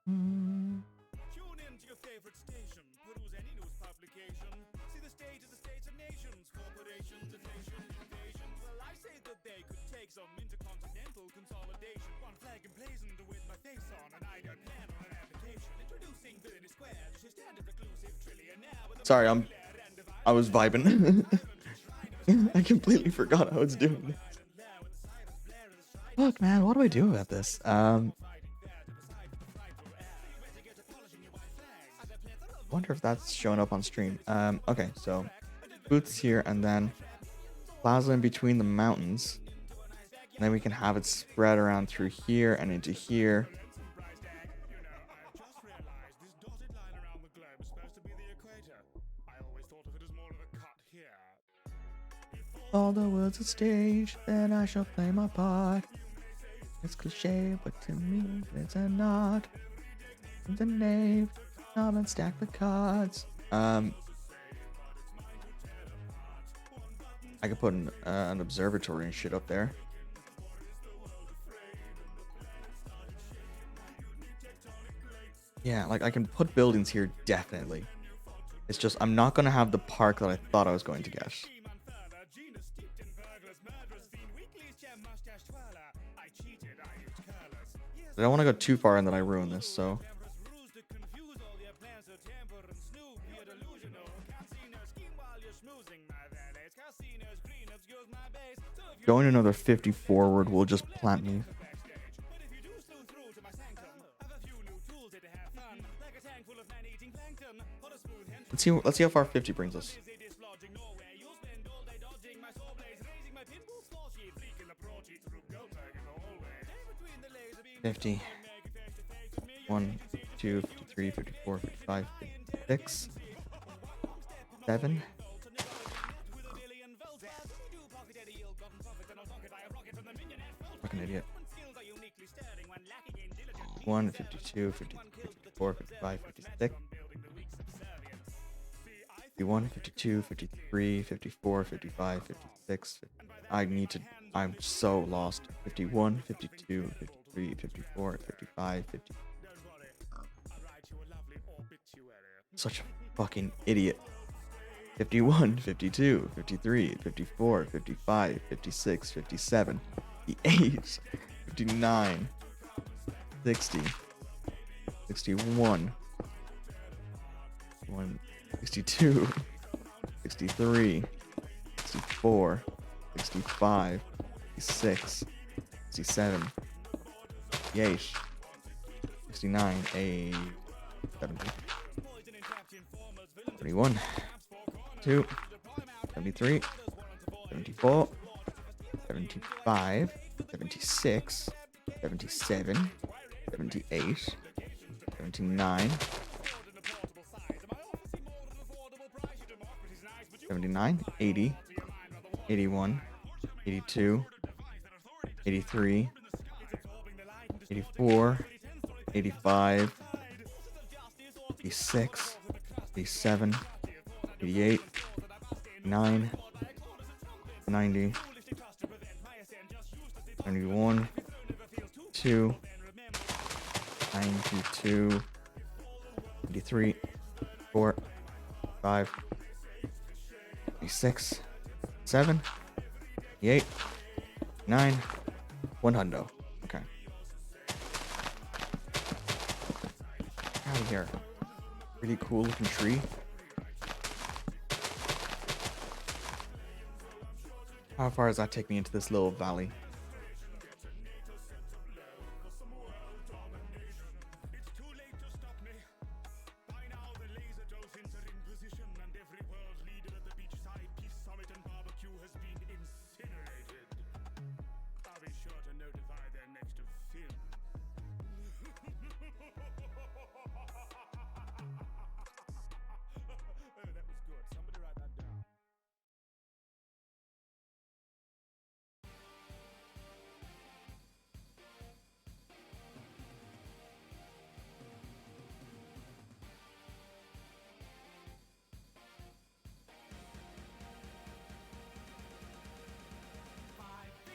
in to your favorite station. Peruse any news publication. See the state of the states of nations, corporations and nation invasions. Well, I say that they could take some intercontinental consolidation. One flag emblazoned with my face on, an idea plan on an application. Introducing Billy Square, your standard reclusive trillionaire with a Sorry, I was vibing. I completely forgot I was doing this. Look, man, what do I do about this? Wonder if that's showing up on stream. Okay, so booths here, and then plaza in between the mountains. And then we can have it spread around through here and into here. All the world's a stage, then I shall play my part. It's cliche, but to me, it's a not. The knave, come and stack the cards. I could put an observatory and shit up there. Yeah, like, I can put buildings here, definitely. It's just, I'm not going to have the park that I thought I was going to get. I don't want to go too far and then I ruin this, so. Going another 50 forward will just plant me. Let's see how far 50 brings us. 50. 1, 2, 53, 54, 55, 56, 7. Fucking idiot. 1, 52, 53, 54, 55, 56. 51, 52, 53, 54, 55, 56. I'm so lost. 51, 52, 53, 54, 55, 50. Such a fucking idiot. 51, 52, 53, 54, 55, 56, 57, 58, 59, 60, 61, 62, 63, 64, 65, 66, 67, 68, 69, 70, 71, 2, 73, 74, 75, 76, 77, 78, 79, 79, 80, 81, 82, 83, 84, 85, 86, 87, 88, 9, 90, 91, 2, 92, 93, 4, 5, 86, 7, 8, 9, 100. Okay. Out of here. Really cool looking tree. How far does that take me into this little valley?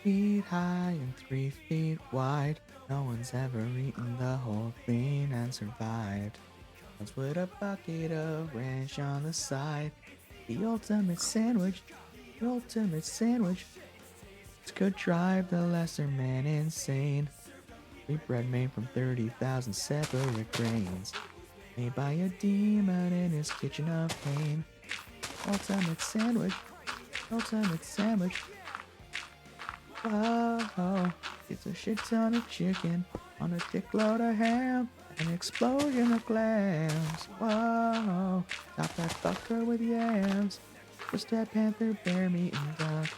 Feet high and 3 feet wide. No one's ever eaten the whole thing and survived. Once with a bucket of ranch on the side. The ultimate sandwich. The ultimate sandwich. This could drive the lesser man insane. Wheat bread made from 30,000 separate grains. Made by a demon in his kitchen of pain. Ultimate sandwich. Ultimate sandwich. Whoa, it's a shit ton of chicken on a thick load of ham, an explosion of clams. Whoa, top that fucker with yams, roasted panther, bear meat, and duck.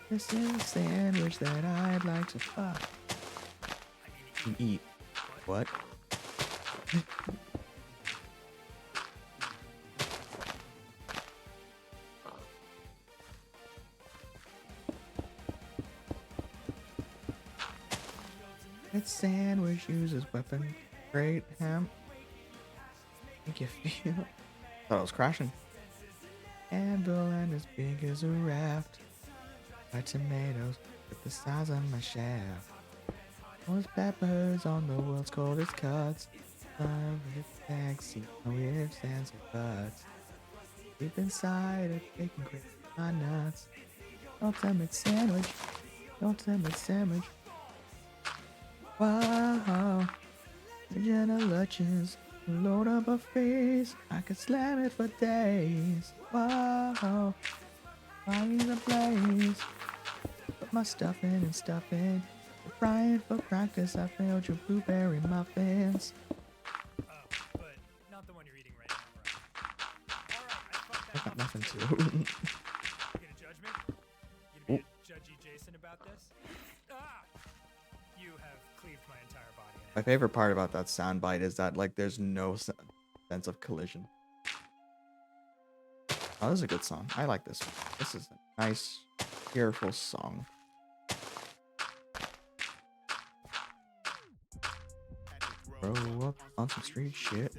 This is a sandwich that I'd like to fuck. And eat. What? That sandwich uses weapon grade ham. Make you feel. Thought I was crashing. Anvil and as big as a raft. My tomatoes with the size of my shaft. Those peppers on the world's coldest cuts. With taxi, no ifs, ands, or buts. Deep inside a bacon grate my nuts. Ultimate sandwich. Ultimate sandwich. Wow, original lunches, load up a face, I could slam it for days. Wow, fire's ablaze, put my stuff in and stuff in. Frying for practice, I failed your blueberry muffins. But not the one you're eating right now, right? Alright, I fucked that I got up. nothing to. You gonna judge me? You gonna be a judgy Jason about this? Ah! You have cleaved my entire body. My favorite part about that soundbite is that like there's no sense of collision. Oh, this is a good song. I like this one. This is a nice, cheerful song. Grow up on some street shit.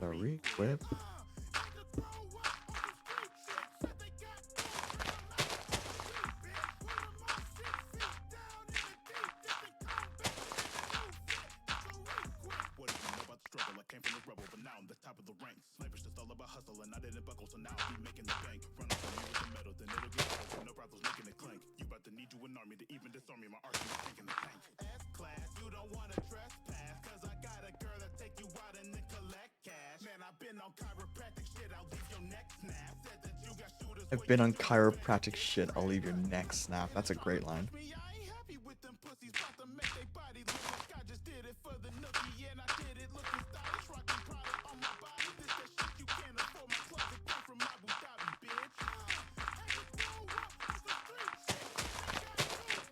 The re-equip. I've been on chiropractic shit, I'll leave your neck snap. That's a great line.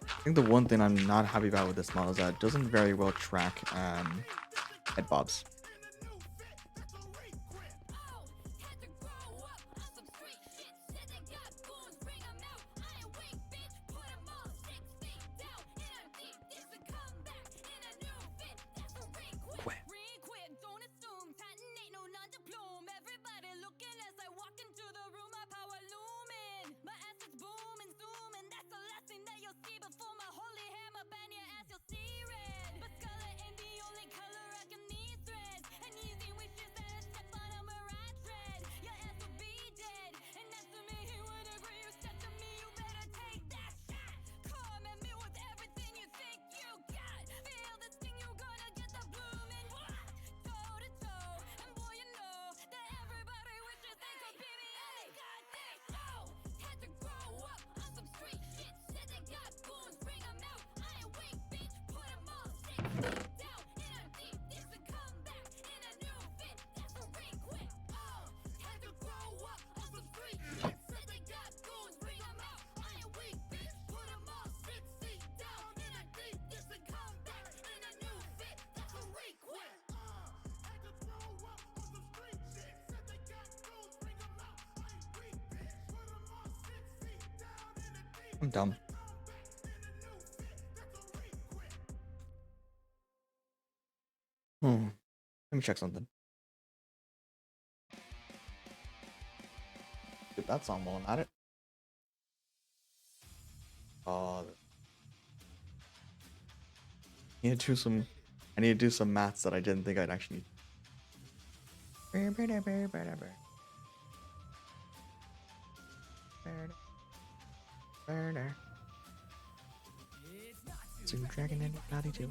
I think the one thing I'm not happy about with this model is that it doesn't very well track head bobs. I'm dumb. Let me check something. Dude, that song while I'm at it. I need to do some. I need to do some maths that I didn't think I'd actually need. So dragging anybody to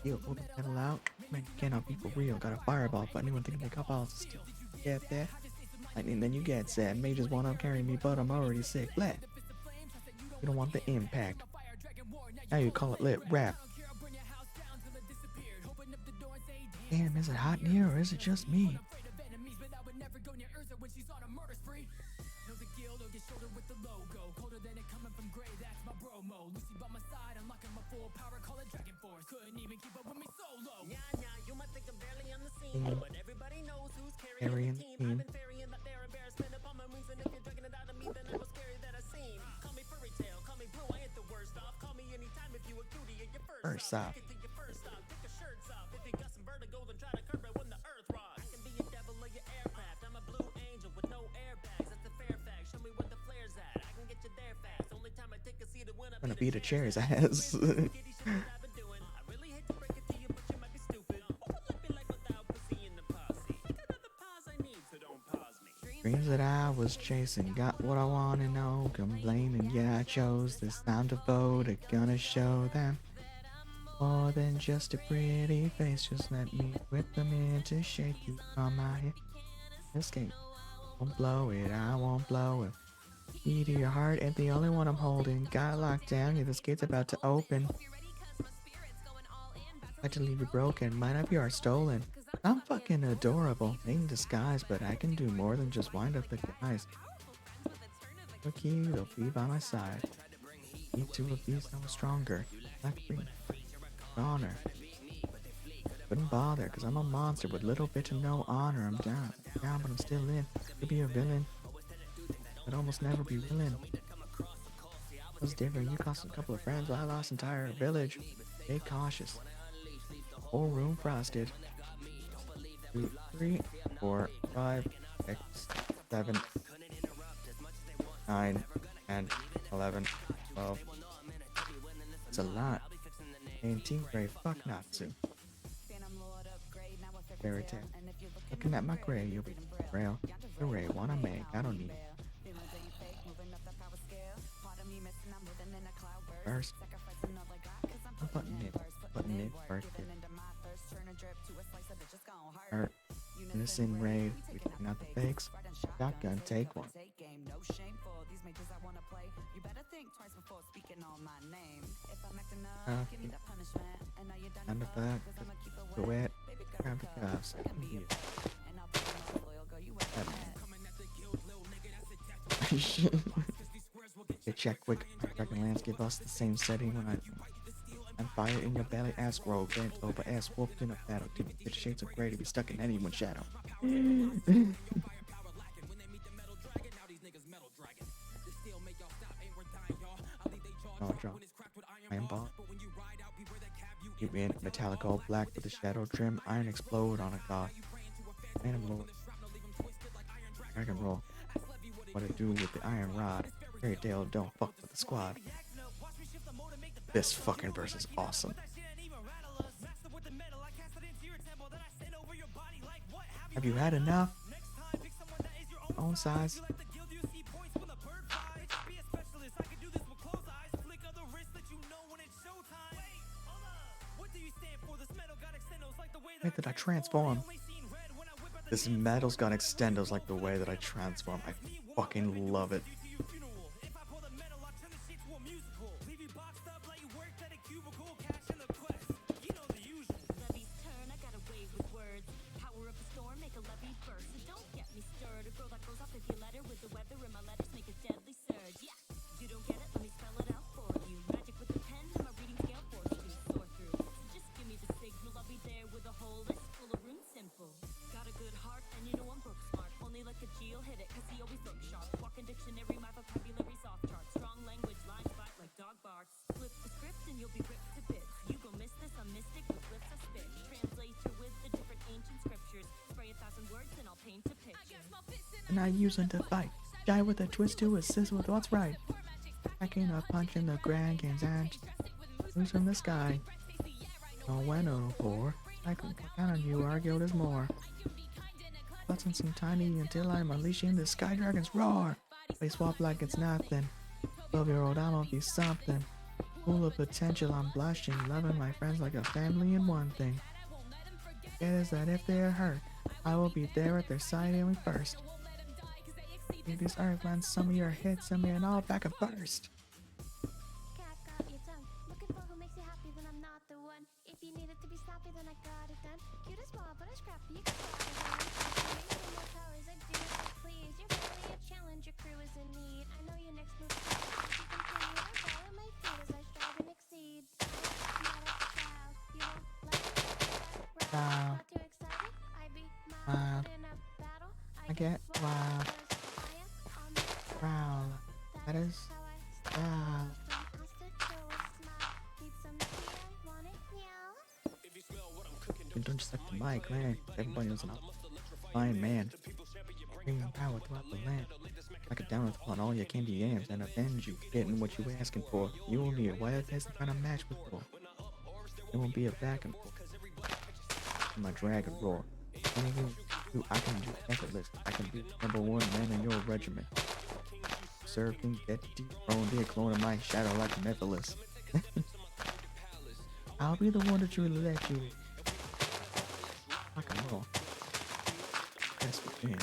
you pull the pedal out. Man, you cannot be for real. Got a fireball, but anyone thinking they got balls still get there. Lightning, then you get sad. Mages wanna carry me, but I'm already sick. Flat. You don't want the impact. Now you call it lit rap. Damn, is it hot in here or is it just me? Carrying the team. First off. I'm gonna beat a chair's ass. Dreams that I was chasing, got what I wanna know, complaining, yeah I chose this time to vote, I'm gonna show them more than just a pretty face, just let me whip them into shape, you on my head, escape, won't blow it, I won't blow it, key to your heart ain't the only one I'm holding, got locked down, yeah this gate's about to open, like to leave you broken, might have your heart stolen. I'm fucking adorable, in disguise, but I can do more than just wind up the guys. Okay, they'll be by my side. Need two of these, I was stronger. Like green, honor. Wouldn't bother, cause I'm a monster with little bit to no honor. I'm down, but I'm still in. Could be a villain, but almost never be willing. It was different, you cost a couple of friends, while I lost entire village. Stay cautious. Whole room frosted. 2, 3, 4, 5, 6, 7, 9, and 11, 12. It's a lot. 18 grade, fuck not to. Fairy tale. Looking at my gray, you'll be frail. The ray wanna make, I don't need it. First, I'm putting it first. Hurt. Innocent raid, we taking out the fakes. Shotgun, take one. Under that, go it. Grab the cuffs. Get check quick. Dragonlance give us the same setting when and fire in your belly, ass roll, bent over, ass whooped in a battle. Get shades of gray to be stuck in anyone's shadow. Oh, draw. Iron ball. You in metallic all black with the shadow trim. Iron explode on a god. Phantom lord. Dragon roll. What it do with the iron rod? Fairy tale don't fuck with the squad. This fucking verse is awesome. Have you had enough? Own size. Wait, did I transform? This metal's got extendos like the way that I transform. I fucking love it. Dictionary and I use them to fight. Die with a twist to assist with what's right. Packing a punch in the grand games and news from the sky. No when no for. I can count on you, our guild is more. Busting some tiny until I'm unleashing the sky dragon's roar. They swap like it's nothing. 12-year-old, I'ma be something. Full of potential, I'm blushing. Loving my friends like a family in one thing. It is that if they're hurt, I will be there at their side and first. Leave this earth, land some of your hits, some and all back a burst. Cat got your tongue. Looking for who makes you happy, then I'm not the one. If you need it to be sloppy, then I got it done. Cute as ball, but it's crafty. You can spot it on. Using more colors, I do as I please. You're barely a challenge, your crew is in need. I know your next move. You continue, I fall at my feet as I strive and exceed. I'm not a child, you won't like it. Wow. Not too excited, I be Wild. mild in a battle. I get wild. 'cause I am on the Proud. That is how I wild. You don't just like the mic, man. Everybody knows I'm a fine man. Bringing power throughout the land. I could down upon all your candy yams and avenge you, getting what you were asking for. You will need a wild test to find a match with war. There won't be a back and forth. My dragon roar. Anything you, I can do effortless. I can be number one man in your regiment. Serve and get dethroned, be a clone of my shadow like Nephilus. I'll be the one to truly let you rock and roll. That's what you mean.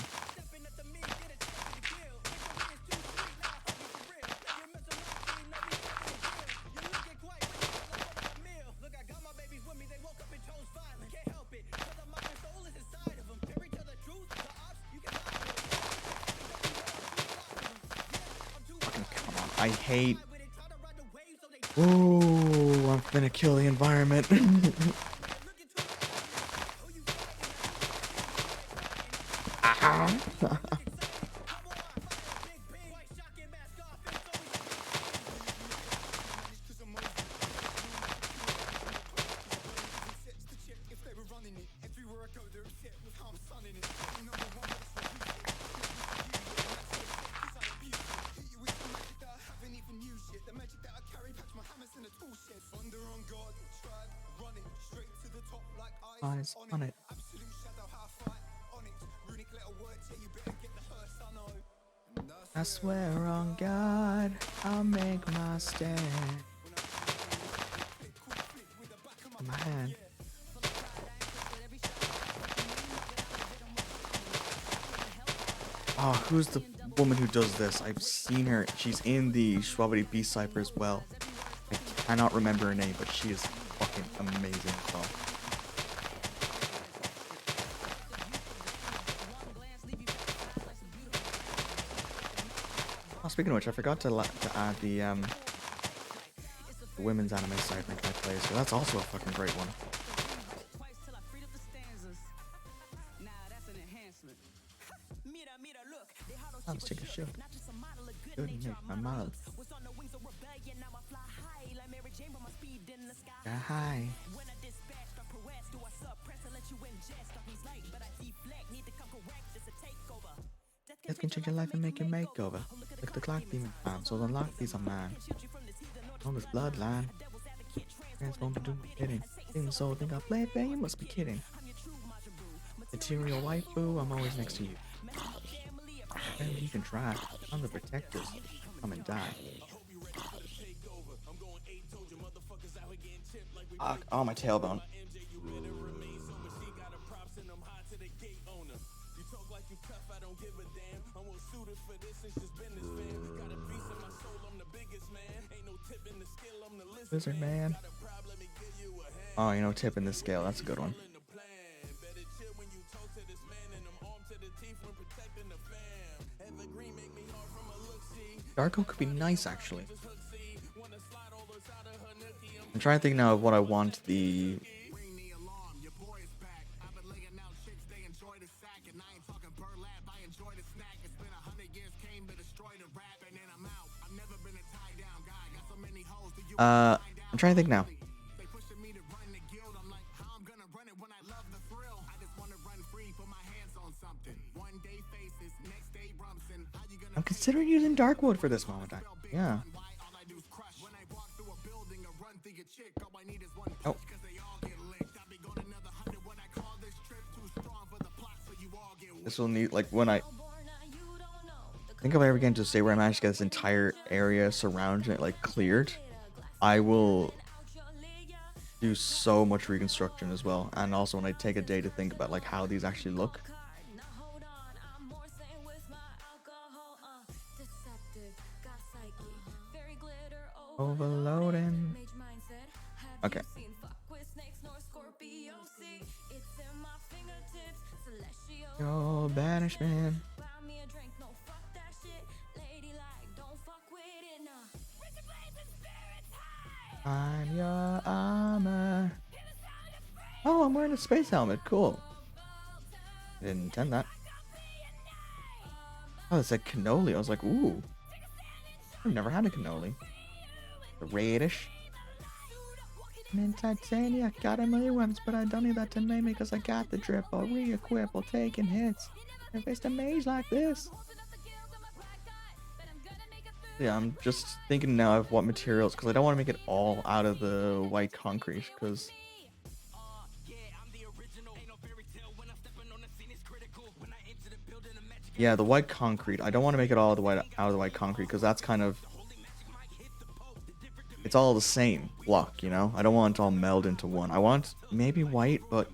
Fucking come on. I hate. Ooh, I'm gonna kill the environment. Ah. Eyes on it. I swear on God, I'll make my stand. In my hand. Oh, who's the woman who does this? I've seen her. She's in the Schwabbity Beast Cypher as well. I cannot remember her name, but she is fucking amazing as well. Oh, speaking of which, I forgot to add the women's anime cypher I play, so that's also a fucking great one. Oh, let's take a shot. Good, make my mouth. Yeah, hi. Death can change your life and make your makeover. Like the clock demon found, so unlock these a man. On this bloodline. Transform to do my bidding. Think so, think I play fair, you must be kidding. Material waifu, I'm always next to you. And you can try. I'm the protector. Come and die. Oh, my tailbone. Wizard man. Oh, you know, tipping the scale. That's a good one. Darko could be nice, actually. I'm trying to think now of what I want the... I'm trying to think now. considering using dark wood for this moment. Yeah. Oh. This will need, like, when I think if I ever get into a state where I manage to get this entire area surrounding it, like, cleared, I will do so much reconstruction as well. And also when I take a day to think about, like, how these actually look. Overloading. Okay. Your banishment. I'm your armor. Oh, I'm wearing a space helmet. Cool. I didn't intend that. Oh, it said cannoli. I was like, ooh. I've never had a cannoli. The reddish. I'm in Titania. Got a million weapons, but I don't need that to name me because I got the drip. I'll re-equip while taking hits. I faced a mage like this. Yeah, I'm just thinking now of what materials, because I don't want to make it all out of the white concrete, because... Yeah, the white concrete. I don't want to make it all out of the white concrete, because that's kind of... It's all the same block, you know? I don't want it to all meld into one. I want maybe white, but...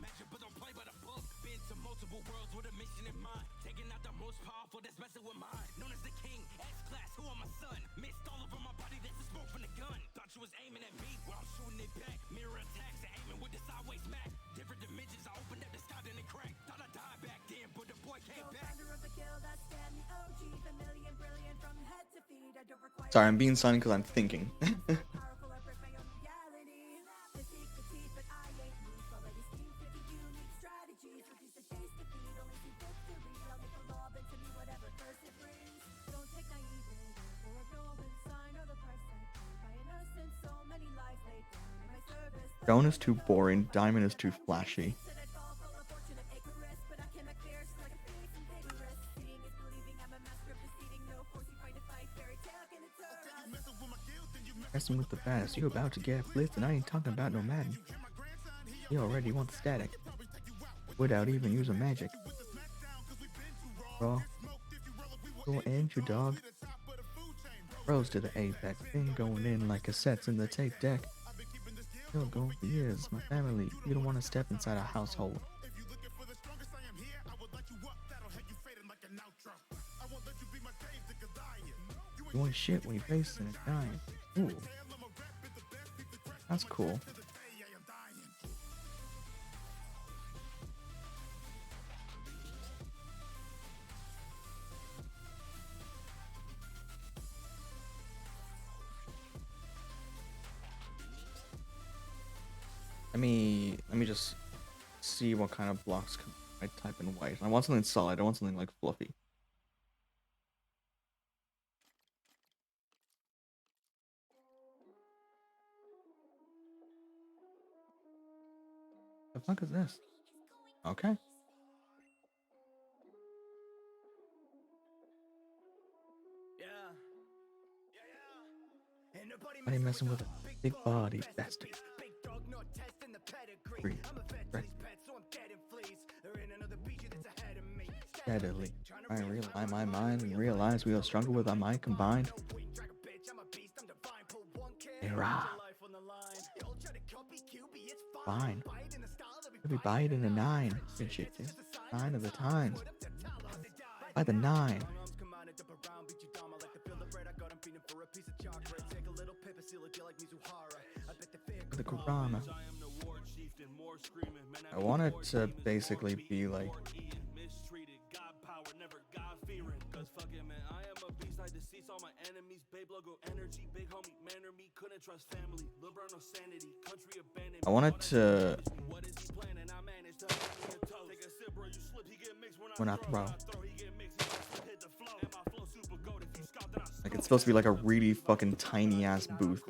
Sorry, I'm being silent because I'm thinking. Stone is too boring, diamond is too flashy. Messing with the baddest, you about to get blitzed, and I ain't talking about no Madden. You already want the static, without even using magic. Bro, go end your dog. Rose to the apex, been going in like cassettes in the tape deck. You'll go for years, my family. You don't want to step inside a household. You want shit when you face in a dying. Ooh. That's cool. Let me just see what kind of blocks I type in white. I want something solid. I want something like fluffy. The fuck is this? Okay. I ain't messing with a big body bastard. Breathe. Right. Steadily. I realign my mind and realize we are stronger with our mind combined. Hurrah. Fine. We'll be biting a 9. Good shit, dude. 9 of the times. By the 9. The Kurama. I want it to basically be like I want it to when I throw. Like it's supposed to be like a really fucking tiny ass booth.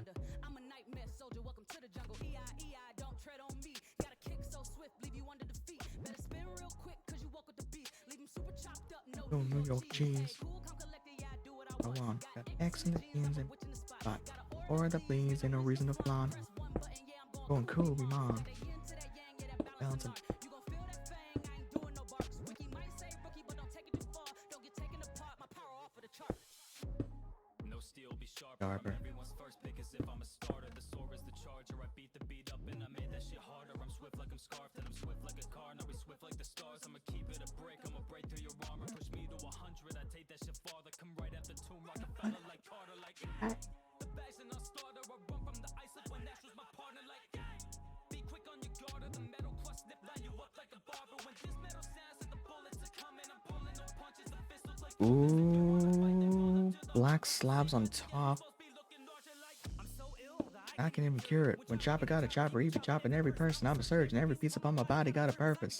wander. I'm a nightmare soldier, welcome to the jungle. E-I, don't tread on me. Got a kick so swift, leave you under the feet. Better spin real quick, cause you walk with the beat. Leave him super chopped up, no New York cheese. Cool, come collector, yeah, I do what I I want. want got X in the jeans and but or the please, ain't no reason to flaunt. Going cool, be mom. Bouncing. You gon' feel that thing, I ain't doing no barks. Wiki might say rookie, but don't take it too far. Don't get taken apart, my power off of the chart. No steel be sharp. Sharper. Everyone's first pick as if I'm a starter. The sword is the charger. I beat the beat up and I made that shit harder. I'm swift like I'm scarfed and I'm swift like a car. Now we swift like the stars. I'ma keep it a break. I'ma break through your armor. Push me to 100. I take that shit farther. Come right after tomb. Rock a fella like Carter. Like the bags and I starter. I run from the ice like when Nash was my partner. Like be quick on your guard or the metal crust snip line you up like a barber. When this metal sounds and the bullets are coming, I'm pulling no punches. The fist looks like Ooh, black slabs on top. I can even cure it. When chopper got a chopper, he be chopping every person. I'm a surgeon. Every piece upon my body got a purpose.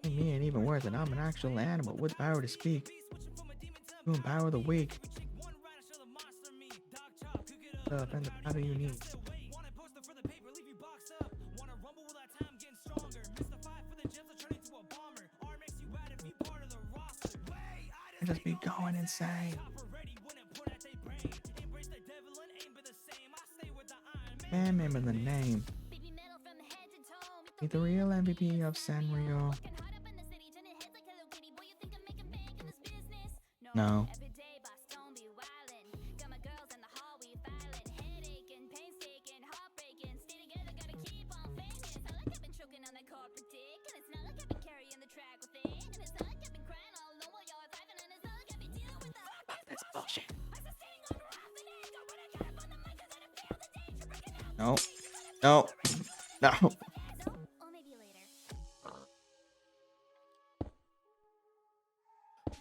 Me ain't even worth it. I'm an actual animal with power to speak. To empower the weak. And the power you need. I just be going insane. Man, remember the name. Baby metal from the head to toe. Be the real MVP of Sanrio. Working hard up in the city, turning heads like Hello Kitty. Boy, you think I'm making bank in this business? No. Every day, boss, don't be wildin'. Got my girls in the hall, we filing. Headache and painstaking, heartbreaking. Stay together, gotta keep on faking. It's not like I've been choking on that corporate dick. And it's not like I've been carrying the track with it. And it's not like I've been crying all alone while y'all are thriving. And it's not like I've been dealing with the That's bullshit. I'm sustaining on wrath and anger. When I get up on the mic, I gotta feel the danger breaking out. No. No. No. Or maybe later.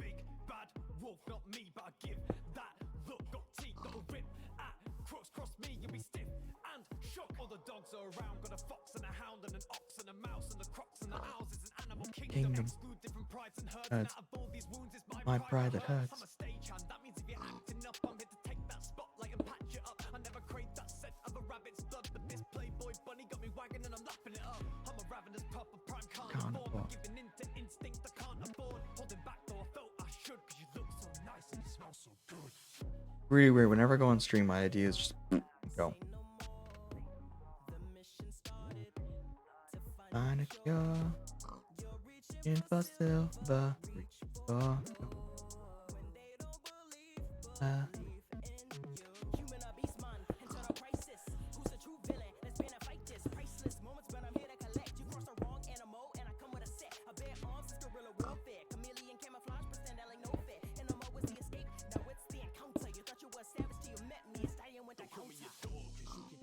Big bad wolf, not me, but I give that look. Got teeth that'll rip at crooks, cross me, you'll be stiff and shook. All the dogs are around, got a fox and a hound and an ox and a mouse and the crocs and the owls. It's an animal kingdom. Exclude different prides and herds. And out of all these wounds, it's My pride that hurts. I'm a stagehand. That means if you're acting up, I'm here to take that spotlight and patch it up. I never crave that scent of a rabbit's blood, but this playboy bunny got me wagging and I'm lapping it up. I'm a ravenous proper prime carnivore, giving into instinct I can't afford. Holding back though I felt I should, cause you look so nice and you smell so good. Really weird. Whenever I go on stream, my idea is just go. Find a cure. In for silver. Reach for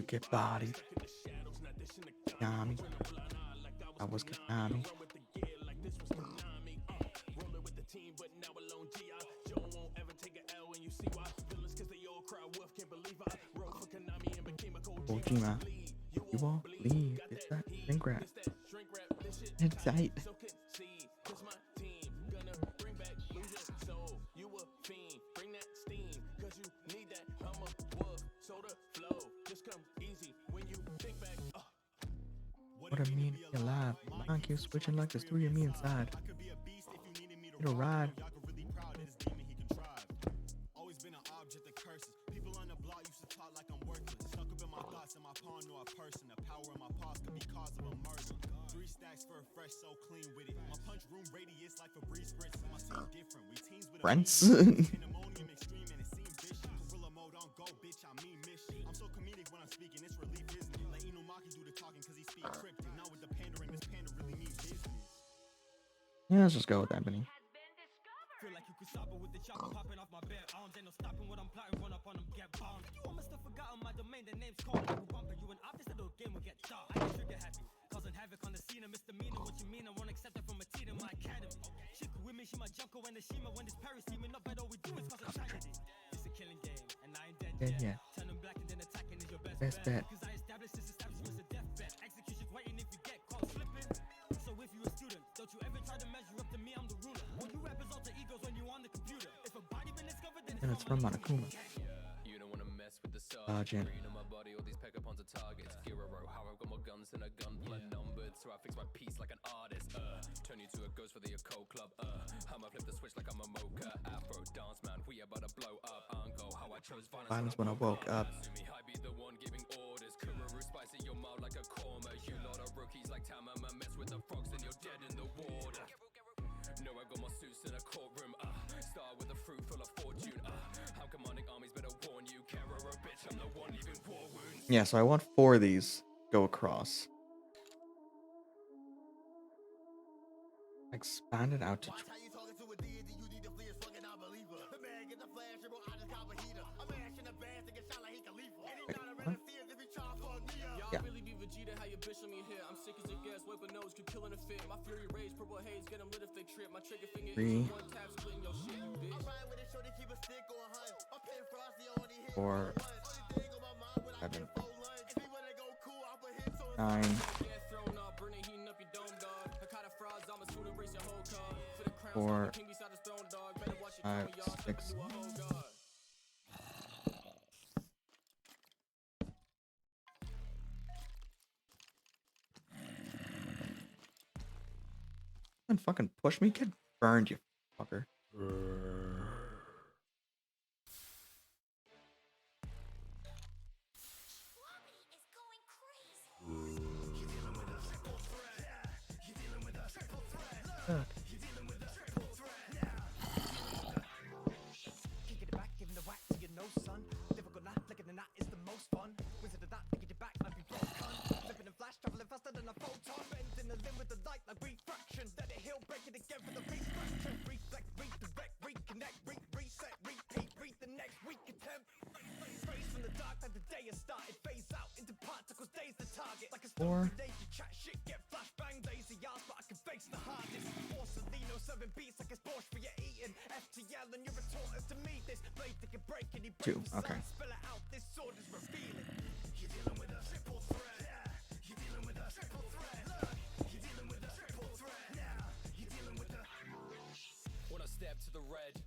get bodied. Konami. I was Konami. Kojima, you won't leave. It's that shrink wrap. It's tight. What I mean, you're alive. Mine keeps switching like there's three of me inside. It'll ride. Always been an object of curses. People on the block used to talk like I'm worthless. Stuck up in my thoughts and my pawn to a person. The power in my paws could be cause of a murder. 3 stacks for a fresh, so clean with it. My punch room radius like a breeze spritz. My scene different. We teams with Friends. Pandemonium extreme and it seems vicious. Gorilla mode on go, bitch. I mean mission. I'm so comedic when I'm speaking. It's relief, isn't it? Let Inumaki do the talking cause he speak cryptic. Now with the pandering, this panda really means business. Yeah, let's just go with Ebony. Feel like you could stop it with the chopper popping off my bare arms. Ain't no stopping what I'm plotting, run up on them, get bombed. You almost have forgotten my domain, the name's called Apple Bumper. You and this little game will get dark. I get trigger happy, causing havoc on the scene. A misdemeanor, what you mean? I won't accept it from a teen in my academy. She could with me, she my junko and the Shima. When this Paris teaming up, but all we do is cause a tragedy. It's a killing game, and I ain't dead yet. Turn them black and then attacking is your best bet. Cause I established this establishment's a deathbed. Execution's waiting if you get caught slipping. So if you a student, don't you ever try to measure up to me, I'm the ruler. All you rappers alter egos when you on the computer. If a body been discovered, then And it's from Monokuma. You don't wanna mess with the Sergeant. months and a gunpla numbered, so I fix my piece like an artist. Turn you to a ghost for the occult club. I'ma flip the switch like I'm a mocha. Afro dance man, we about to blow up. Uncle, how I chose Violence when I woke up. Me, I be the one giving orders. Kururu spicy your mouth like a korma. You lot of rookies like Tamama. Mess with the frogs, then you're dead in the water. No, I got my suits in a courtroom. Start with a fruit full of fortune. I'm commanding armies, better warn you. Care or a bitch, I'm the one leaving war wounds. Yeah, so I want 4 of these go across. Expand it out to Watch how you talking to a deity, you need to flee as fucking unbeliever. The man get the flash, bro, I just cop a heater. A man in the band to get shot like he can leave. And he's not around the fears if he try to fuck me up. Yeah. Really be Vegeta, how you bitch on me here. I'm sick as a gas, wipe a nose, could kill in a fit. My fury rage, purple haze, get them lit if they trip. My trigger finger is one tap, splitting your shit, you bitch. I'm riding with a shorty, keep a stick or a hunt. I'm paying frosty, only hit 4, only thing on my mind when I 7, get full lunch. If you wanna go cool, I'll put hits on 9, Yeah, thrown up, burning, heating up your dome, dog. I caught a frauds, I'm a soon embrace your whole car. For the crown, 4, the king beside his throne, dog. Better watch your 5, tone, y'all. 6. Stepping to a whole god. And fucking push me, get burned, you fucker. Bobby is going crazy. Kicking it back, giving the whack to your nose, son. Difficult not flicking the knot is the most fun. Wizard of that, thinking your back like we broke con. Flipping and flash, traveling faster than a photon. Bending the limb with the light like refraction. Then a hill, break it again for the refraction. Reflect, redirect, reconnect, reset, repeat, read the next week attempt. Raise from the dark like the day has started. Phase out into particles, days the target. Like a 4. day you chat shit, get flashbang, lazy ass, but I can face the hardest. Porcelino, serving beats like it's borscht for your eating. FTL and you're a tortoise to meet this. Blade that can break any 2, okay. Spell it out, this sword is revealing. You're dealing with a triple threat. You're dealing with a triple threat. Look, you're dealing with a triple threat. Now, you're dealing with a. When I step to the red,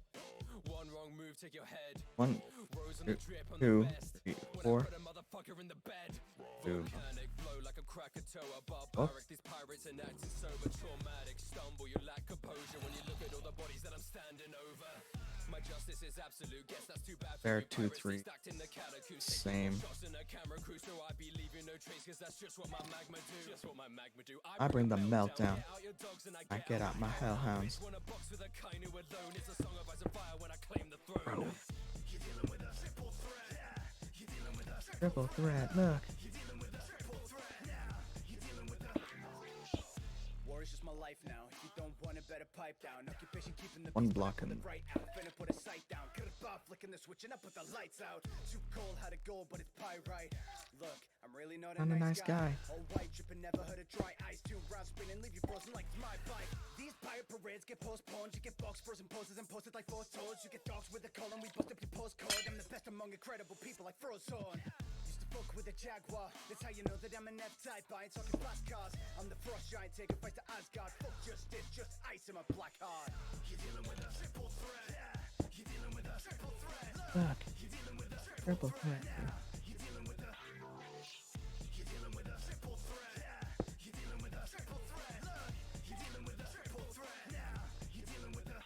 one wrong move, take your head. 1, Rose on 2, the drip, I'm 2, the best. 3, When 4. I put a motherfucker in the bed. 2. Volcanic flow like a Krakatoa. Barbaric, these pirates and acting sober. Traumatic stumble, you lack composure when you look at all the bodies that I'm standing over. My justice is absolute. Guess that's too bad for There, you 2, pirates. 3. They stacked in the catacombs. Same. Shots in a camera crew, so I be leaving no trace, cause that's just what my magma do. Just what my magma do. I bring the meltdown. Get out your dogs and I get out my hellhounds. Wanna box with a kind who alone. It's a song of ice and fire when I claim the throne. You're dealing with a triple threat. You're dealing with a Triple threat, look. You're dealing with a triple threat. Now, you're dealing with a. War is just my life now. If you don't want it, better pipe down. Occupation keeping the 1 beats, block put and it right out. Finna put a sight down. Cut it off, flicking the switch and I put the lights out. Too cold, how to go, but it's pyrite. Look, I'm really not a I'm a nice nice guy. All white dripping, never heard of dry ice. 2 rounds spinning, leave you frozen like my bike. These pirate parades get postponed. You get box frozen poses and posted like four toes. You get dogs with a colon, we bust up your postcode. I'm the best among incredible people like Frozone. Used to fuck with a Jaguar. That's how you know that I'm an F-type. I ain't talking fast cars. I'm the frost giant, taking fight to Asgard. Fuck justice, just ice in my black heart. You're dealing with a triple threat. You're dealing with a triple threat. Look. You're dealing with a Triple threat. You're dealing with a. You're dealing with a triple threat. You're dealing with a triple threat. Look, you're dealing with a triple threat. Now, you're dealing with a.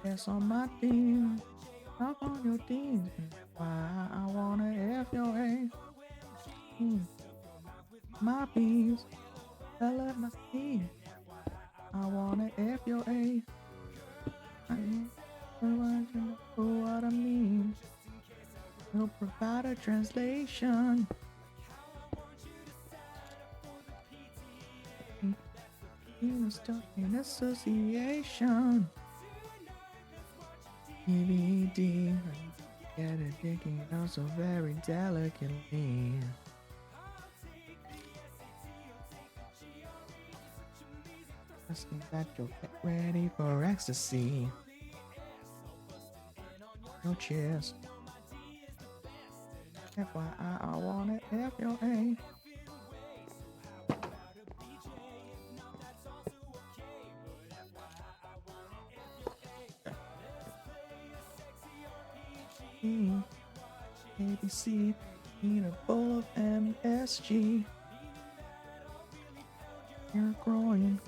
Yes, on my team. Up on your team. Why I wanna F your A. My bees. I love my team. I wanna F your A. I want to know what I mean. We'll provide a translation. You stuck in association. DVD. Get it digging also very delicately. Asking that you'll get ready for ecstasy. No cheers. FYI, I want it F your A. ABC, eat a bowl of MSG. You're growing,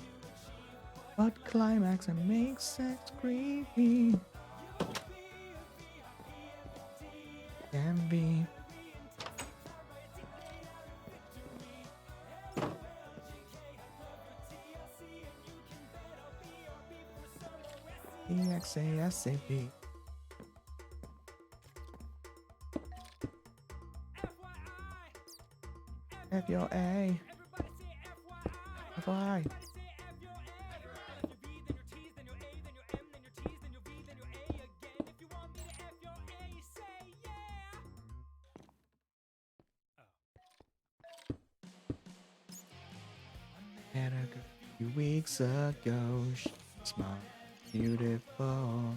but climax and makes sex creepy. MV. EXASAP. FYI. FYI. And a few weeks ago, she smiled beautiful.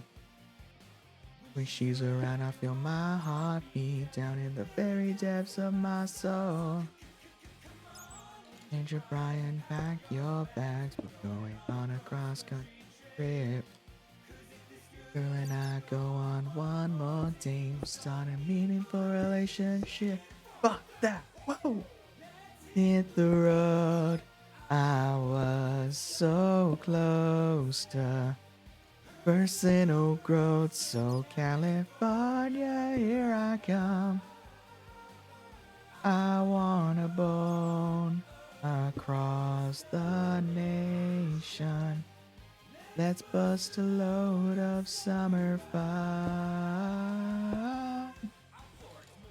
When she's around, I feel my heart beat down in the very depths of my soul. Andrew Bryan, pack your bags, we're going on a cross-country trip. Girl and I go on one more date, start a meaningful relationship. Fuck that, whoa! Hit the road, I was so close to personal growth, so California, here I come. I wanna bone across the nation. Let's bust a load of summer fun.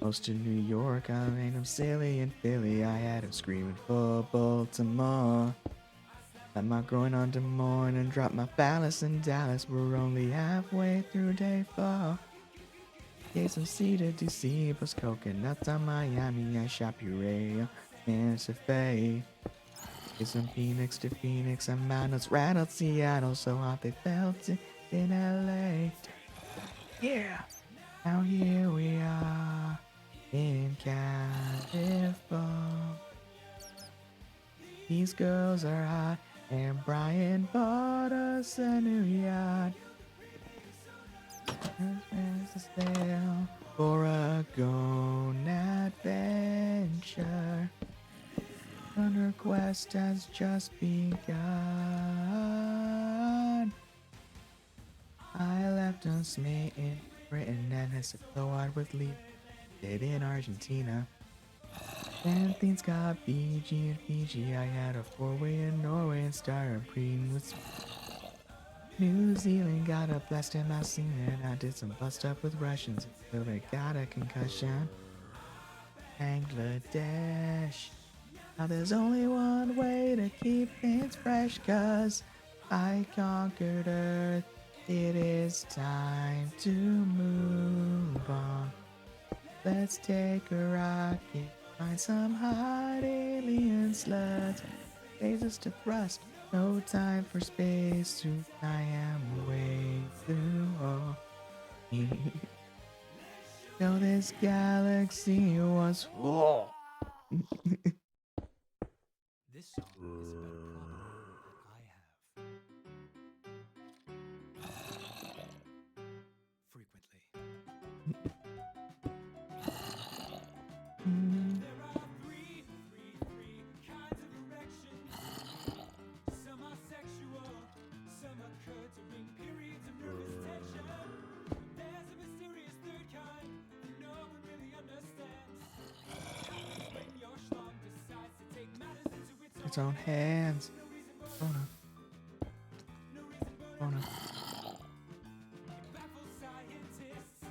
Most of New York, I made them silly in Philly. I had them screaming for Baltimore. Let my groin on Des Moines and drop my phallus in Dallas. We're only halfway through day 4. Gave some C to DC, plus coconuts on Miami. I shot puree in Santa Fe. Gave some Phoenix to Phoenix. I'm mountains rattled Seattle, so hot they felt it in LA. Yeah, now here we are in California. These girls are hot, and Brian bought us a new yacht. Christmas is there for a gone adventure. Thunder Quest has just begun. I left unsmitten in Britain and I said so I was leaving. Did in Argentina. And things got BG and Fiji. I had a 4-way in Norway and started breeding with New Zealand got a blast in my scene and I did some bust up with Russians until they got a concussion. Bangladesh. Now there's only one way to keep things fresh, 'cause I conquered Earth. It is time to move on. Let's take a rocket, find some hot alien sluts. Phases to thrust, no time for space suit. I am way too old. So this galaxy was whoa. This song is about a problem that I have frequently. There are three kinds of erections. Some are sexual, some occur during periods of nervous tension. There's a mysterious third kind that no one really understands. When your schlong decides to take matters into Its own hands. Bona. Bona. baffles scientists.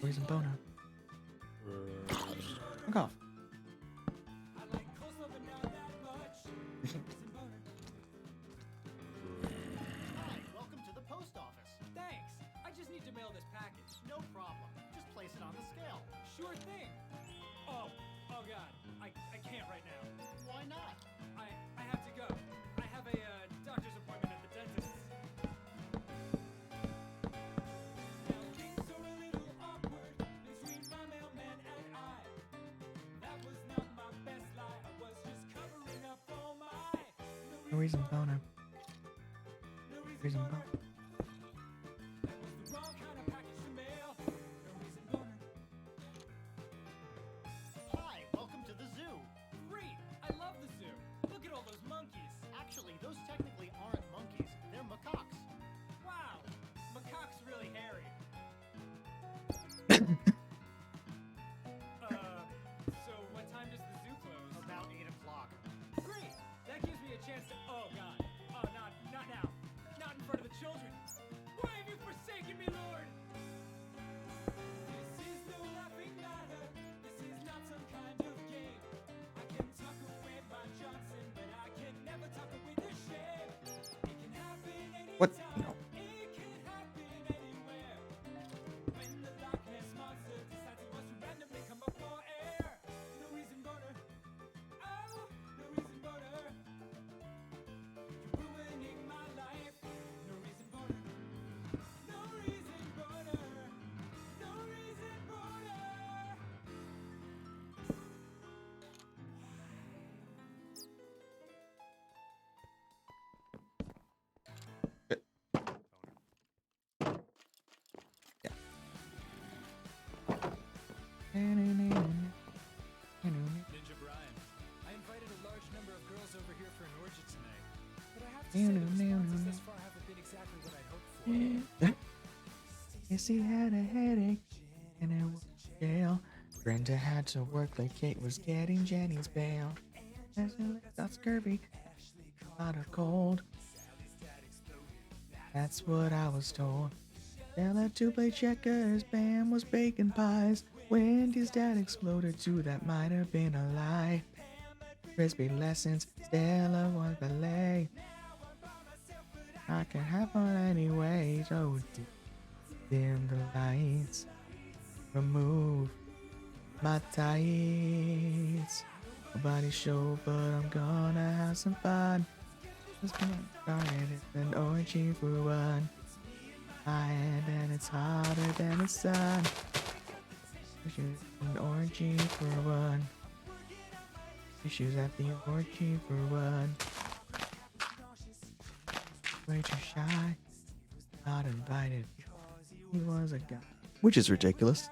No reason boner. Reason boner. Fuck off. Welcome to the post office. Thanks. I just need to mail this package. No problem. Just place it on the scale. Sure thing. Oh God. I can't right now. Why not? I have to go. I have a No reason boner. Reason boner. Hi, welcome to the zoo. Great! I love the zoo. Look at all those monkeys. Actually, those technically aren't monkeys. They're macaques. Wow, macaques really hairy. So what time does the zoo close? About 8 o'clock. Great! That gives me a chance to. Oh God! Oh, not now! Not in front of the children! Why have you forsaken me, Lord? This is no laughing matter. This is not some kind of game. I can talk away my Johnson, but I can never talk away the shame. It can happen anytime. What? No. It can happen anywhere. When the Loch Ness monster decides he wants to randomly come up for air. No reason, boner. Oh, no reason, boner. You're ruining my life. No reason, boner. No reason, boner. No reason, boner. Ninja Brian, I invited a large number of girls over here for an orgy tonight, but I have to say the responses thus far haven't been exactly what I'd hoped for. Yes, he had a headache and it was jail. Brenda had to work like Kate was getting Jenny's bail. That's scurvy, not a cold. That's what I was told. Bella to play checkers, Bam was baking pies. Wendy's dad exploded too, that might have been a lie. Frisbee lessons, Stella was ballet. I can have fun anyway, so dim the lights, remove my tights. Nobody show, but I'm gonna have some fun. Just gonna start it, an orgy for one. Higher and it's hotter than the sun. An orgy for one. Issues at the orgy for one. Way too shy, not invited. He was a guy, which is ridiculous.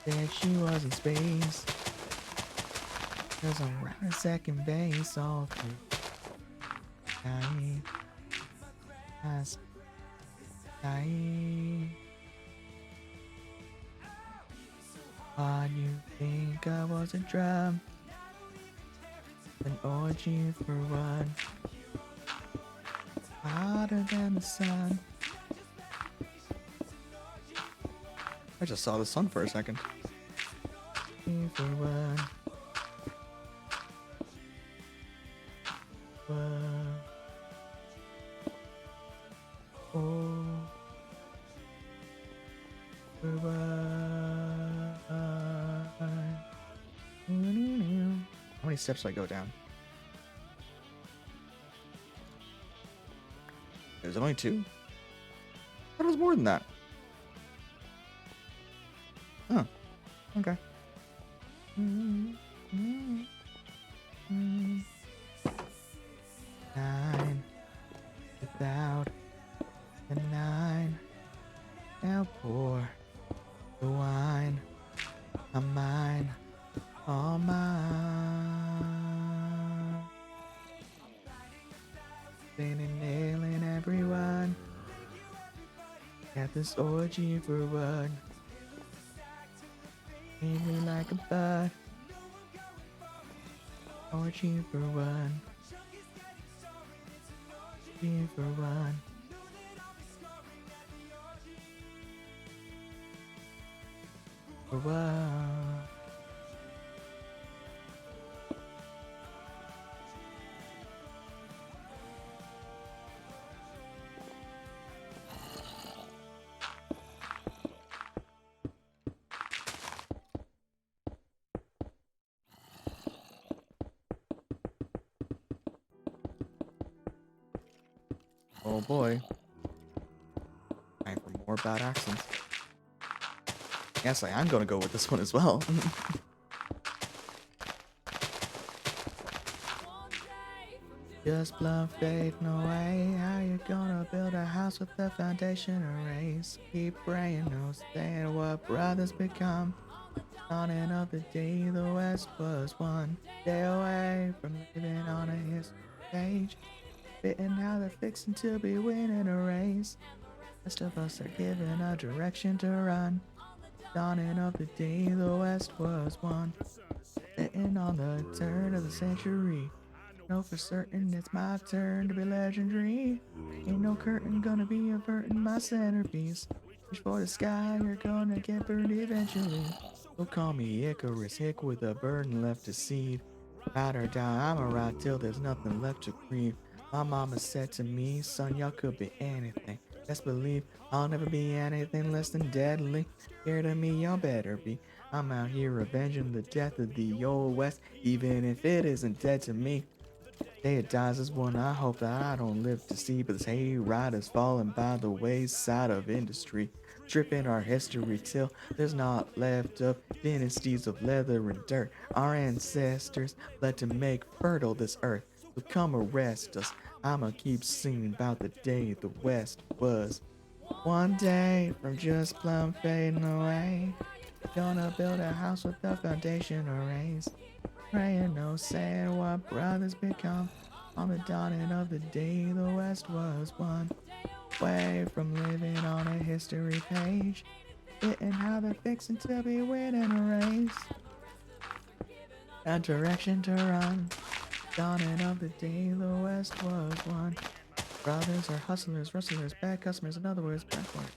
Said she was in space. Cause I'm running second base all through. Dying. As dying. Why you think I was a drum? An orgy for one. Hotter than the sun. I just saw the sun for a second. For one. One. Oh. For one. How many steps do I go down? There's only 2? That was more than that. Huh. Okay. 9 without the 9. Now pour the wine. I'm mine, all mine. Spinning, nailing everyone. Got this orgy for one. Made me like a bud. Orgy for one. Orgy for one. For one. Oh boy. Time for more bad accents. Yes, I am gonna go with this one as well. One day from Just blunt fading away. How you gonna build a house with the foundation erased? Keep praying, no staying what brothers become. Dawning of the day, the West was one day away from living on a history page. Fitting how they're fixing to be winning a race. Rest of us are given a direction to run. Dawning of the day, the West was one. Sitting on the turn of the century. Know for certain it's my turn to be legendary. Ain't no curtain gonna be averting my centerpiece. Reach for the sky, you're gonna get burned eventually. Don't call me Icarus, hick with a burden left to seed. Ride or die, I'ma ride till there's nothing left to grieve. My mama said to me, son, y'all could be anything. Best believe I'll never be anything less than deadly. Scared of me, y'all better be. I'm out here avenging the death of the old West, even if it isn't dead to me. Day it dies is one I hope that I don't live to see, but this hayride is falling by the wayside of industry, stripping our history till there's not left of dynasties of leather and dirt. Our ancestors bled to make fertile this earth, so come arrest us. I'ma keep singing about the day the West was one day from just plumb fading away. Gonna build a house with the foundation erased. Praying, no saying what brothers become. On the dawning of the day, the West was one way from living on a history page. Fitting how they're fixing to be winning a race. A direction to run. Dawning of the day, the West was one. Brothers are hustlers, rustlers, bad customers, in other words, backward.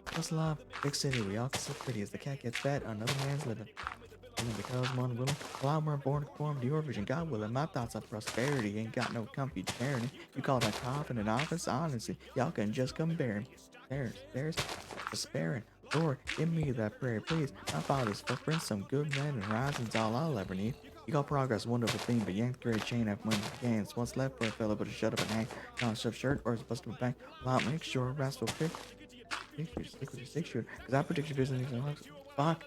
Hustle up, big city, we all so pretty as the cat gets fat, another man's living. Willing because one willing, well I weren't born to conform to your vision, God willing, my thoughts of prosperity ain't got no comfy charity. You call that coffin an office, honestly, y'all can just come bear him. There's despairing. Lord, give me that prayer, please. My father's footprints, some good men and horizons, all I'll ever need. You call progress a wonderful thing, but yanked great chain after when it begins. What's left for a fellow but to shut up and hang? Not a stuffed shirt or a busted bank. Well, I'll make sure restful pick. Stick with your 6-shooter, because I predict your business in fuck.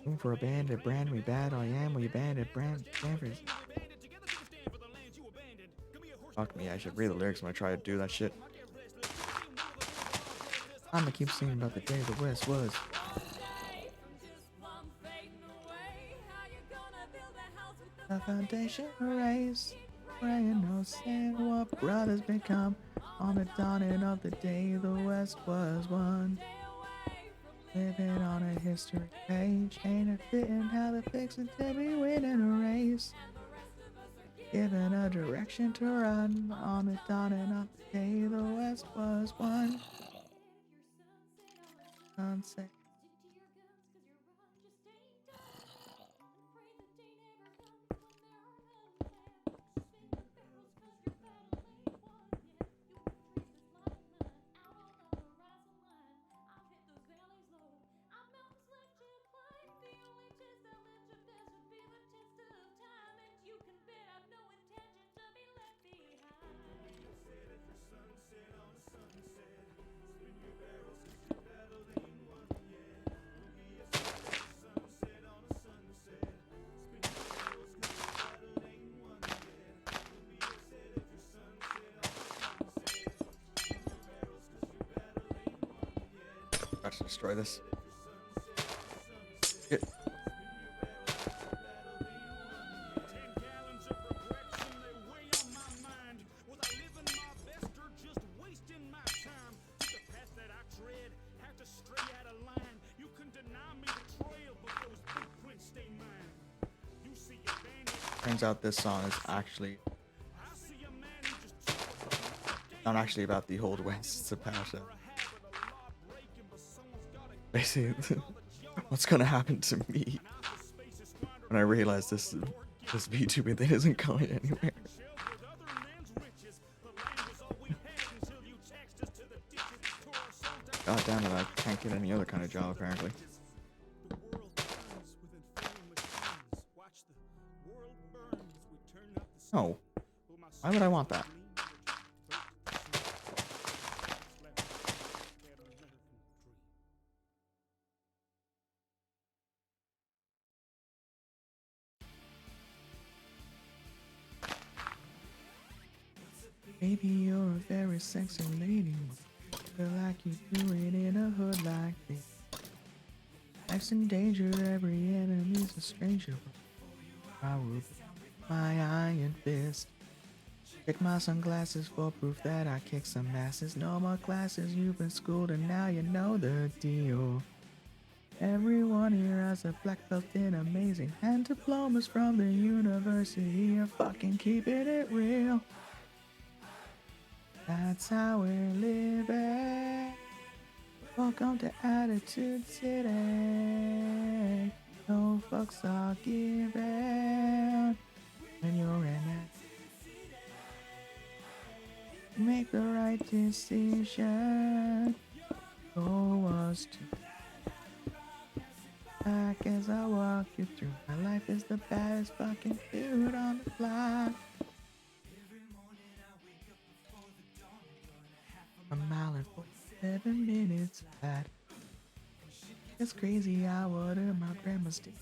Looking for a bandit, brand me bad, I am, will you bandit, brand, Stanford. Fuck me, I should read the lyrics when I try to do that shit. I'ma keep singing about the day the West was. The foundation erased, praying no saying what brothers become. On the dawning of the day, the West was one. Living on a history page, ain't it fitting how the fixing to be winning a race? Given a direction to run, on the dawning of the day, the West was one. Sunset. Let's destroy this. Shit. Turns out this song is actually not actually about the Old West, it's about basically what's gonna happen to me when I realize this VTuber thing isn't going anywhere. God damn it, I can't get any other kind of job apparently. Oh, why would I want that? Baby, you're a very sexy lady. Feel like you do it in a hood like this. Life's in danger, every enemy's a stranger. I will my iron fist. Check my sunglasses for proof that I kick some asses. No more classes, you've been schooled and now you know the deal. Everyone here has a black belt in amazing and diplomas from the university of fucking keeping it real. That's how we're living. Welcome to Attitude City. No fucks are given when you're in it. Make the right decision. Goal was to back as I walk you through. My life is the baddest fucking dude on the block. A mile and 47 minutes flat. It's crazy I order my grandma's steak.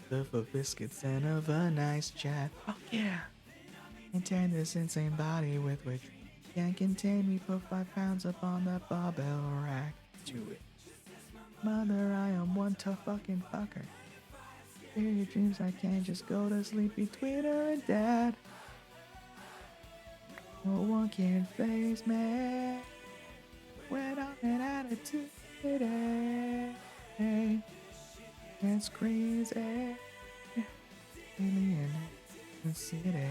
Love for biscuits and of a nice chat. Oh yeah. Maintain this insane body with which can't contain me. Put 5 pounds up on that barbell rack. Do it. Mother, I am one tough fucking fucker. Hear your dreams, I can't just go to sleep between her and dad. No one can face me when I'm in Attitude City. It's crazy. Really in the city.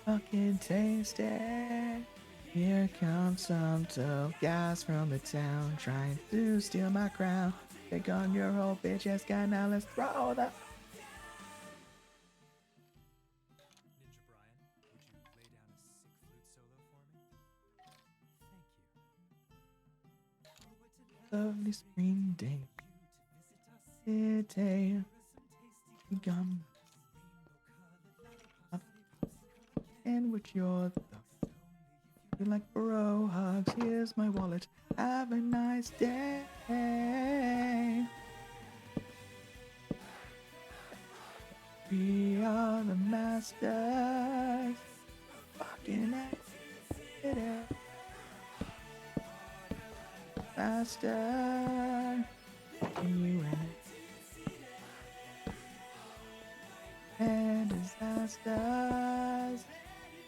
Fucking tasty. Here comes some tough guys from the town trying to steal my crown. Take on your whole bitch ass guy, now let's throw the. Ninja Brian, would you lay down a sick flute solo for me? Thank you. Lovely spring day. City. Gum. And with your thumb. You like bro hugs, here's my wallet. Have a nice day. We are the masters. Fucking it. Master. You and disasters.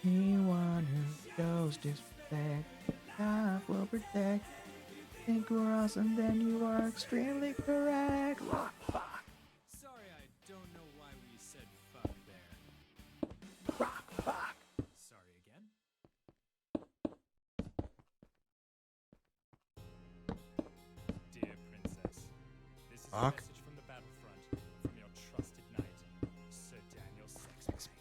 Anyone who shows disrespect, God will protect. Think we're awesome, then you are extremely correct. Rock, fuck, Sorry, I don't know why we said fuck there. rock, fuck. Sorry again. Dear Princess, this is a Fuck. message from the battlefront from your trusted knight, Sir Daniel Sexton.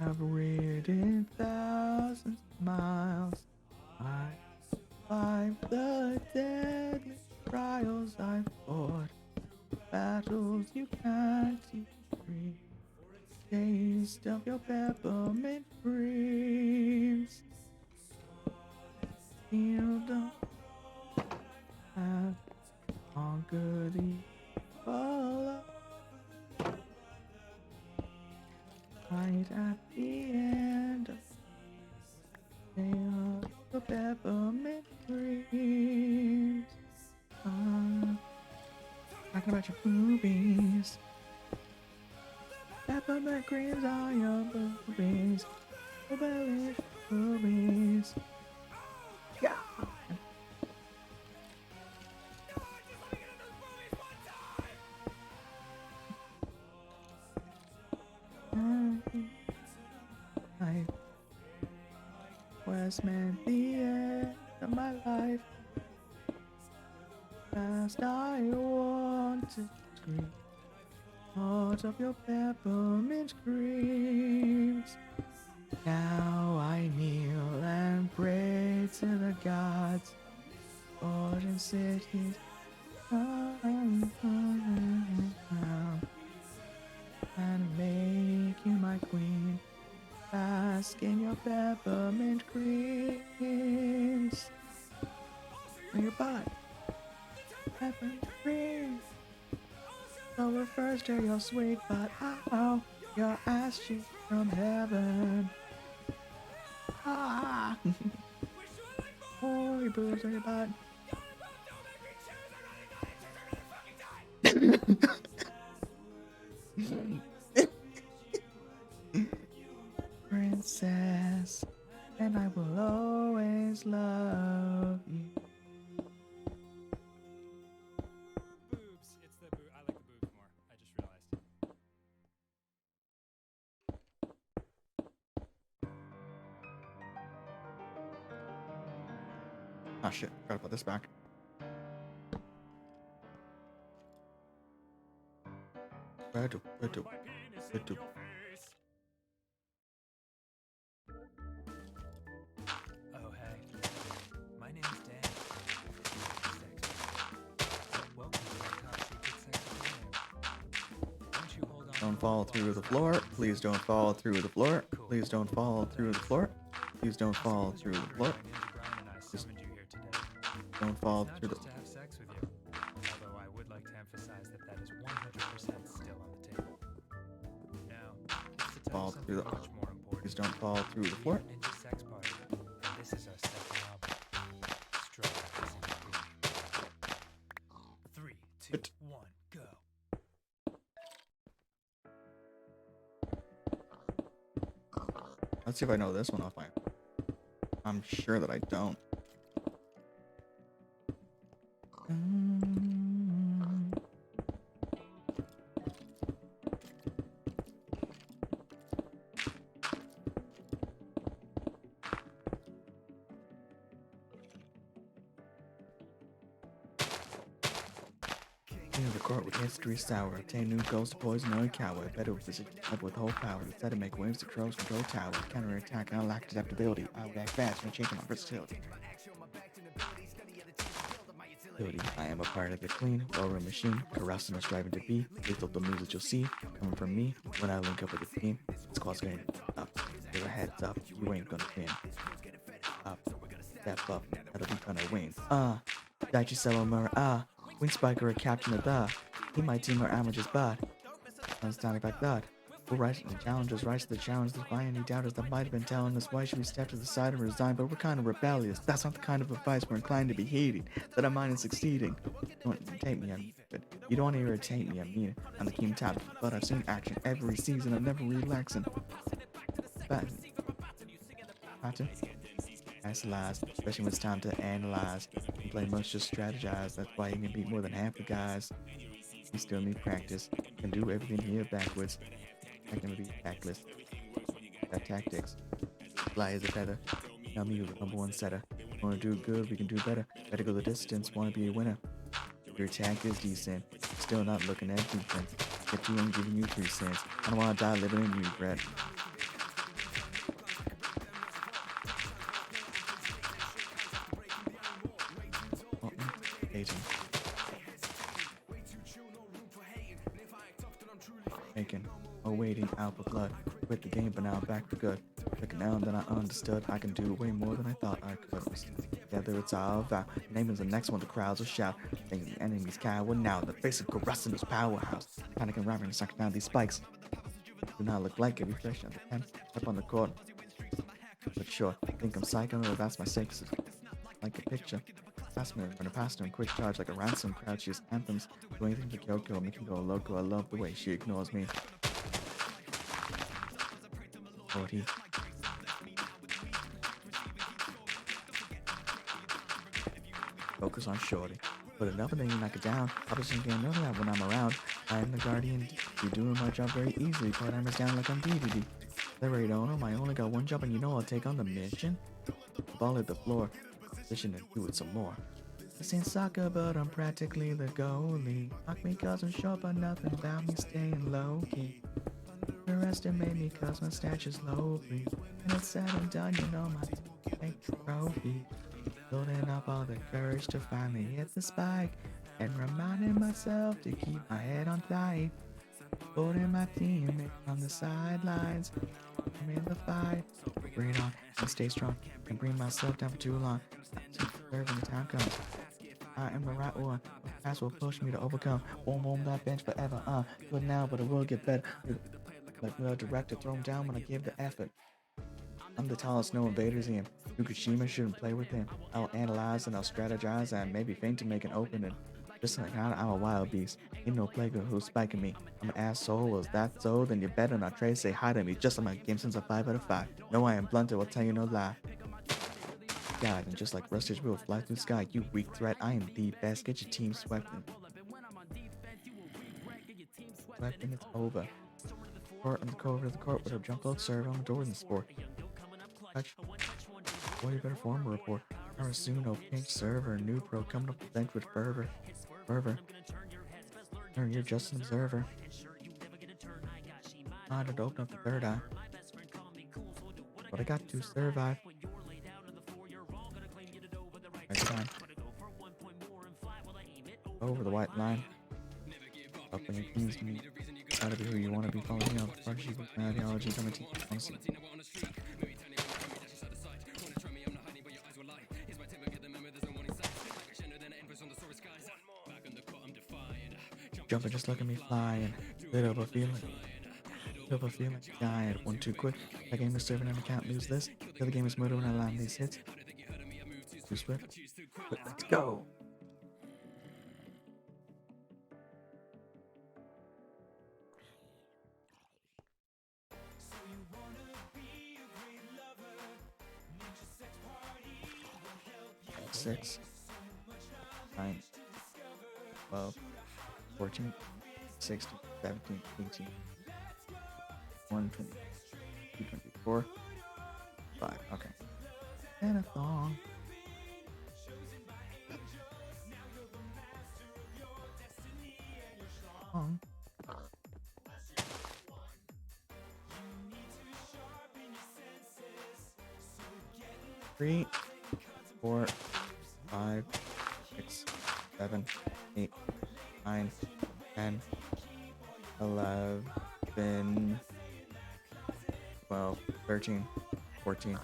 I've ridden thousands of miles. I survived the deadly trials I fought. Battles you can't see free. Taste of your peppermint dreams. You don't have conquered evil. Right at the end of the peppermint dreams. Talking about your boobies. Peppermint creams on your boobies. Oh, belly boobies. Yeah. Life was meant the end of my life. Last I want to scream out of your peppermint screams. Now I kneel and pray to the gods, forging cities. And make you my queen. Bask in your peppermint creams. On your butt. Peppermint creams. So refers to your sweet butt. Ow. Your ass cheeks from heaven. Ah. Oh, your boobs on your butt. Princess, and I will always love you. Boobs. It's the I like the boobs more. I just realized. Ah shit, gotta put this back. Where to? My penis in your face. Oh hey, my name's Dan. Welcome to my top secret sex aquarium. Don't you hold on. Don't fall through the floor. Please don't fall through the floor. Please don't fall through the floor. Please don't fall through the floor. Brian and I summoned you here today. Don't fall Not through the. just to have sex with you, although I would like to emphasize that that is 100% still on the table. Now, it's to tell Fall you through something the. much more important. Please don't fall through the We floor. are Ninja Sex Party, and this is our second album. Strawberries and cream. 3, 2, 1, go. Let's see if I know this one off my. I'm sure that I don't. King of the court with history sour. Obtain new goals to poison or coward. Better visit up with whole power. Instead of make waves to crows control tower. Counter attack. I lack adaptability. I react fast when changing my versatility. I am a part of the clean, well-run machine. Caressing us striving to be. Lethal the moves that you'll see coming from me when I link up with the team. Squad's going up. Give a heads up. You ain't gonna win. Up. Step up. That'll be gonna win. Daichi Selomura. Wing Spiker, a captain of the. He my team or amateurs, but I'm standing back that. We're rising the challengers, rise to the challenge. There's by any doubters that might have been telling us why should we step to the side and resign, but we're kind of rebellious. That's not the kind of advice we're inclined to be heeding. That I'm mine is succeeding. You don't irritate me, I'm good. You don't want to irritate me, I mean it. I'm the king top, but I've seen action every season. I'm never relaxing. Pattern. That's lies, especially when it's time to analyze. You play much, just strategize. That's why you can beat more than half the guys. You still need practice. Can do everything here backwards. I can be tactless. Got tactics. Fly as a feather. Now me, the number one setter. Wanna do good, we can do better. Better go the distance, wanna be a winner. Your attack is decent. Still not looking at defense. If you ain't giving you 3 cents. I don't wanna die living in regret. Making, waiting out for blood. Quit the game, but now I'm back for good. Looking now that I understood, I can do way more than I thought I could. Together it's all about. Name is the next one, the crowds will shout. Thinking the enemy's coward now. The basic caressing this powerhouse. Panicking, rapping, and sucking down these spikes. Do not look like it, refresh on the pen. Up on the court. But sure, think I'm psycho, or that's my six. Like a picture. Fast me, run past her in quick charge like a ransom crowd. She just anthems. Do anything to Kyoko, make him go loco. I love the way she ignores me. Shorty. Focus on Shorty. But another thing, knock it down. Opposition can't know that when I'm around. I am the guardian. You're doing my job very easily. Part I'm down like I'm DDD. The raid owner, I only got one job and you know I'll take on the mission. Ball at the floor. Position and do it some more. This ain't soccer, but I'm practically the goalie. Knock me cause I'm short, but nothing about me staying low-key. Underestimate me cause my stature's low, please. When it's said and done, you know my trophy. Building up all the courage to finally hit the spike. And reminding myself to keep my head on tight. Supporting my team on the sidelines. I'm in the fight. Bring it on and stay strong. And bring myself down for too long. When the time comes. I am the right one. The past will push me to overcome. Won't that bench forever. Good now, but it will get better. Like the director, throw him down when I give the effort. I'm the tallest, no invaders in. Fukushima shouldn't play with him. I'll analyze and I'll strategize and maybe feint to make an opening. Just like I'm a wild beast. Ain't no plague who's spiking me. I'm an asshole. Is that so? Then you better not try to say hi to me. Just like my game since a 5 out of 5. No, I am blunt. I will tell you no lie. God, and just like Rustage will fly through the sky, you weak threat. I am the best. Get your team swept in. Swept and it's over. Court on the cover of the court with a jump out serve on the door in the sport. Touch. Boy, you better form a report. Arasuno, pink server, new pro coming up the bench with fervor. Fervor. Turn, you're just an observer. I had to open up the third eye. But I got to survive. Right time. Over the white line. Up in your teams meet. Try to be who you want to be. Follow me on the front sheet with my ideology. Come and teach you honestly. Jumping, just look at me flying. Bit of a feeling. Dying. One too quick. That game is serving and I can't lose this. The other game is murder when I land these hits. Too swift. But let's go. Six, 9, 12, 14, 16, 17, 18, 1, 20, 2, 24, 5. Okay. And a thong. Thong. 3, 4, 5, 6, 7, 8, 9, 10, 11, 12, 13, 14,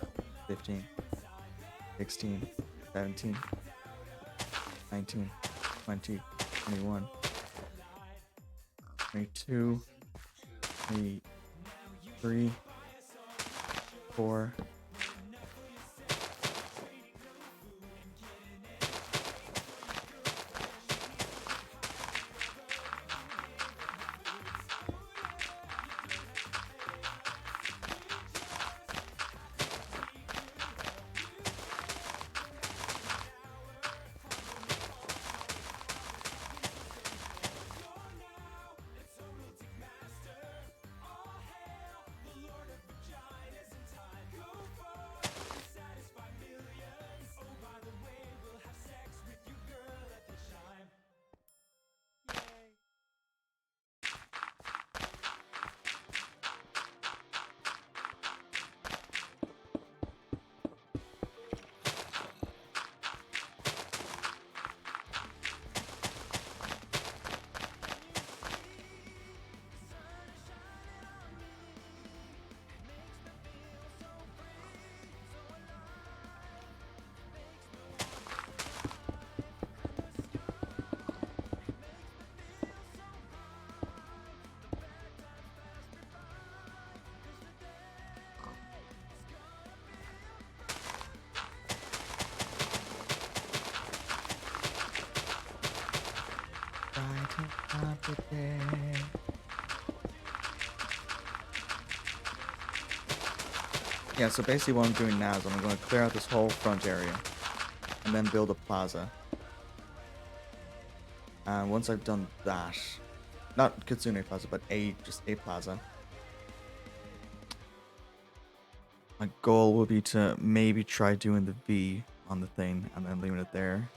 15, 16, 17, 19, 20, 21, 22, 23, 4, 5. Yeah, so basically what I'm doing now is I'm going to clear out this whole front area and then build a plaza. And once I've done that, not Kitsune Plaza, but just a plaza, my goal will be to maybe try doing the V on the thing and then leaving it there.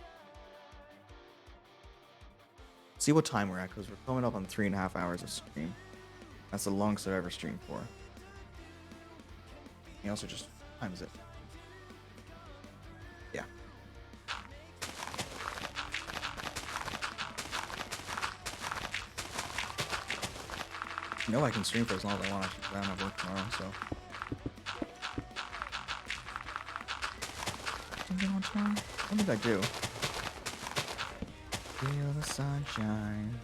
See what time we're at, because we're coming up on 3.5 hours of stream. That's the longest I've ever streamed for. He also just times it. Yeah. You know I can stream for as long as I want. I don't have work tomorrow, so. Something on tomorrow? What did I do? Feel the sunshine,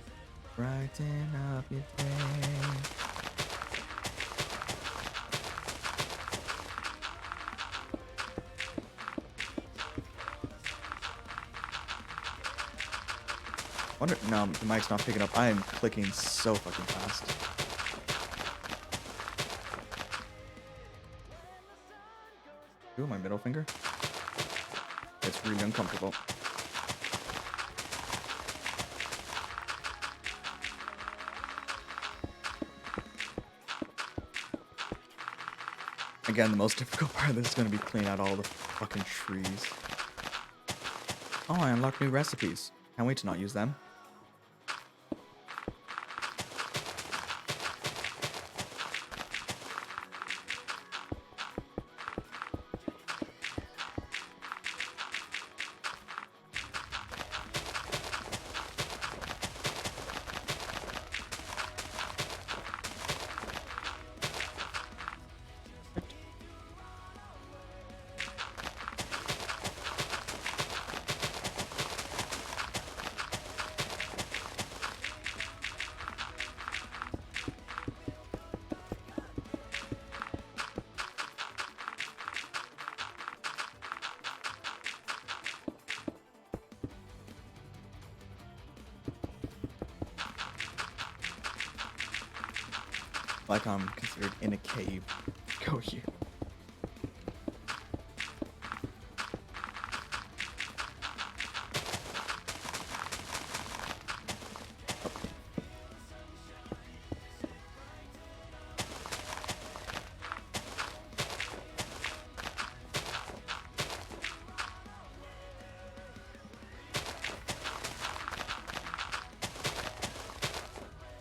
brighten up your day. Wonder, no, the mic's not picking up. I am clicking so fucking fast. Ooh, my middle finger. It's really uncomfortable. Again, the most difficult part of this is going to be cleaning out all the fucking trees. Oh, I unlocked new recipes. Can't wait to not use them. Like I'm considered in a cave. Go here.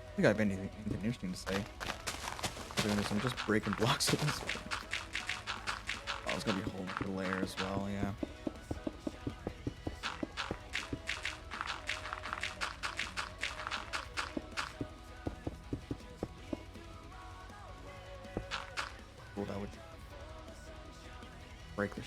I think I have anything interesting to say. Doing this, I'm just breaking blocks at this point. Oh, it's gonna be a whole other layer as well, yeah. Cool, that would break the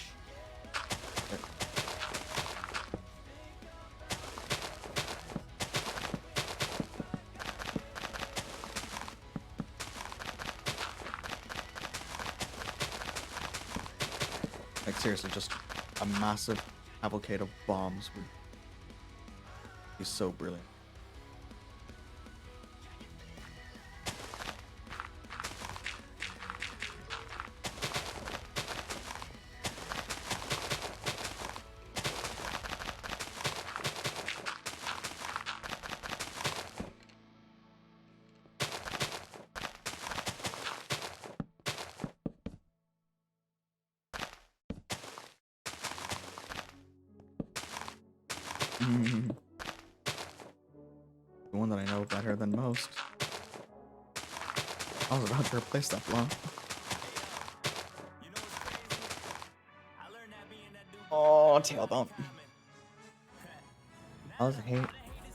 Like seriously, just a massive cavalcade of bombs would be so brilliant. The one that I know better than most. I was about to replace that block. Oh, tailbone. I was hate.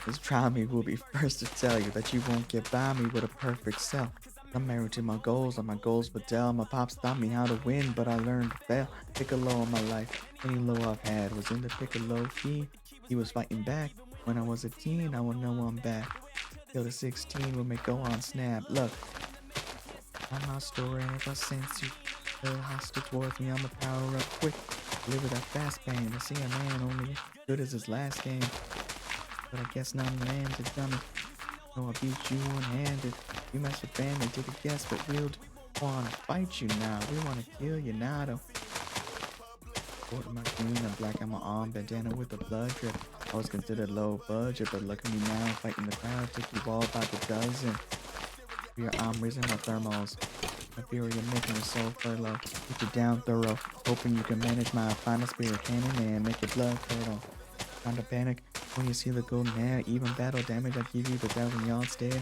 Just try me will be first to tell you that you won't get by me with a perfect self. I'm married to my goals, and my goals would tell. My pops taught me how to win, but I learned to fail. Pick a low in my life. Any low I've had was in the piccolo key. He was fighting back. When I was a teen, I would know I'm back. Till the 16 when me go on snap. Look, I'm my story ever since you feel hostile towards me. I'm a power up quick. Live with that fast pain. I see a man only as good as his last game. But I guess none landed, dummy. No, I beat you one-handed. You mess with band and take a guess, but we'll wanna fight you now. We wanna kill you now, though. Quarter my green and black on my arm, bandana with a blood drip. I was considered low budget, but look at me now, fighting the crowd, take you all by the dozen. For your arm raising my thermals. My fury of making your soul furlough. Get you down thorough, hoping you can manage my final spirit cannon and make your blood curdle. Time to panic when you see the golden hair, even battle damage I give you the 1,000-yard stare.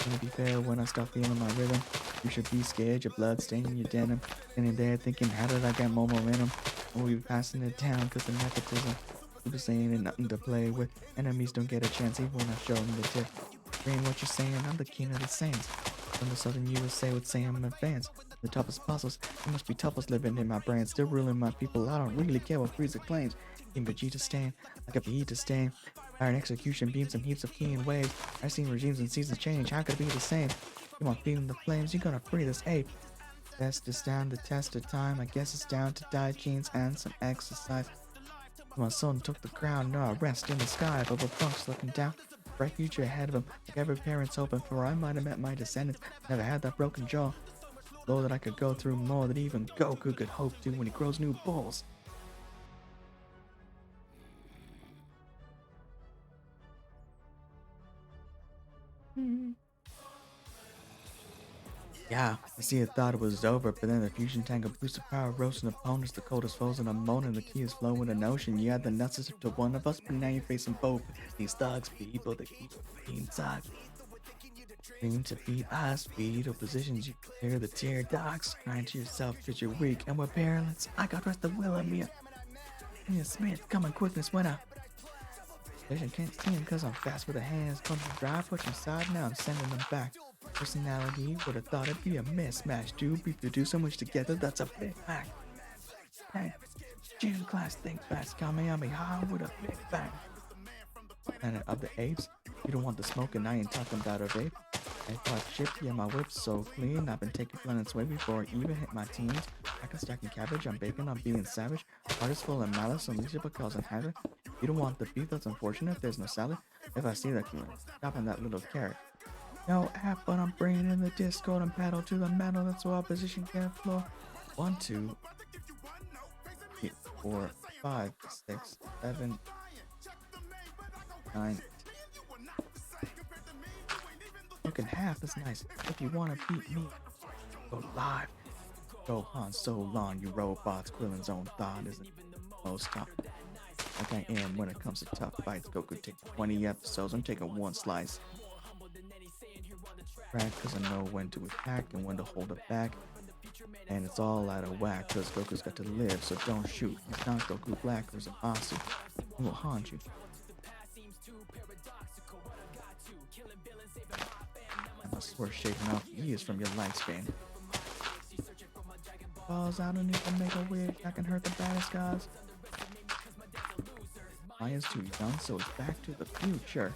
Gonna be fair when I start feeling my rhythm. You should be scared, your blood staining your denim. Standing there thinking, how did I get more momentum? We'll be passing it down cause of nepotism. People saying ain't nothing to play with. Enemies don't get a chance even when I show them the tip. Brain what you're saying, I'm the king of the saints. From the southern USA would say I'm advanced. The toughest puzzles, it must be toughest living in my brain. Still ruling my people, I don't really care what Frieza claims. King Vegeta stand, like a Vegeta stand. Iron execution beams and heaps of keen waves. I've seen regimes and seasons change, how could it be the same? You want feeling the flames, you're gonna free this ape. Best is down the test of time, I guess it's down to diet jeans and some exercise. My son took the crown, now I rest in the sky, but with trunks looking down. bright future ahead of him, like every parent's hoping for. I might have met my descendants, never had that broken jaw. Though that I could go through more than even Goku could hope to when he grows new balls. Yeah, I see it thought it was over, but then the fusion tank of boosted power roasting opponents, the coldest foes, and I'm moaning the key is flowing in an ocean. You had the nuts to one of us, but now you're facing both these thugs, people that keep inside. Dream to beat high speed or positions you clear the tear dogs, crying to yourself because you're weak and we're paralyzed. I got rest the will of me. Mia Smith, coming quickness when I vision can't see him cause I'm fast with the hands. Punch and drive, push inside, now I'm sending them back. Personality would have thought it'd be a mismatch. Dude, we could do so much together, that's a big fact. Hey, June class think fast, Kamehameha with a big bang. Planet of the apes, you don't want the smoke and I ain't talking about a vape. I thought shit, yeah, my whip's so clean. I've been taking planets way before I even hit my teens. I can stacking cabbage, I'm baking, I'm being savage. Heart is full of malice, unleash it causing havoc. You don't want the beef, that's unfortunate, there's no salad. If I see that, stopping that little carrot. No app, but I'm bringing in the discord and paddle to the metal. That's why opposition can't floor. 1, 2, 3, 4, 5, 6, 7, 9. Looking half is nice. If you wanna beat me, go live. Go on so long, you robots. Krillin's own thought isn't most top. Like I am when it comes to tough fights. Goku take 20 episodes. I'm taking one slice. Right, cause I know when to attack and when to hold it back. And it's all out of whack, cause Goku's got to live, so don't shoot. He's not Goku Black or Zamasu. He will haunt you. I must swear shaving off years from your lifespan. Balls, I don't need to make a wish. I can hurt the baddest guys. Maya's too young, so it's Back to the Future.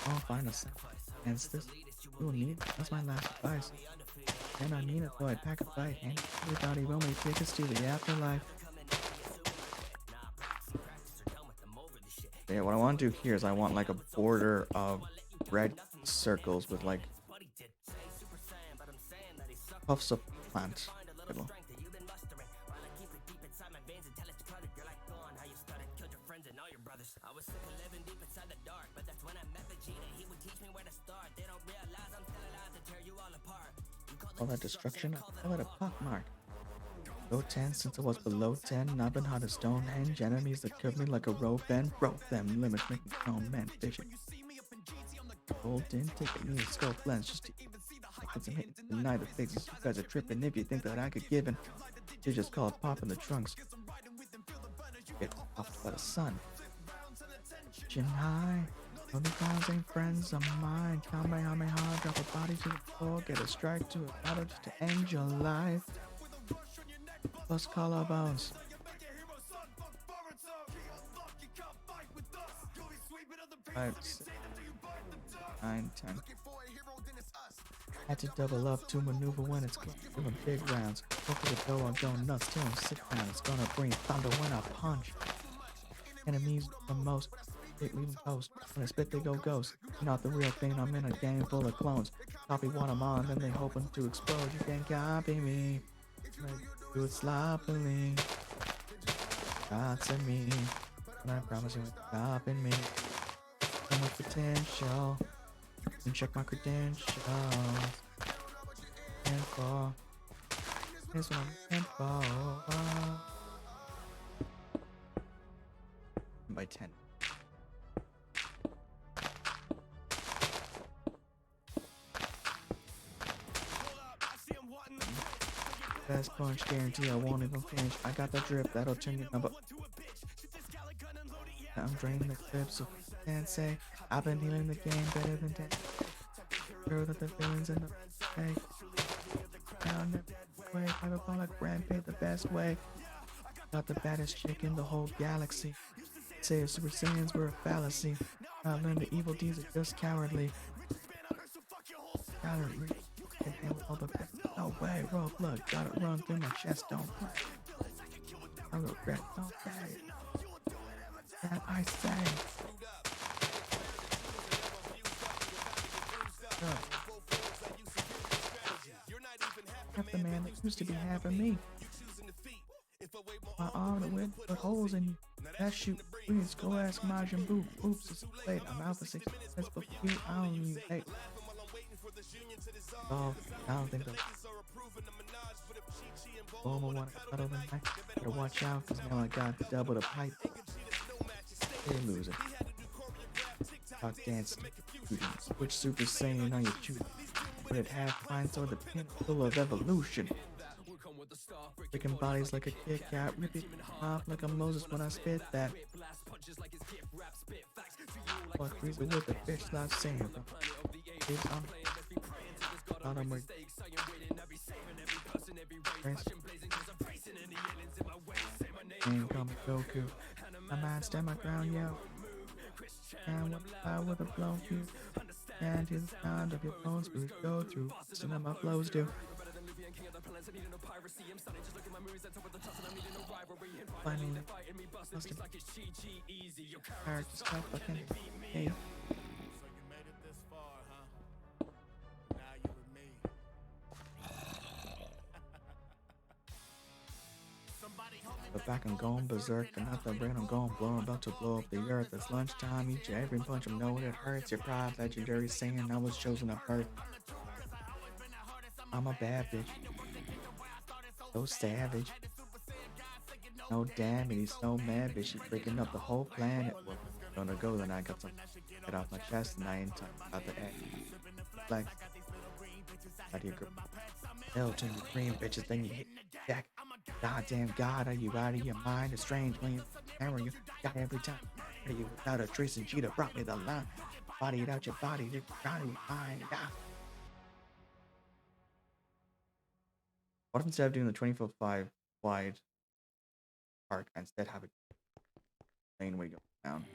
I'll find a against this. You will need. That's my last advice. And I mean it, though I'd pack a fight, and everybody will make tickets to the afterlife. Yeah, what I want to do here is I want like a border of red circles with like puffs of plant. All that destruction, I call it a pockmark. Low 10 since I was below 10, and I've been hot as Stonehenge. Enemies that curve me like a rope bend, broke them limits, making grown men fishing. Golden ticket, need a scope lens just to get some hits. Deny the faces, you guys are tripping. If you think that I could give in, you just call it popping the trunks. Get popped by the sun. Chin high. All the clowns ain't friends of mine. Kamehameha, drop a body to the floor, get a strike to a battle just to end your life. Plus collarbones. 5, 6, 9, 10. Had to double up to maneuver when it's close. Give him big rounds. Look at the door, I'm going nuts. Tell him sit down. It's gonna bring thunder when I punch. Enemies the most. Leave them post. When I spit, they go ghost. Not the real thing, I'm in a game full of clones. Copy what I'm on, then they hoping to explode. You can't copy me. Do it sloppily. Shots at me. And I promise you won't copy me. So much potential. And check my credentials. Info. Here's what I'm info. By 10. Best punch, guarantee I won't even flinch. I got that drip, that'll turn your number. I'm draining the clip, so can't say I've been healing the game better than 10. Sure that the feelings in the fake. Down the way, hyperbolic rampage the best way. Got the baddest chick in the whole galaxy. Say if Super Saiyans were a fallacy. I learned the evil deeds are just cowardly. Cowardly. Can't handle all the no way. Roll blood, gotta run through my chest, don't play. I regret, don't pay. That I say. Half the man that used to be half of me. My arm and wind put holes in you. That shoot, please go ask Majin Buu. Oops, it's late. I'm out for 6 minutes, but for you, I don't even hate. Oh, I don't think so. Bulma wanna cuddle tonight. Better watch out, cause now I got double the pipe. They're losing. Talk dance, fusions. Which Super Saiyan are you choosing? Put it half pints or the pinnacle of evolution. Freaking bodies like a Kit Kat, rip it off like a Moses when I spit that. Fuck freezer with the bitch not saying. Ain't coming Goku. My mind stand my ground, yo. And what I would have blown you. And to the sound of your bones, we go through. Listen how my flows do. Finally, busted. Character stuff fucking. Hey. So you made it this far, huh? Now you with me. But back I'm going berserk, and not the brain I'm going blow. I'm about to blow up the earth. It's lunchtime, eat you every punch. I know it hurts. Your pride, legendary saying I was chosen to hurt. I'm a bad bitch. So savage. No damn it, he's so mad, bitch. She's breaking up the whole planet. Well, gonna go, then I got some get off my chest, and I ain't talking about the egg. Like, how do you go? Hell to the green bitches, then you hit jack. Goddamn God, are you out of your mind? It's strange when you hammer you got every time. Are you without a trace and cheetah brought me the line? Body it out your body, you're trying to find out. What if instead of doing the 20-foot wide park, I instead have a lane way going down?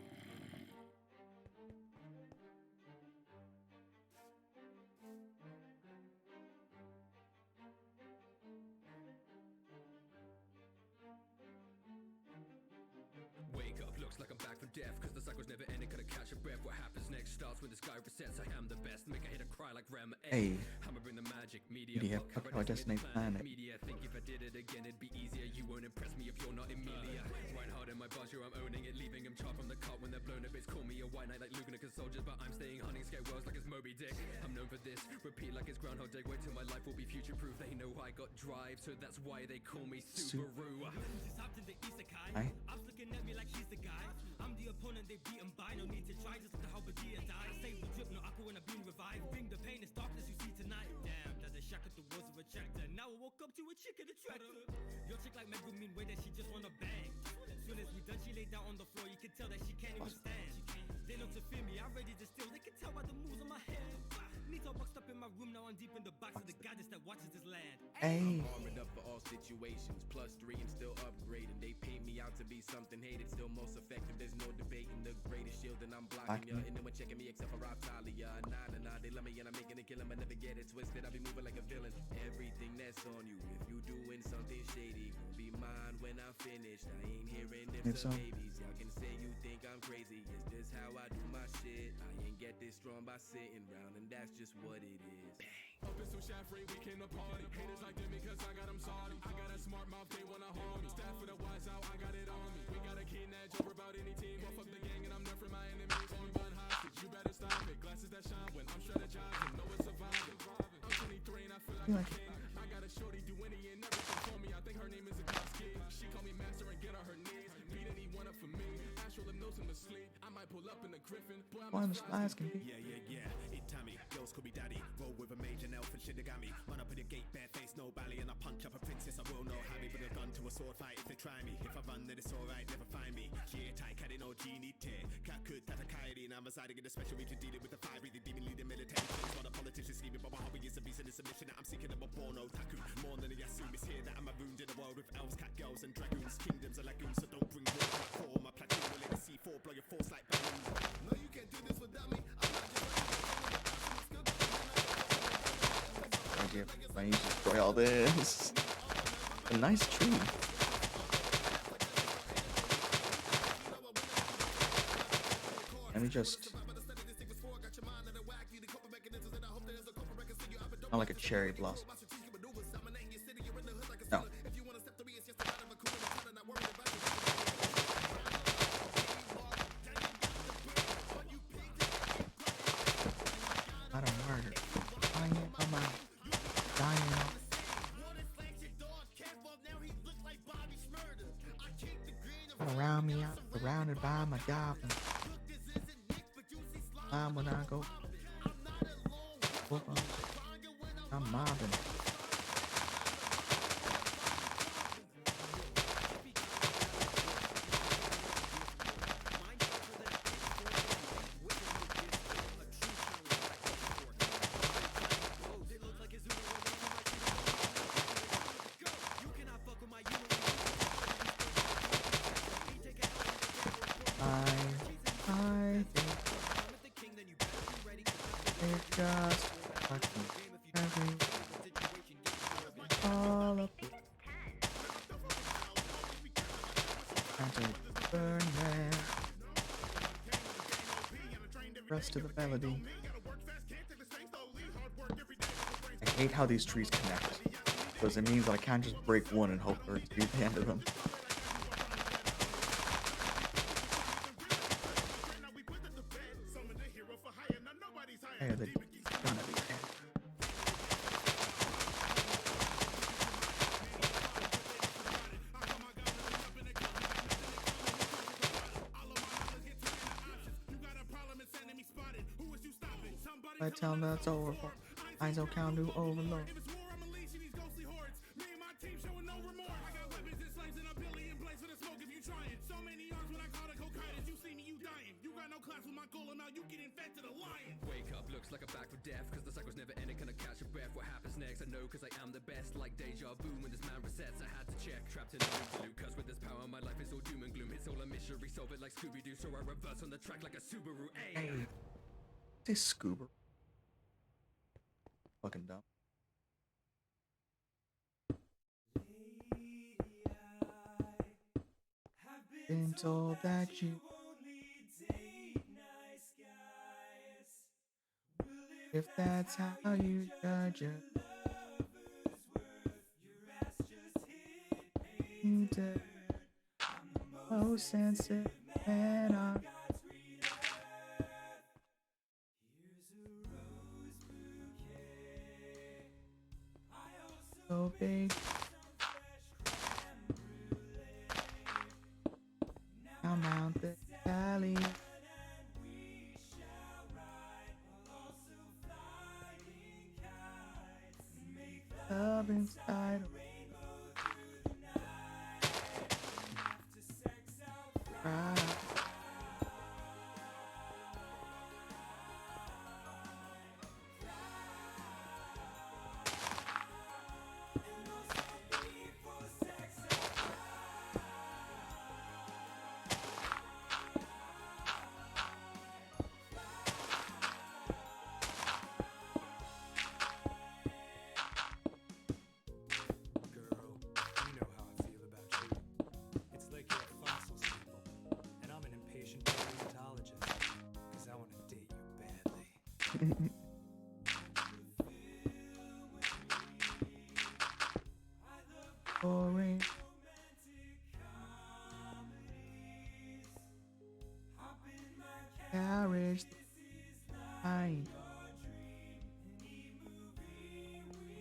Wake up, looks like I'm back from death, cause the cycle's never ending, gonna catch a breath. What happens next starts when the sky resets. I am the best, make a hit and cry like Ram. Hey. I'ma bring the magic, media, fuck our Destiny planet. Media, think if I did it again it'd be easier. You won't impress me if you're not Emilia. Right hard in my buzzer, I'm owning it, leaving him charred from the cut when they're blown up. It's call me a white knight like Luke and a soldiers, but I'm staying hunting scare worlds like it's Moby Dick. I'm known for this, repeat like it's Groundhog Day. Wait till my life will be future proof. They know I got drive, so that's why they call me Subaru. Hi. I'm looking at me like he's the guy. I'm the opponent they beaten by. No need to try, just look at how Badia died. Save the drip, no aqua when I've been revived. Bring the pain, it's darkness you see tonight. Damn, does it shack at the walls of a tractor. Now I woke up to a chick in a tractor. Your chick like Megumi, way that she just wanna bang. Soon as we done, she laid down on the floor. You can tell that she can't even stand. They know to fear me, I'm ready to steal. They can tell by the moves on my head. Nito boxed up in my room, now I'm deep in the box of the goddess that watches this land. Hey. Armored up for all situations, +3 and still upgrading. They paint me out to be something hated, still most effective. There's no debating the greatest shield, and I'm blocking ya. And no one checking me except for Optalia. Nah, they love me and I'm making it kill 'em. I never get it twisted, I be moving like a villain. Everything that's on you, if you doing something shady, gon' be mine when I'm finished. I ain't hearing ifs or maybes. Y'all can say you think I'm crazy, it's just how I do my shit. I ain't get this strong by sitting round, and that's just what it is. Bang. Up in some shot free, we came to party. Haters like them because I got them salty. I got a smart mouth, they wanna harm me. Staff for the wise out, I got it on me. We got a kid that jump about any team. Well, fuck the gang and I'm not for my enemies. On run hostage, you better stop it. Glasses that shine when I'm strategizing. Know it's surviving. I'm 23 and I feel like a king. I got a shorty do any and everything for me. I think her name is a God's kid. She call me master and get on her knees. Beat anyone up for me. Astral hypnosis in the sleep. I might pull up in the Griffin. Boy, I'm as fly as can be. Yeah. It Tammy, girls call me daddy. Roll with a major elf and Shinigami. Run up in the gate, bare face, no bally, and I punch up a princess. I will not have me, but a gun to a sword fight if they try me. If I run, then it's alright, never find me. Yeah, tight, cat no genie tear. Cat could have a coyote, and I'm residing in a special region, dealing with the fire breathing demon, leading military things. While the politicians scheming, but my hobby is a beast and a submission that I'm seeking. I'm a born otaku, more than a Yasumi. It's here that I'm marooned in a world with elves, cat girls, and dragoons. Kingdoms are lagoons, so don't bring war to my core. My platoon will let the C4 blow your force like balloons. No, you can't do this without me. I'm not just Idea, my need to destroy all this. A nice tree. Let me just... Not like a cherry blossom. No. I don't murder. I am a man. Dying. Around me, I'm surrounded by my goblins. When I go, I'm mobbing. I think it's just fucking every all of it. And to burn there. Rest of the melody. I hate how these trees connect, because it means that I can't just break one and hope for it to be the end of them. Hey, they're gonna be dead. I tell them that's over. I don't count to overload. Wake up, looks like a back for death, cause the cycle's never ending, can I catch a breath? What happens next? I know cause I am the best, like deja vu when this man resets, I had to check. Trapped in a loop, cause with this power my life is all doom and gloom. It's all a mystery, solve it like Scooby-Doo, so I reverse on the track like a Subaru. Hey! Say scuba. Fucking dumb. Been told that you if that's how you judge it, you did most sensitive and I'm so big. I'm out the valley. Love inside of cry. Boring. Carriage behind.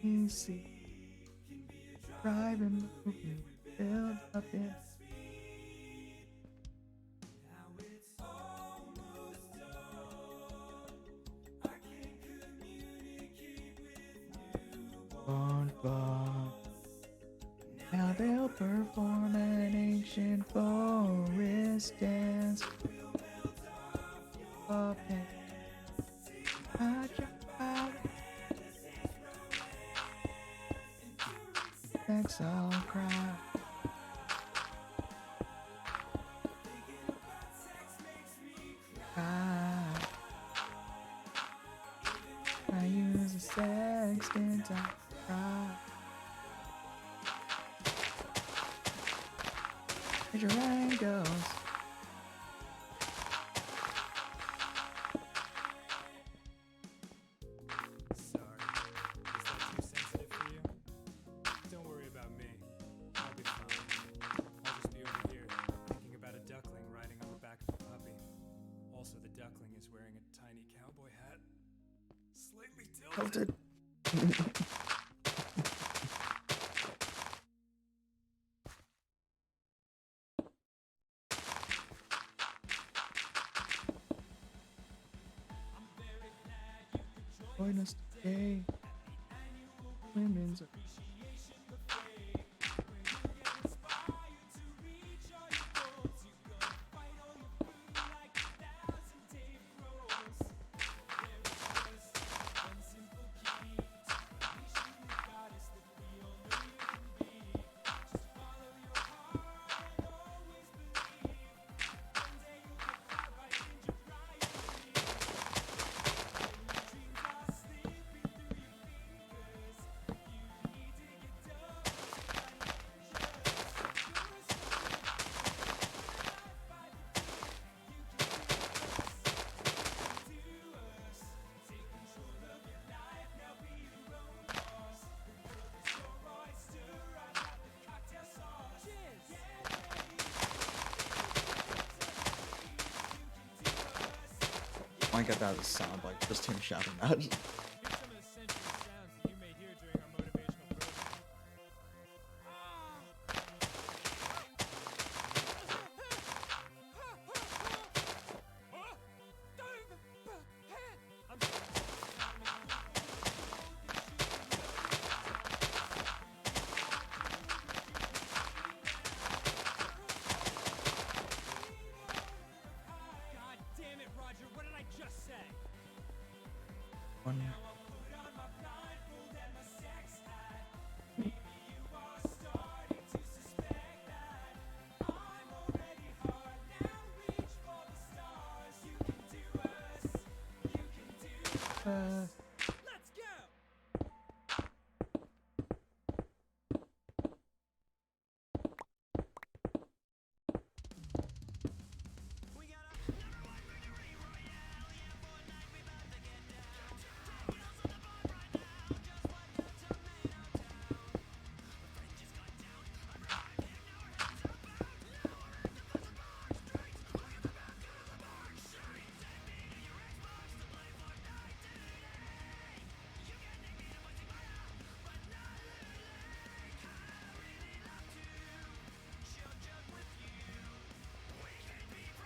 Easy. Driving, moving, build up in. Now they'll perform an ancient forest dance. Up and I jump out. Sex all cry. I use a sextant, I cry. Major angles. Sorry. Is that too sensitive for you? Don't worry about me. I'll be fine. I'll just be over here thinking about a duckling riding on the back of a puppy. Also, the duckling is wearing a tiny cowboy hat. Slightly tilted. Tilted. Join us today. Women's I might get that as a sound, like just him shouting that. Here's some of the sensual sounds that you may hear during our motivational program. God damn it, Roger, what did I just say? One. Let's go!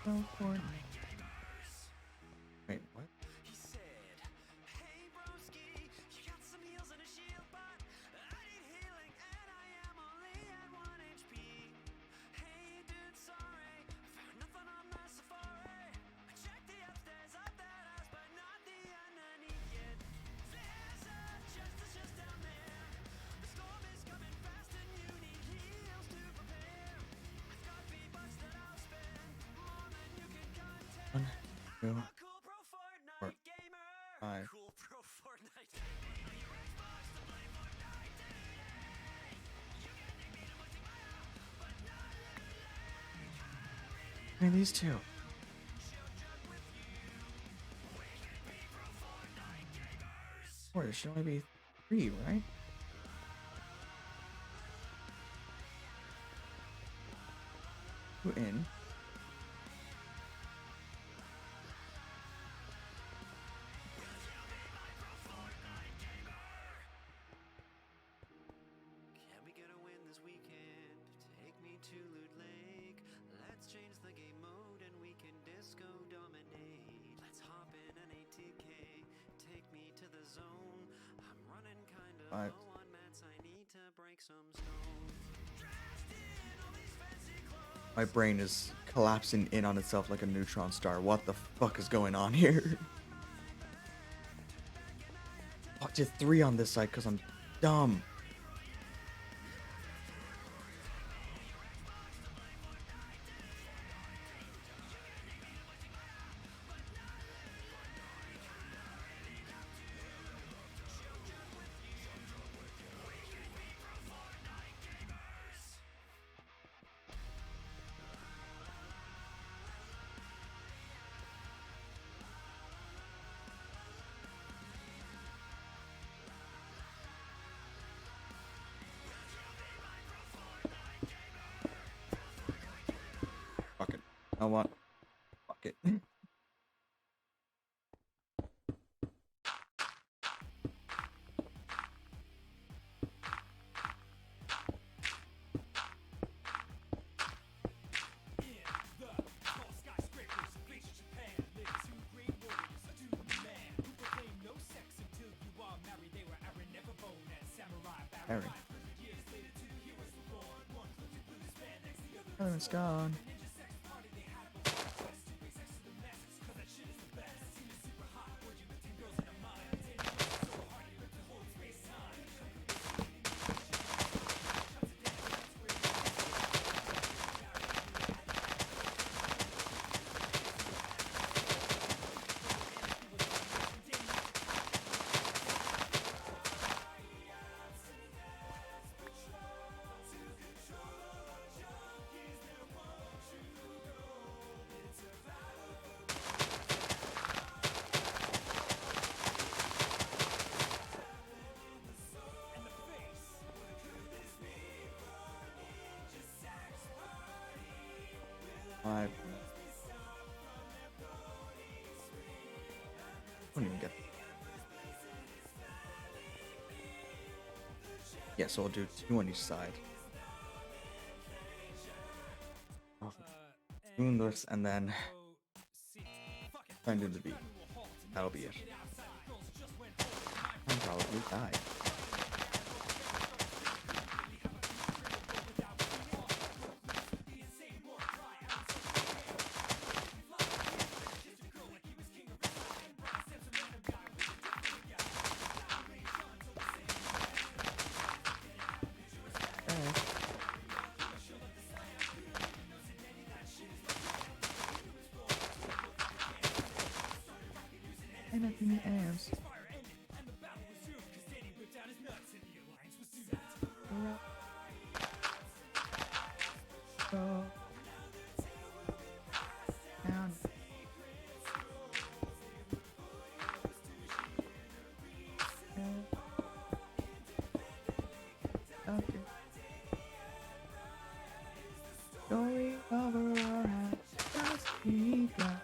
Oh, Fortnite. Wait, what? He said, hey broski, you got some heals and a shield, but I need healing and I am only at 1 HP. Hey dude, sorry, I found nothing on the safari. I checked the upstairs of that house, but not the underneath yet. There's a chest that's just down there. The storm is coming fast and you need heals to prepare. I've got V-bucks that I'll spend more than you can contend. 1, 2, Cool pro Fortnite 4, gamer. 5. Cool pro Fortnite. I mean, these two. Or there should only be 3, right? Who in? Can we get a win this weekend? Take me to Loot Lake. Let's change the game mode and we can disco dominate. Let's hop in an ATK. Take me to the zone. I'm running kinda 5. low on mats. I need to break some stone. Dressed in all these fancy clothes. My brain is collapsing in on itself like a neutron star. What the fuck is going on here? I did 3 on this side because I'm dumb. know what? Fuck it. Harry. Oh, it's gone. I don't even get. Yeah, so I'll do 2 on each side. Doing this and then try and do the beat. That'll be it. I'll probably die. Anything else? Go down. Okay. Story over our house. Just we got.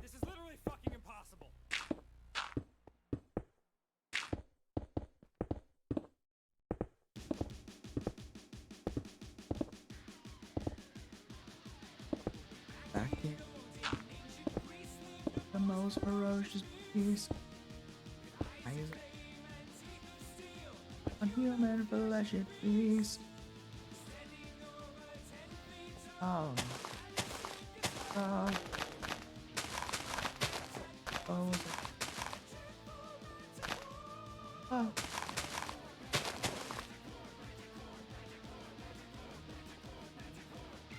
This is literally fucking impossible. Back in. The most ferocious beast. A human flesh it beast. Oh. Oh. Oh. Oh.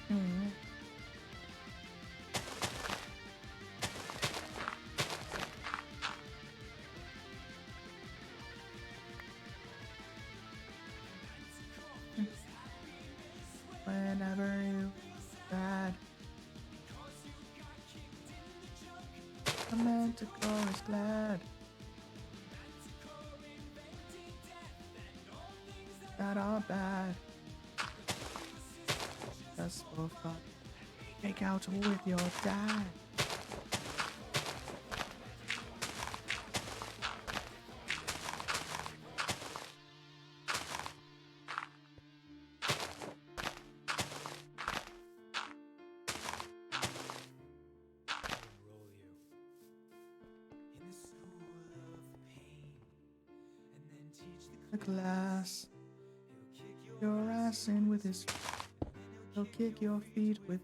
Hmm. Whenever you bad, a manticore is glad that are bad. Just for fun, make out with your dad. Enroll you in the school of pain, and then teach The class, your ass in with his. He'll kick your feet with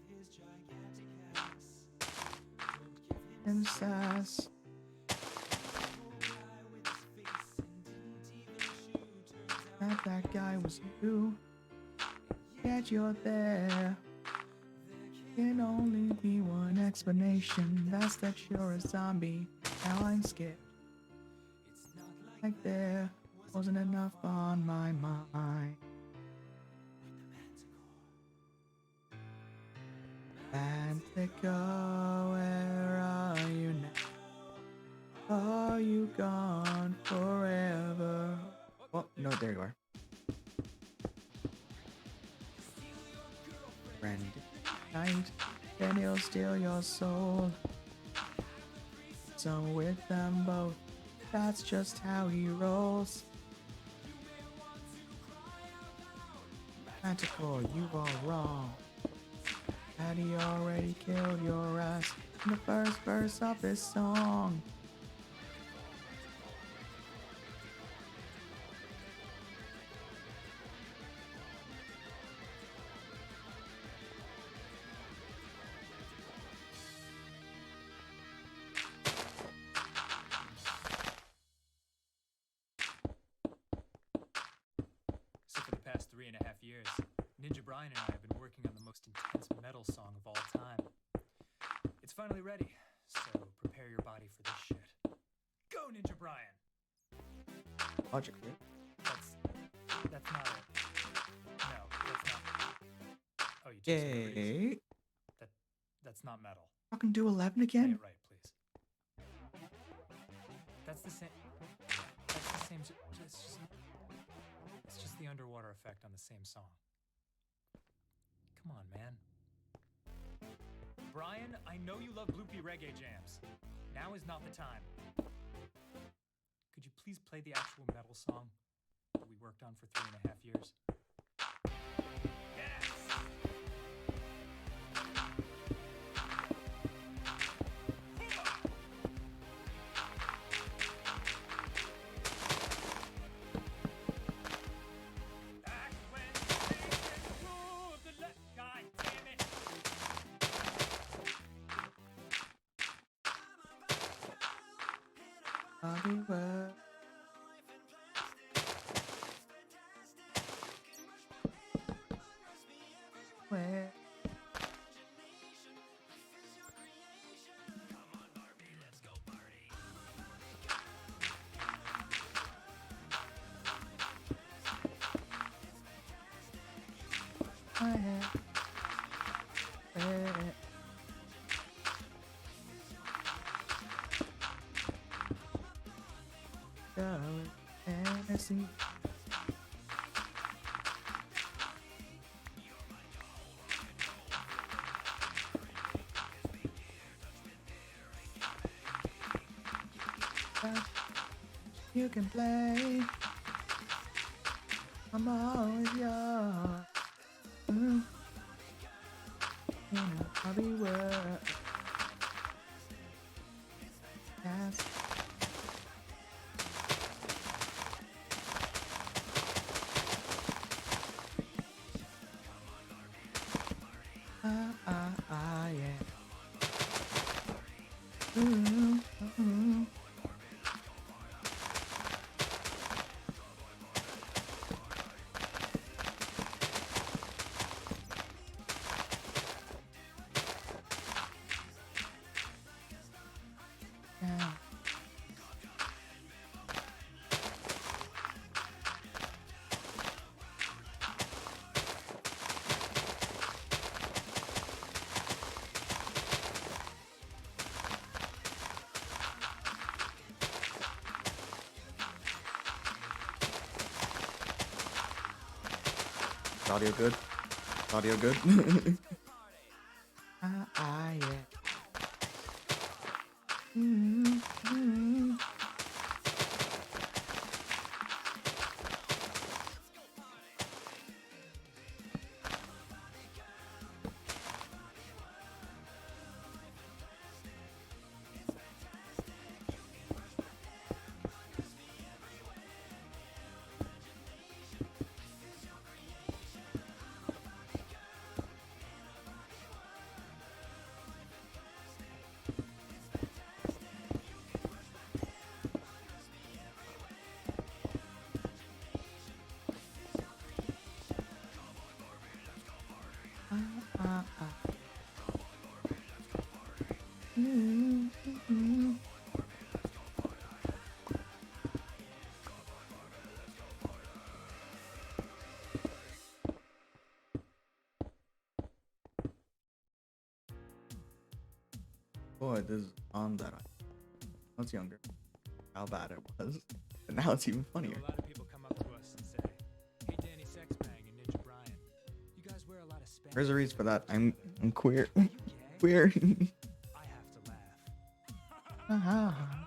him sass. That guy was you. Yet you're there. Can only be one explanation. That's that you're a zombie. Now I'm scared. Like there wasn't enough on my mind. And they go, where are you now? Are you gone forever? Oh, no, there you are. Friend, night, then he'll steal your soul. So with them both, that's just how he rolls. Manticore, you are wrong. Had he already killed your ass in the first verse of his song? So for the past 3.5 years, Ninja Brian and I have been working on the most intense metal song of all time. It's finally ready, so prepare your body for this shit. Go, Ninja Brian! Logically. That's not it. No, that's not. Oh, you took some breeze. Yay. That's not metal. Fucking do 11 Play again? it right, please. That's the same. That's the same. It's just the underwater effect on the same song. Come on, man. Brian, I know you love loopy reggae jams. Now is not the time. Could you please play the actual metal song that we worked on for 3.5 years? Yes! Back when Satan ruled the left, God damn it! Hollywood. Where? Hennessy. You can play. I'm always yours. You know, I'll be worth. Yes. Yeah. Yeah. Audio good? Audio good? Yeah. boy, this is on that I was younger. How bad it was. And now it's even You funnier. know, a lot of people come up to us and say, "Hey, Danny Sexbang and Ninja Brian, you guys wear a lot of Spanx." There's a reason for that. I'm queer. Are you gay? Queer. I have to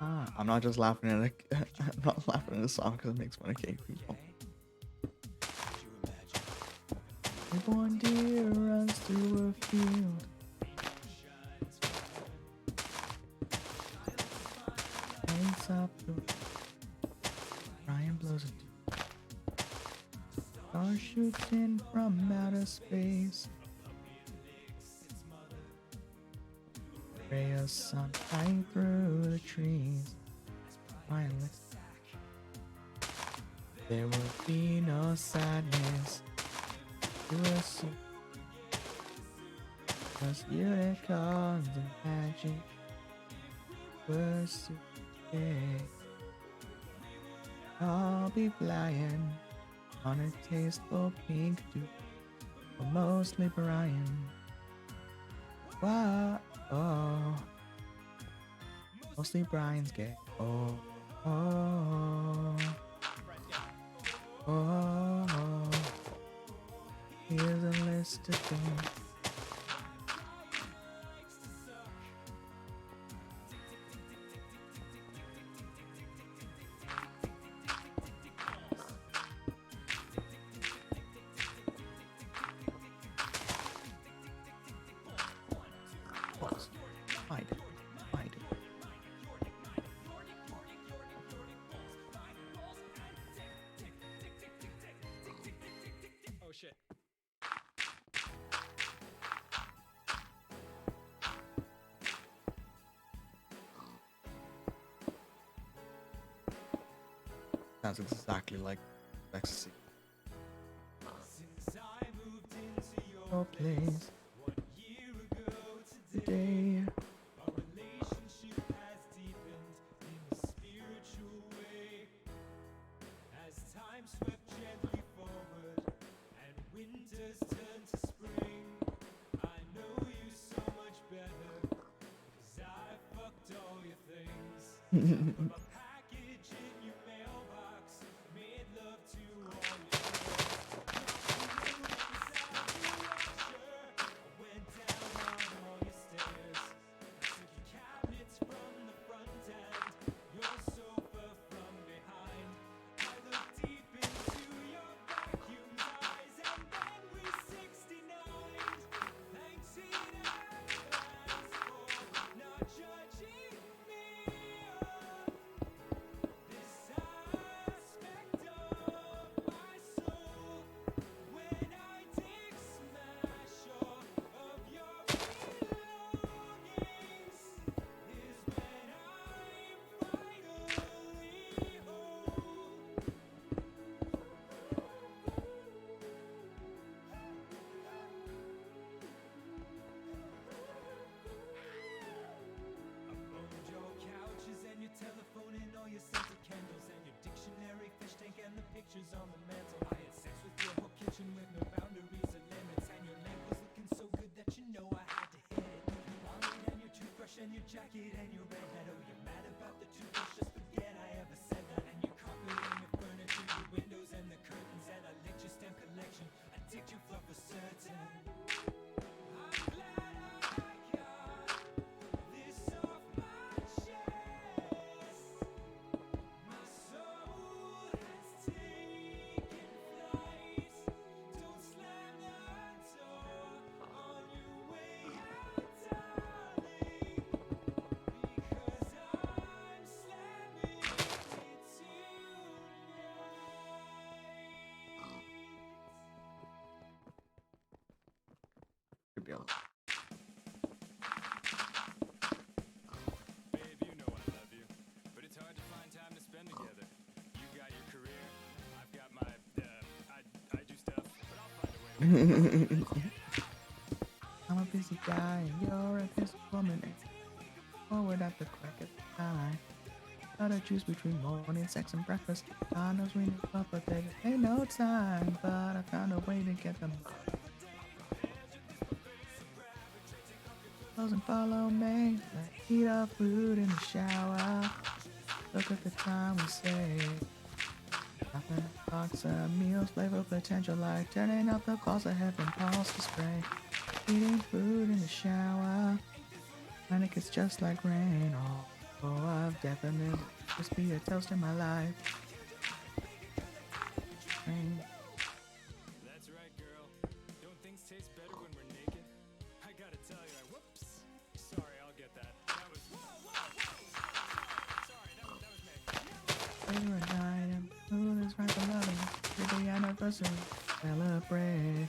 laugh. I'm not just laughing at it. I'm not laughing at a song because it makes fun of gay people. If one deer runs through a field, lights up the Brian blows a star shoots in from outer space. Ray of sunlight through the trees. Brian looks. There will be no sadness. Cause unicorns and magic was today. I'll be flying on a tasteful pink tube, but mostly Brian. Wow, oh, mostly Brian's gay. Oh, oh, oh, oh. Here's a list of things. Hide. Oh shit. Sounds exactly like ecstasy. Your place today. On the mantle, I had sex with your whole kitchen with no boundaries or limits, and your lamp was looking so good that you know I had to hit it. Your wallet and your toothbrush and your jacket and your red hat. Oh, you're mad about the toothbrush? Just forget I ever said that. And your carpet and your furniture, your windows and the curtains, and I licked your stamp collection. I ticked your fluff for certain. I'm glad I got this off my chest. My soul has taken flight. Don't slam the door on your way out, darling, because I'm slamming it tonight. Could be able Babe, you know I love you, but it's hard to find time to spend together. You got your career, I've got my, I do stuff, but I'll find a way to I'm a busy guy and you're a busy woman. Forward at the crack of time. Gotta choose between morning sex and breakfast. God knows we need love, but there ain't no time. But I found a way to get them. girls and follow me. Let's eat our food in the shower. Look at the time we save. Nothing box of meals, flavor potential like turning up the calls of heaven, pulse to spray. Eating food in the shower. And it gets just like rain. Oh, I've definitely just be a toast in my life. Rain. That's right, girl. Don't things taste better when we're naked? I gotta tell you, whoops. Sorry, I'll get that. That was Sorry, that was me. Favorite item, food is right for loving. Every anniversary, celebrate.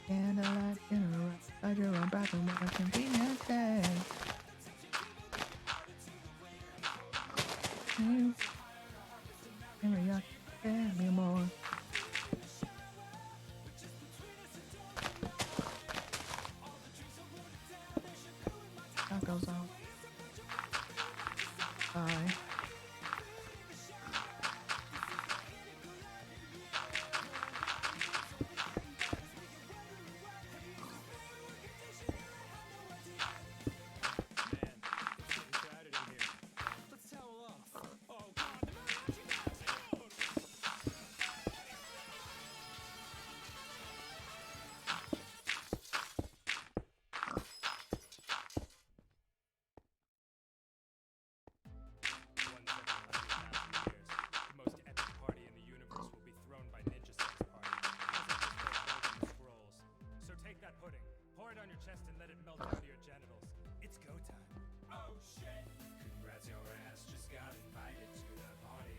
Candlelight dinner, inside your own bathroom, what a convenient day. Teriyaki, tell me more. Tacos on. Bye. Let's towel off. Oh, God. The most epic party in the universe will be thrown by Ninja Sex Party. Scrolls. So take that pudding, pour it on your chest, and let it melt down to your genitals. It's go time. Oh shit! Congrats, your ass just got invited to the party.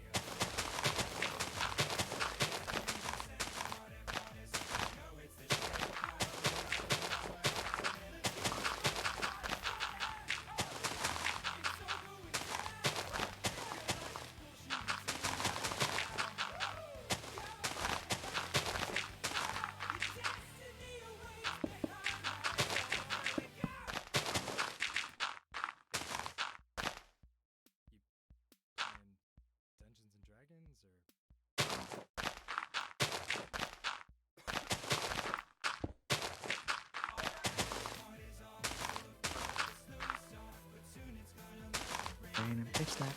Dungeons and Dragons or Rain and fix that.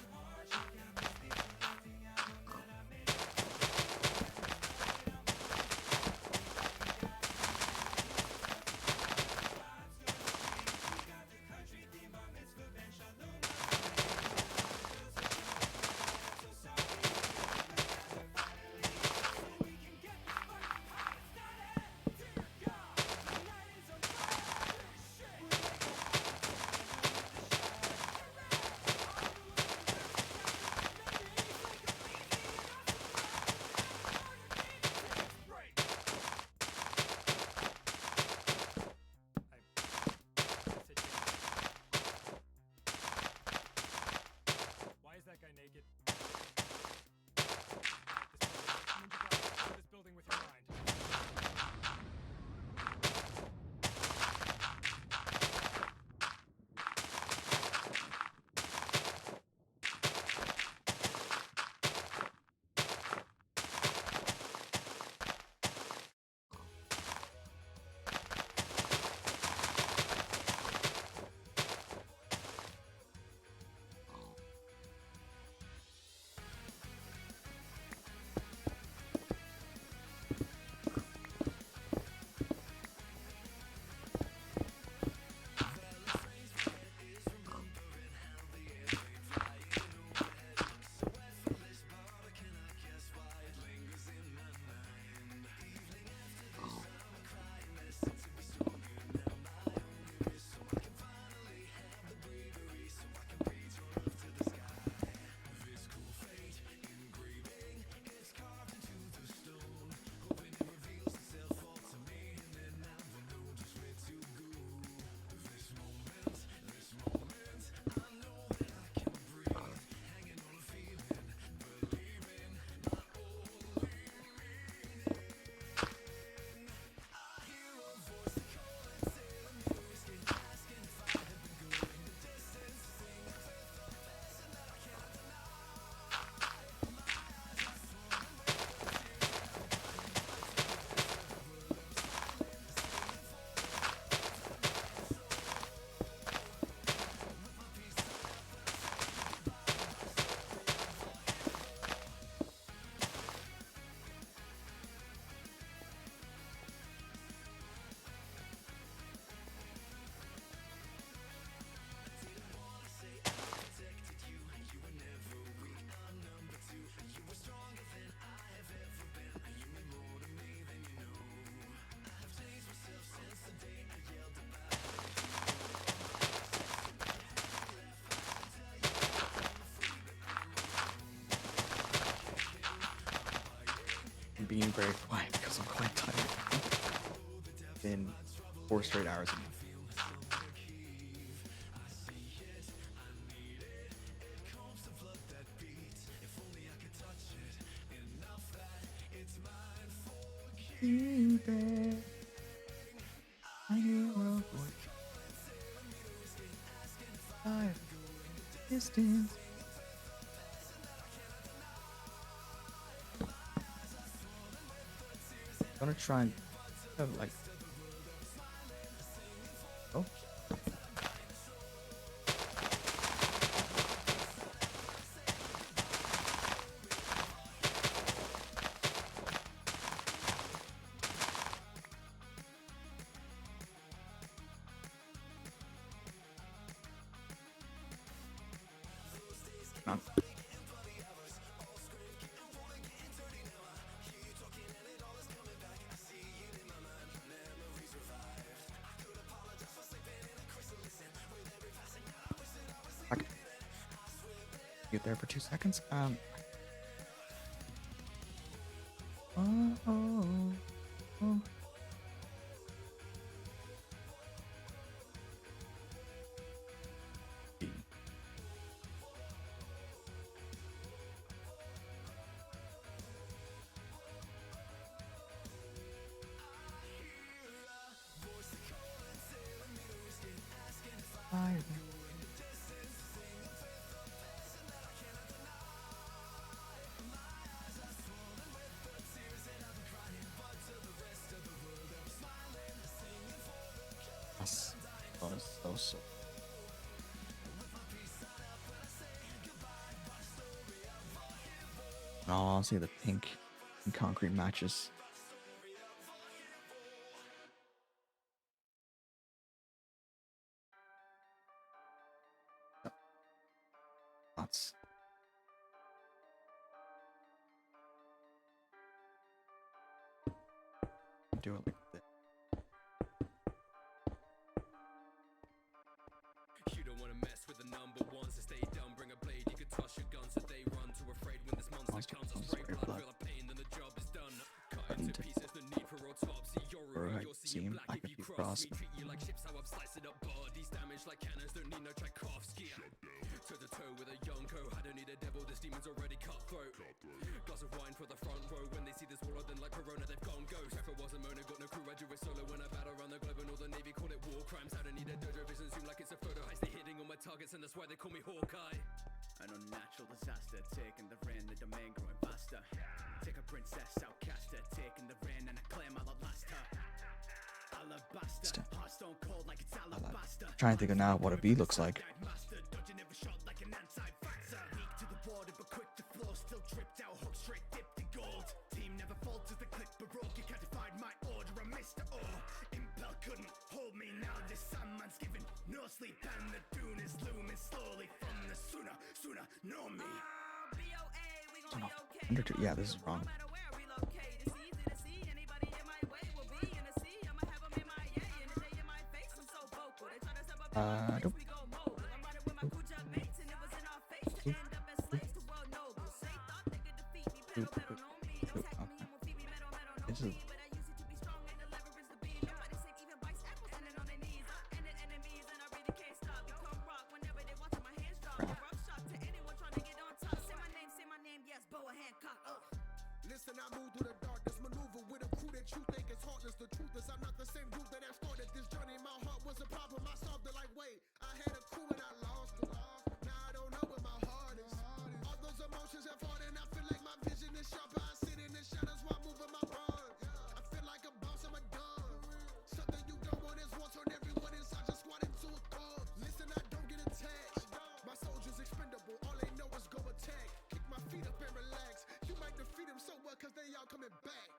being very quiet because I'm quite tired. Been 4 straight hours. Baby, I hear a voice. Distance. I'm gonna try and like. Oh. No. Okay. Get there for 2 seconds. Oh. Fire. Yes. Oh, so. Oh, I'll see the pink and concrete matches. That's do it like this. You don't wanna mess with the number ones, so stay dumb, bring a blade, you can toss your guns so they run too afraid when this monster comes. I spray blood, feel a pain, then the job is done. Cut into pieces, the need for autopsy. You're seeing black if you cross me. Treat you like ships, how I've sliced it up bodies, damaged like cannons, don't need no Tchaikovsky. Toe to toe with a Yonko, I don't need a devil, this demon's already cutthroat. Glass of wine for the front row, when they see this war, then like Corona, they've gone ghost. If it wasn't Mona, got no crew, I do it solo when I battle around the globe and all the Navy call it war crimes. I don't need a dojo vision, zoom like it's a photo heist, they hitting all my targets and that's why they call me Hawkeye. An unnatural disaster, taking the reign, the domain growing faster. Take a princess, outcast her, taking the reign and I claim I'll outlast her. Alabaster, heart stone cold like it's alabaster. Trying to think of now what a V looks like. Master, dodging every shot like an anti-vaxxer. Weak to the border but quick to floor, still tripped out, hook straight dipped in gold. Team never falters, the clip broke, you can't defy my order, I missed it all. Impel couldn't hold me now, this Sandman's giving no sleep and the dune is looming slowly from the sooner, know me. Yeah, this is wrong. Nope. This is Listen, I move through the darkness, maneuver with a crew that you think is heartless. The truth is, I'm not the same group that started this journey. My heart was a problem, I solved it like, wait, I had a crew and I lost it. Now I don't know where my heart is. All those emotions have fought and I feel like my vision is sharper. I sit in the shadows while moving my brawn. I feel like a boss, I'm a dog. Something you don't want is wants on everyone inside, just squat into a thought. Listen, I don't get attached. My soldier's expendable, all they know is go attack. Kick my feet up and relax. You might defeat them so well, cause they all coming back.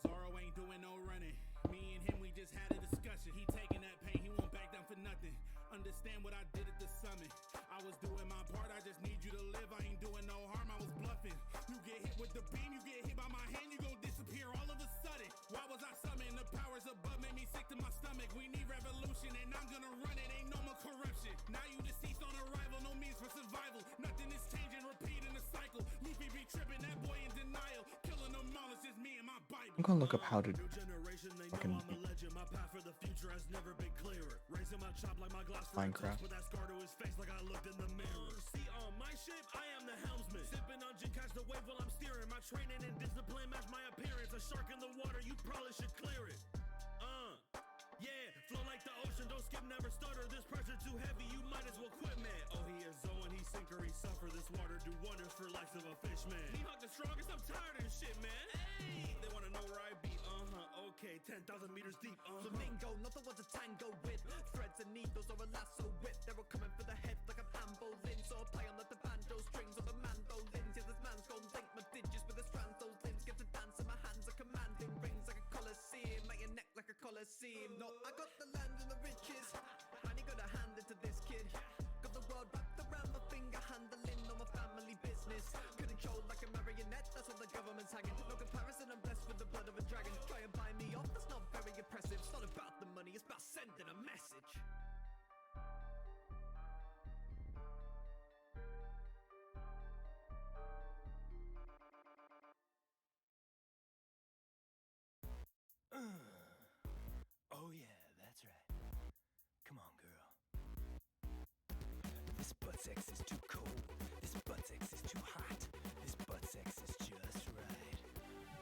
Zoro ain't doing no running. Me and him, we just had a discussion. He taking that pain, he won't back down for nothing. Understand what I did at the summit. I was doing my part, I just need you to live. I ain't doing no harm, I was bluffing. You get hit with the beam, you get hit by my hand, you gon' disappear all of a sudden. Why was I summoned? The powers above made me sick to my stomach. We need revolution and I'm gonna run it, ain't no more corruption. Now you deceased on arrival, no means for survival. Nothing is changing, repeating the cycle. Luffy be tripping, that boy in denial. Killing I'm gonna look up how to fucking Minecraft. See, my shape, I am the helmsman. Sipping on gin, catch the wave while I'm steering. My training and discipline match my appearance. A shark in the water, you probably should clear it. Yeah, flow like the ocean, don't skip, never stutter. This pressure too heavy, you might as well quit, man. Oh, he is Zoe, he sinker, he suffer. This water do wonders for likes of a fish, man. He hug the strongest, I'm tired of this shit, man. Hey, they wanna know where I be, okay, 10,000 meters deep, Flamingo, not the one to tango with. Threads and needles or a lasso whip. They're all coming for the head like a bamboline. So I play on like the banjo strings or the mandolins. Yeah, this man's gon' link my digits with the strands. Those limbs get to dance and my hands are commanding rings like a coliseum. Make your neck like a coliseum. No, I got the land and the riches. I ain't gotta hand it to this kid. Got the world wrapped around my finger, handling all my family business. Controlled like a marionette, that's all the government's hanging. No comparison, I'm blessed with the blood of a dragon. Try and buy me off, that's not very impressive. It's not about the money, it's about sending a message. Oh yeah, that's right. Come on, girl. This butt sex is too cold. This butt sex is too hot. This butt sex is just right.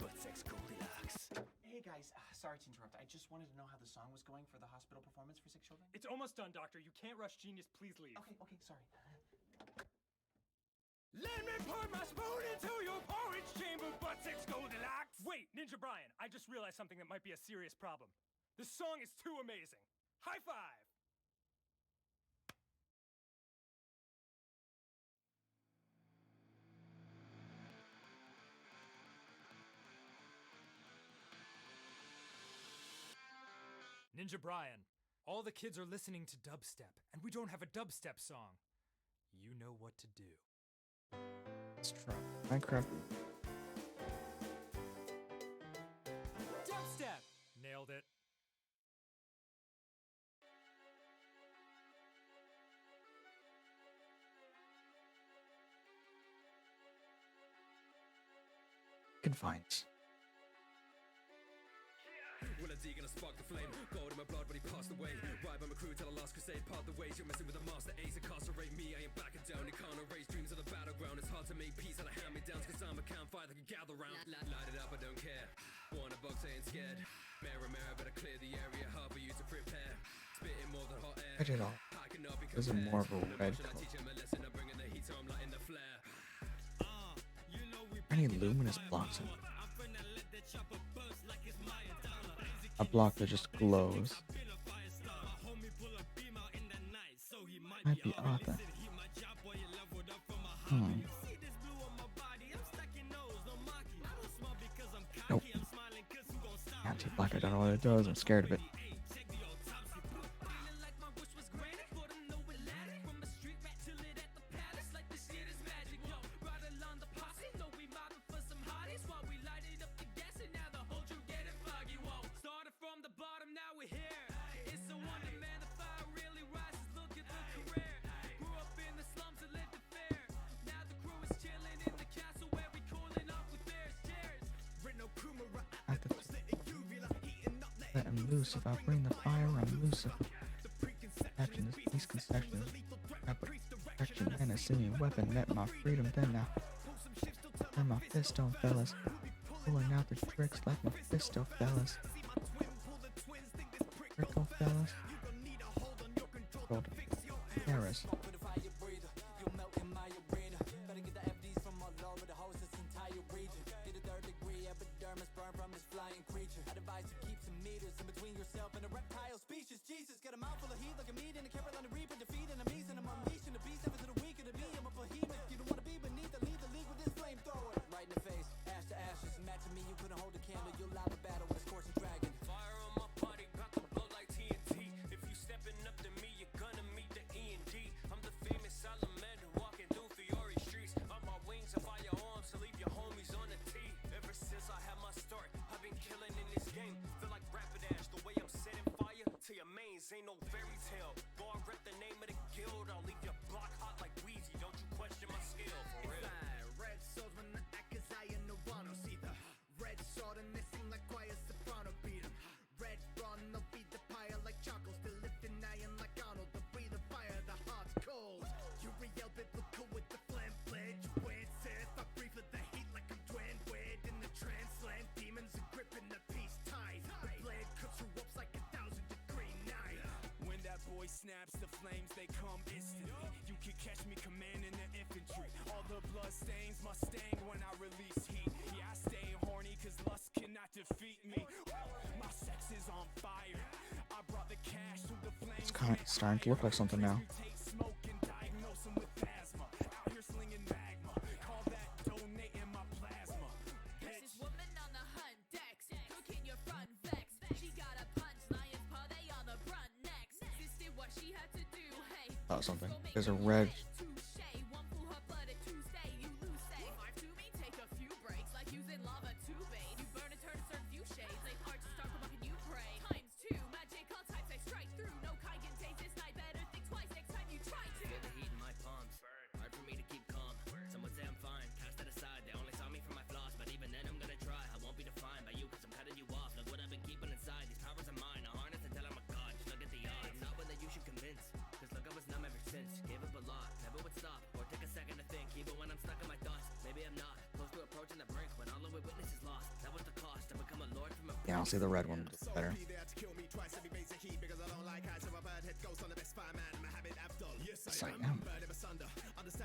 Butt sex Goldilocks. Hey guys, sorry to interrupt. I just wanted to know how the song was going for the hospital performance for sick children. It's almost done, Doctor. You can't rush genius. Please leave. Okay, sorry. Let me pour my spoon into your porridge chamber, butt sex Goldilocks. Wait, Ninja Brian, I just realized something that might be a serious problem. This song is too amazing. High five! Ninja Brian, all the kids are listening to dubstep, and we don't have a dubstep song. You know what to do. Let's try Minecraft. Dubstep! Nailed it. Confines. Will a D gonna spark the flame? Gold in my blood, but he passed away. Ride by my crew till the last crusade, part the ways. You're messing with the master ace, incarcerate me. I ain't backing down, you can't erase dreams of the battleground. It's hard to make peace out of hand-me-downs, cause I'm a campfire that can gather round. Light it up, I don't care. Want a box, I ain't scared. Mirror, better clear the area, hard for you to prepare. Spitting more than hot air. I did all. This is more of a red color. I need luminous blocks. A block that just glows. Might be Arthur. Nope. Anti-black, I don't know what it does. I'm scared of it. I'm loose. If I bring the fire, I'm loose. Action is peace concession. Protection and a singing weapon met my freedom then now. And my fisto fellas. Pulling out the tricks like my fisto fellas. Trickle fellas. Gold. Paris. Jesus, got a mouthful of heat like a meat in a Carolina Reaper, defeating enemies and I'm unleashing the beast. If it's the weak of the me, I'm a behemoth. You don't wanna be beneath the lead the league with this flamethrower. Right in the face, ash to ashes. Matching me, you couldn't hold a candle. You'll live a battle with a scorching dragon. Fire on my body, about to blow like TNT. If you stepping up to me, you're gonna meet the E&D. I'm the famous salamander walking through Fiore streets. On my wings, I fire arms to leave your homies on the tee. Ever since I had my start, I've been killing in this game. Feel like Rapidash, the way I'm setting fire to your mains ain't no fairy tale. Boy, I rep the name of the guild they come instantly. You can catch me commanding the infantry. All the blood stains must stain when I release heat. Yeah, I stay horny cause lust cannot defeat me. My sex is on fire. I brought the cash to the flames. It's kind of starting to look like something now. Smoke and diagnose them with asthma. Out here slinging magma. Call that donating my plasma. There's this woman on the hunt decks, cooking your front vex. She got a punch, lions paw, they on the front next. This did what she had to do, hey. Oh, something. There's a red. One fool her blood at Tuesday, you lose say. Five to me, take a few breaks, like using lava to bait. You burn and turn a certain few shades, like hard to start from up and you pray. Times two, magic all types I strike through. No kind can taste this night, better think twice next time you try to. Feel the heat in my palms. Hard for me to keep calm. Some would say I'm fine. Cast that aside. They only saw me for my flaws, but even then I'm gonna try. I won't be defined by you, cause I'm cutting you off. Look what I've been keeping inside. These powers are mine. I harness until I'm a god. Just look at the odds. I'm not one that you should convince. Cause look, I was numb ever since. Gave up a lot. Never would stop or take a second to think. Even when I'm stuck in my thoughts. Maybe I'm not. Close to approaching the brink when all of my witness is lost. That was the cost. To become a lord from a Yeah, I'll see the red one better. Yes, I am.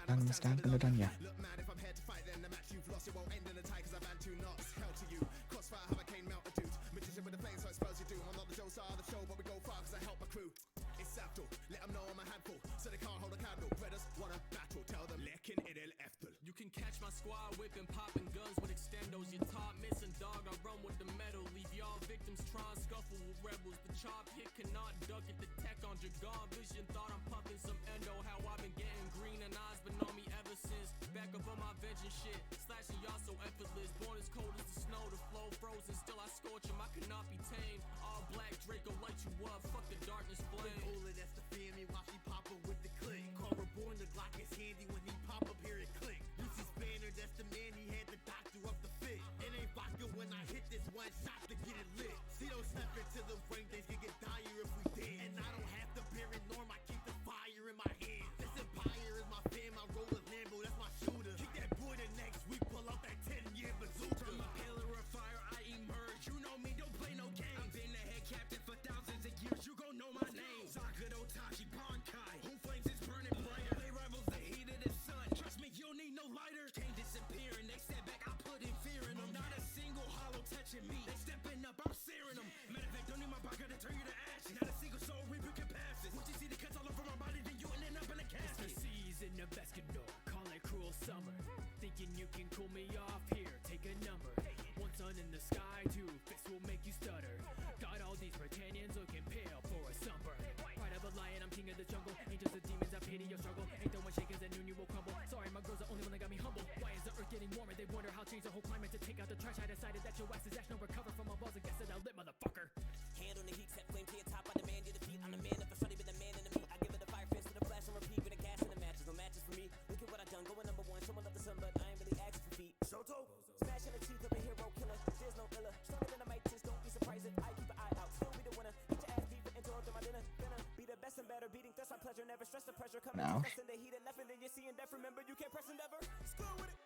I understand. Gonna done ya. Look, man, if I'm here to fight, then the match you've lost. It won't end in a tie, cause I've had 2 knots. Hell to you. Crossfire, hurricane, melt a dude. Magician with the flame, so I suppose you do. I'm not the Joe Star of the show, but we go far, cause I help my crew. It's Abdul, let them know I'm a handful, so they can't hold a candle. Brothers wanna battle, tell them Lekin Idil Eftel. You can catch my squad whipping, popping guns with extendos. Your top missing dog, I run with the metal. Leave y'all victims trying scuffle with rebels. The chop hit cannot duck it. The tech on Dragon Vision thought I'm pumping some endo. How I've been getting green and eyes been on me ever since. Back up on my veg and shit, slashing y'all so effortless. Born as cold as the snow, the flow frozen. Still I scorch 'em, I cannot be tamed. All black Draco light you up, fuck the darkness flame. Bullet, that's the family while she pop up with the click. Call reborn, the Glock is handy when he pop up, hear it click. Lucy Spanner, that's the man, he had the doctor up the fit. It ain't vodka when I hit this one shot to get it lit. See, don't step into the ring, things can get dire if we did. And I don't have to bear it, norm, I keep the fire in my hand. This empire is my fam, I roll a Lambo, that's my shooter. Kick that boy the next week, pull out that 10-year bazooka. From a pillar of fire, I emerge. You know me, don't play no games. I've been the head captain for thousands of years. You gon' know my name. Sakura Tachi Bankai. Who flames is burning brighter. They rivals the heat of the sun. Trust me, you don't need no lighter. Can't disappear and they step back. I put in fear in them. Not a single hollow touching me. They stepping up, I'm searing them. Matter of fact, don't need my pocket to turn you to ash. Not a single soul reaper can pass it. Once you see the cuts all over my body, then you ending up in a casket. the seas in the Escanor. Call it cruel summer. Thinking you can cool me off here. Take a number. One sun in the sky, 2 fists will make you stutter. Got all these Britannians looking pale for a sunburn. Pride of a lion, I'm king of the jungle. Angels and demons, I pity your struggle. Ain't throwing shakers that knew you will crumble. Sorry, my girl's the only one that got me humble. Why is the earth getting warmer? They wonder how change the whole climate to take out the trash. I decided that your ass is ash, no recover from my balls and guess that I'll lit, motherfucker. Hand on the heat, set flame to your top. I demand your defeat. I'm the man of the shorty, but the man in the meat. I give it a fire fist to the flash and repeat with the gas and the matches. No matches for me. Look at what I done. Going number 1. Someone love the sun, but I ain't really asking for feet. Shoto, smashing the teeth of a hero killer. There's no iller. Stronger than a mic, just don't be surprised if I keep an eye out. Still be the winner. Get your ass beat for interrupting my dinner. Finna be the best and better. Beating thirst, my pleasure. Never stress the pressure. Coming Now. in the heat and left, and then you're seeing death. Remember, you can't press endeavor. Screw with it.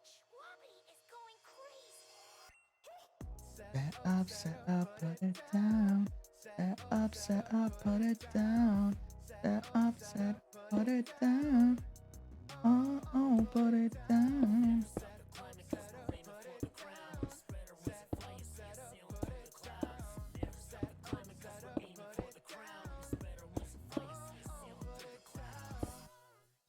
Schwabby is going crazy. Set up, put it down. Set up, put it down. Set, put it down. Oh, put it down.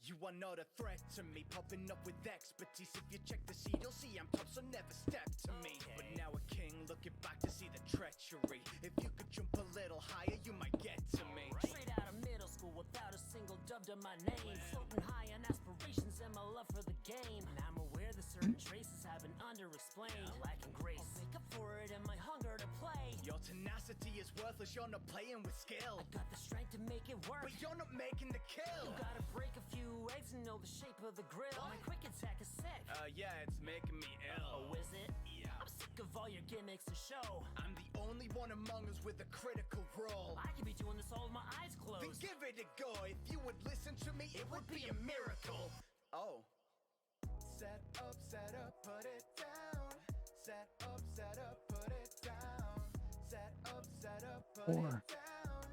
You are not a threat to me, popping up with expertise. If you check the seed, you'll see I'm top, so never step to me. But now a king looking back to see the treachery. If you could jump a little higher, you might get to me. Straight out of middle school without a single dub to my name. Floating high on aspirations and my love for the game. And I'm aware that certain traces have been underexplained. Lacking grace, I'll make up for it in my hunger to play. Your tenacity is worthless, you're not playing with skill. I got the strength to make it work, but you're not making the kill. You gotta break a few eggs and know the shape of the grill. My quick attack is sick. Yeah, it's making me ill. Oh, is it? Yeah. I'm sick of all your gimmicks and show. I'm the only one one among us with a critical role. I could be doing this all with my eyes closed. Then give it a go. If you would listen to me, it would be a miracle. Oh. Set up, put it down. Set up, put it down. Set up, put Or it down.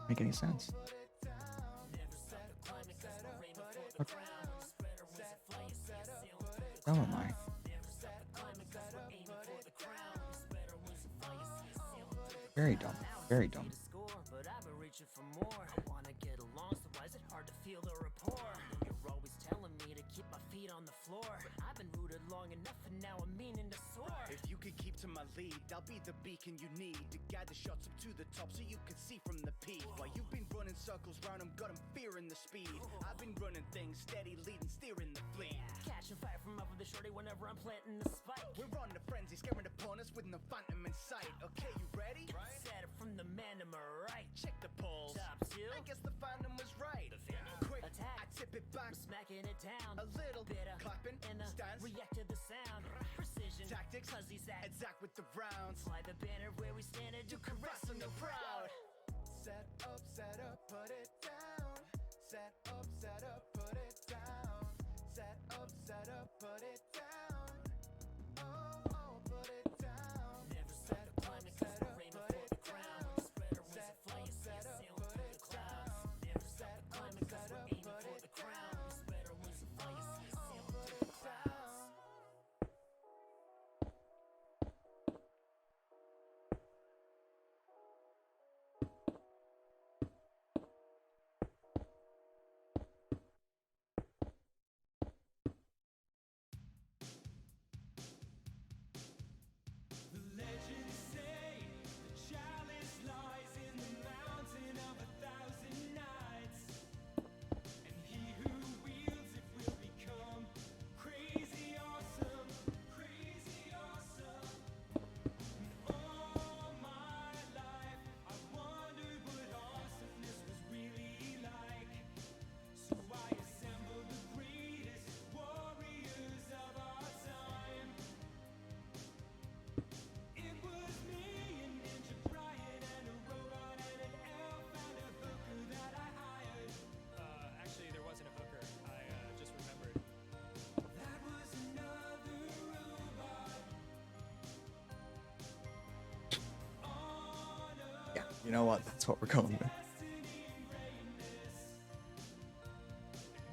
make any sense? Put it down. Never stop the climbing 'cause we're aiming for the Okay. ground. Spread our wings and fly, you see us sail through the How am I? Never stop the climbing 'cause we're aiming for the crown. Spread our wings and fly, you see us sail through the Very dumb. Very dumb. to score, but I've been reaching for more. I wanna get along, so why is it hard to feel the rapport? You're always telling me to keep my feet on the floor, but I've been rooted long enough and now I'm meaning to soar. If you could keep to my lead, I'll be the beacon you need to guide the shots up to the top so you can see from the peak. While you've been running circles round them, got 'em fearing the speed. I've been running things steady, leading, steering the fleet. Catching fire from up with the shorty whenever I'm planting the spike. We're on the frenzy, scaring opponents with no phantom in sight. Okay, you ready? Set it from the man to my right. Check the polls. Top two. I guess the phantom was right. Quick Attack. I tip it back. I'm smacking it down. A little bit of clapping in the stance. react to the sound. Precision Tactics. cause he's that Exact with the rounds. fly the banner where we stand and do caress on the proud. Set up, put it down. Set up, put it down. Set up, put it down. Oh, put it down. Never stop the climbing 'cause we're aiming for the crown. Spread our wings and fly, you see us sail through the clouds. Never stop the climbing 'cause we're aiming for the crown. Spread our wings and fly, you see us sail through the clouds. The legends say the chalice lies in the mountain of 1,000 nights, and he who wields it will become crazy awesome, crazy awesome. And all my life I wondered what awesomeness was really like, so I assembled the greatest warriors of our time. It was me and Ninja Brian and a robot and an elf and a hooker that I hired. Actually, there wasn't a hooker. I just remembered. That was another robot. On a Yeah, you know what? That's what we're going with. destiny and greatness.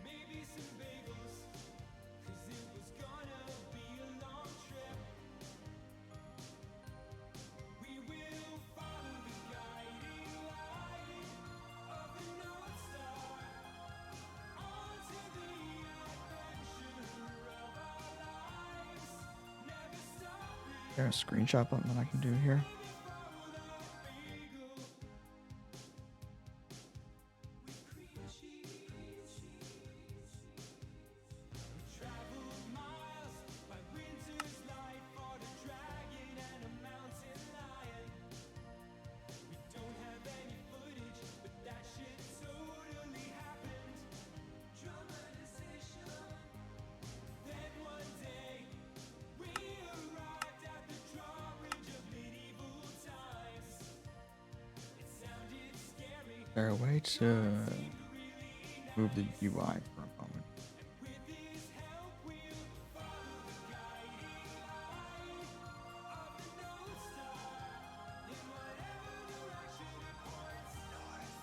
Maybe some bagels, 'cause it was gonna be a long trip. We will follow the guiding light of the North Star onto the adventure of our lives. Never stopping. Is there a screenshot button that I can do here? Traveled miles by winter's light, fought a dragon and a mountain lion. We don't have any footage, but that shit totally happened. Dramatization. Then one day we arrived at the drawbridge of medieval times. It sounded scary. Is there a way to move the UI for a moment? With his help, we'll follow the guiding light of the North Star. In whatever direction it points,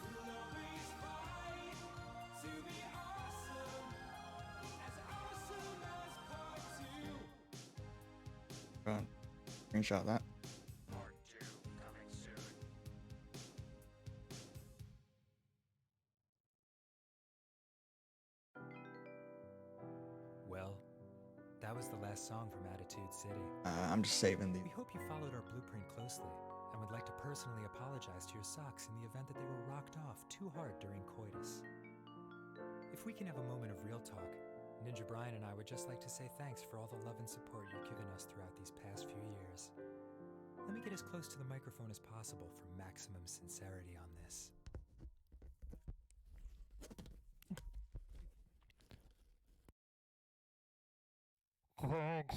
we'll always fight to be awesome as part two. Go ahead. Screenshot that. Part 2 coming soon. Well, that was the last song from Attitude City. I'm just saving the. We hope you followed our blueprint closely and would like to personally apologize to your socks in the event that they were rocked off too hard during coitus. If we can have a moment of real talk, Ninja Brian and I would just like to say thanks for all the love and support you've given us throughout these past few years. Let me get as close to the microphone as possible for maximum sincerity on this. Thanks.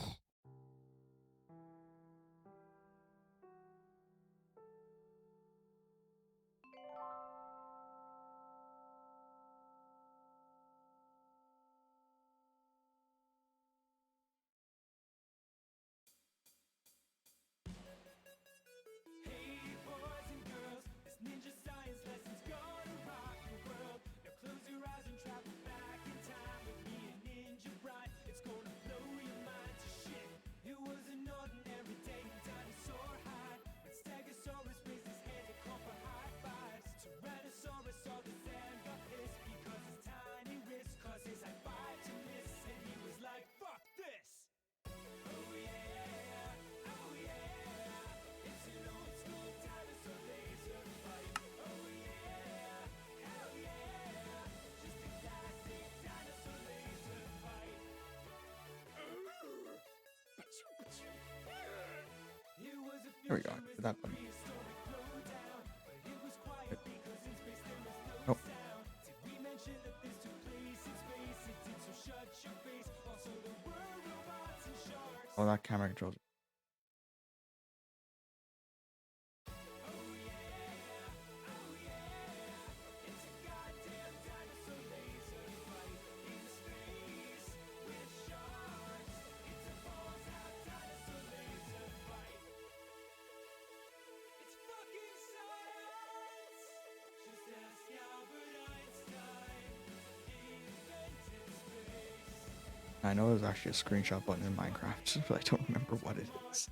There we go. Hit that button. Nope. Oh, that camera controls. I know there's actually a screenshot button in Minecraft, but I don't remember what it is.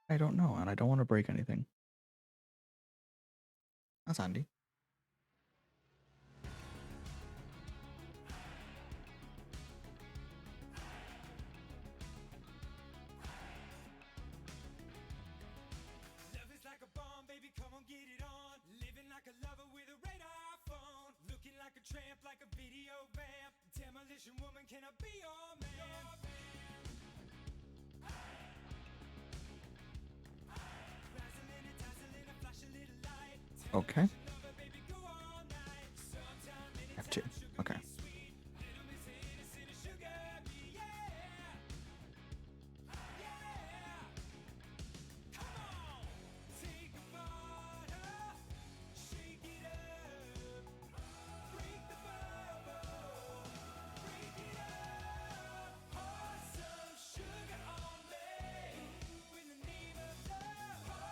I don't know, and I don't want to break anything. That's handy. Love is like a bomb, baby, come on, get it on. Living like a lover with a radar phone. Looking like a tramp, like a video vamp. Demolition woman, can I be your man? Razzling and dazzling, I flash a little light. Okay. F2. Okay.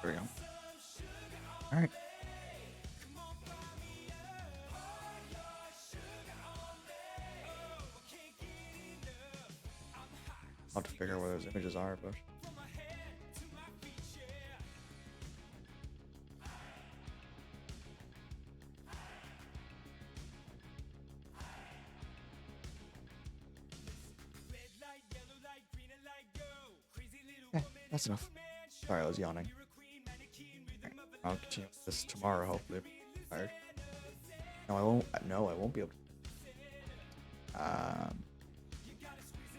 There we go. All right. I'll have to figure out where those images are, but yeah, that's enough. Sorry, I was yawning. Right, I'll continue with this tomorrow, hopefully. I'm tired. No, I won't. No, I won't be able to.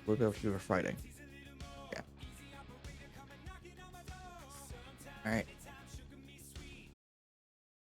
We'll be able to do it Friday. Yeah. All right.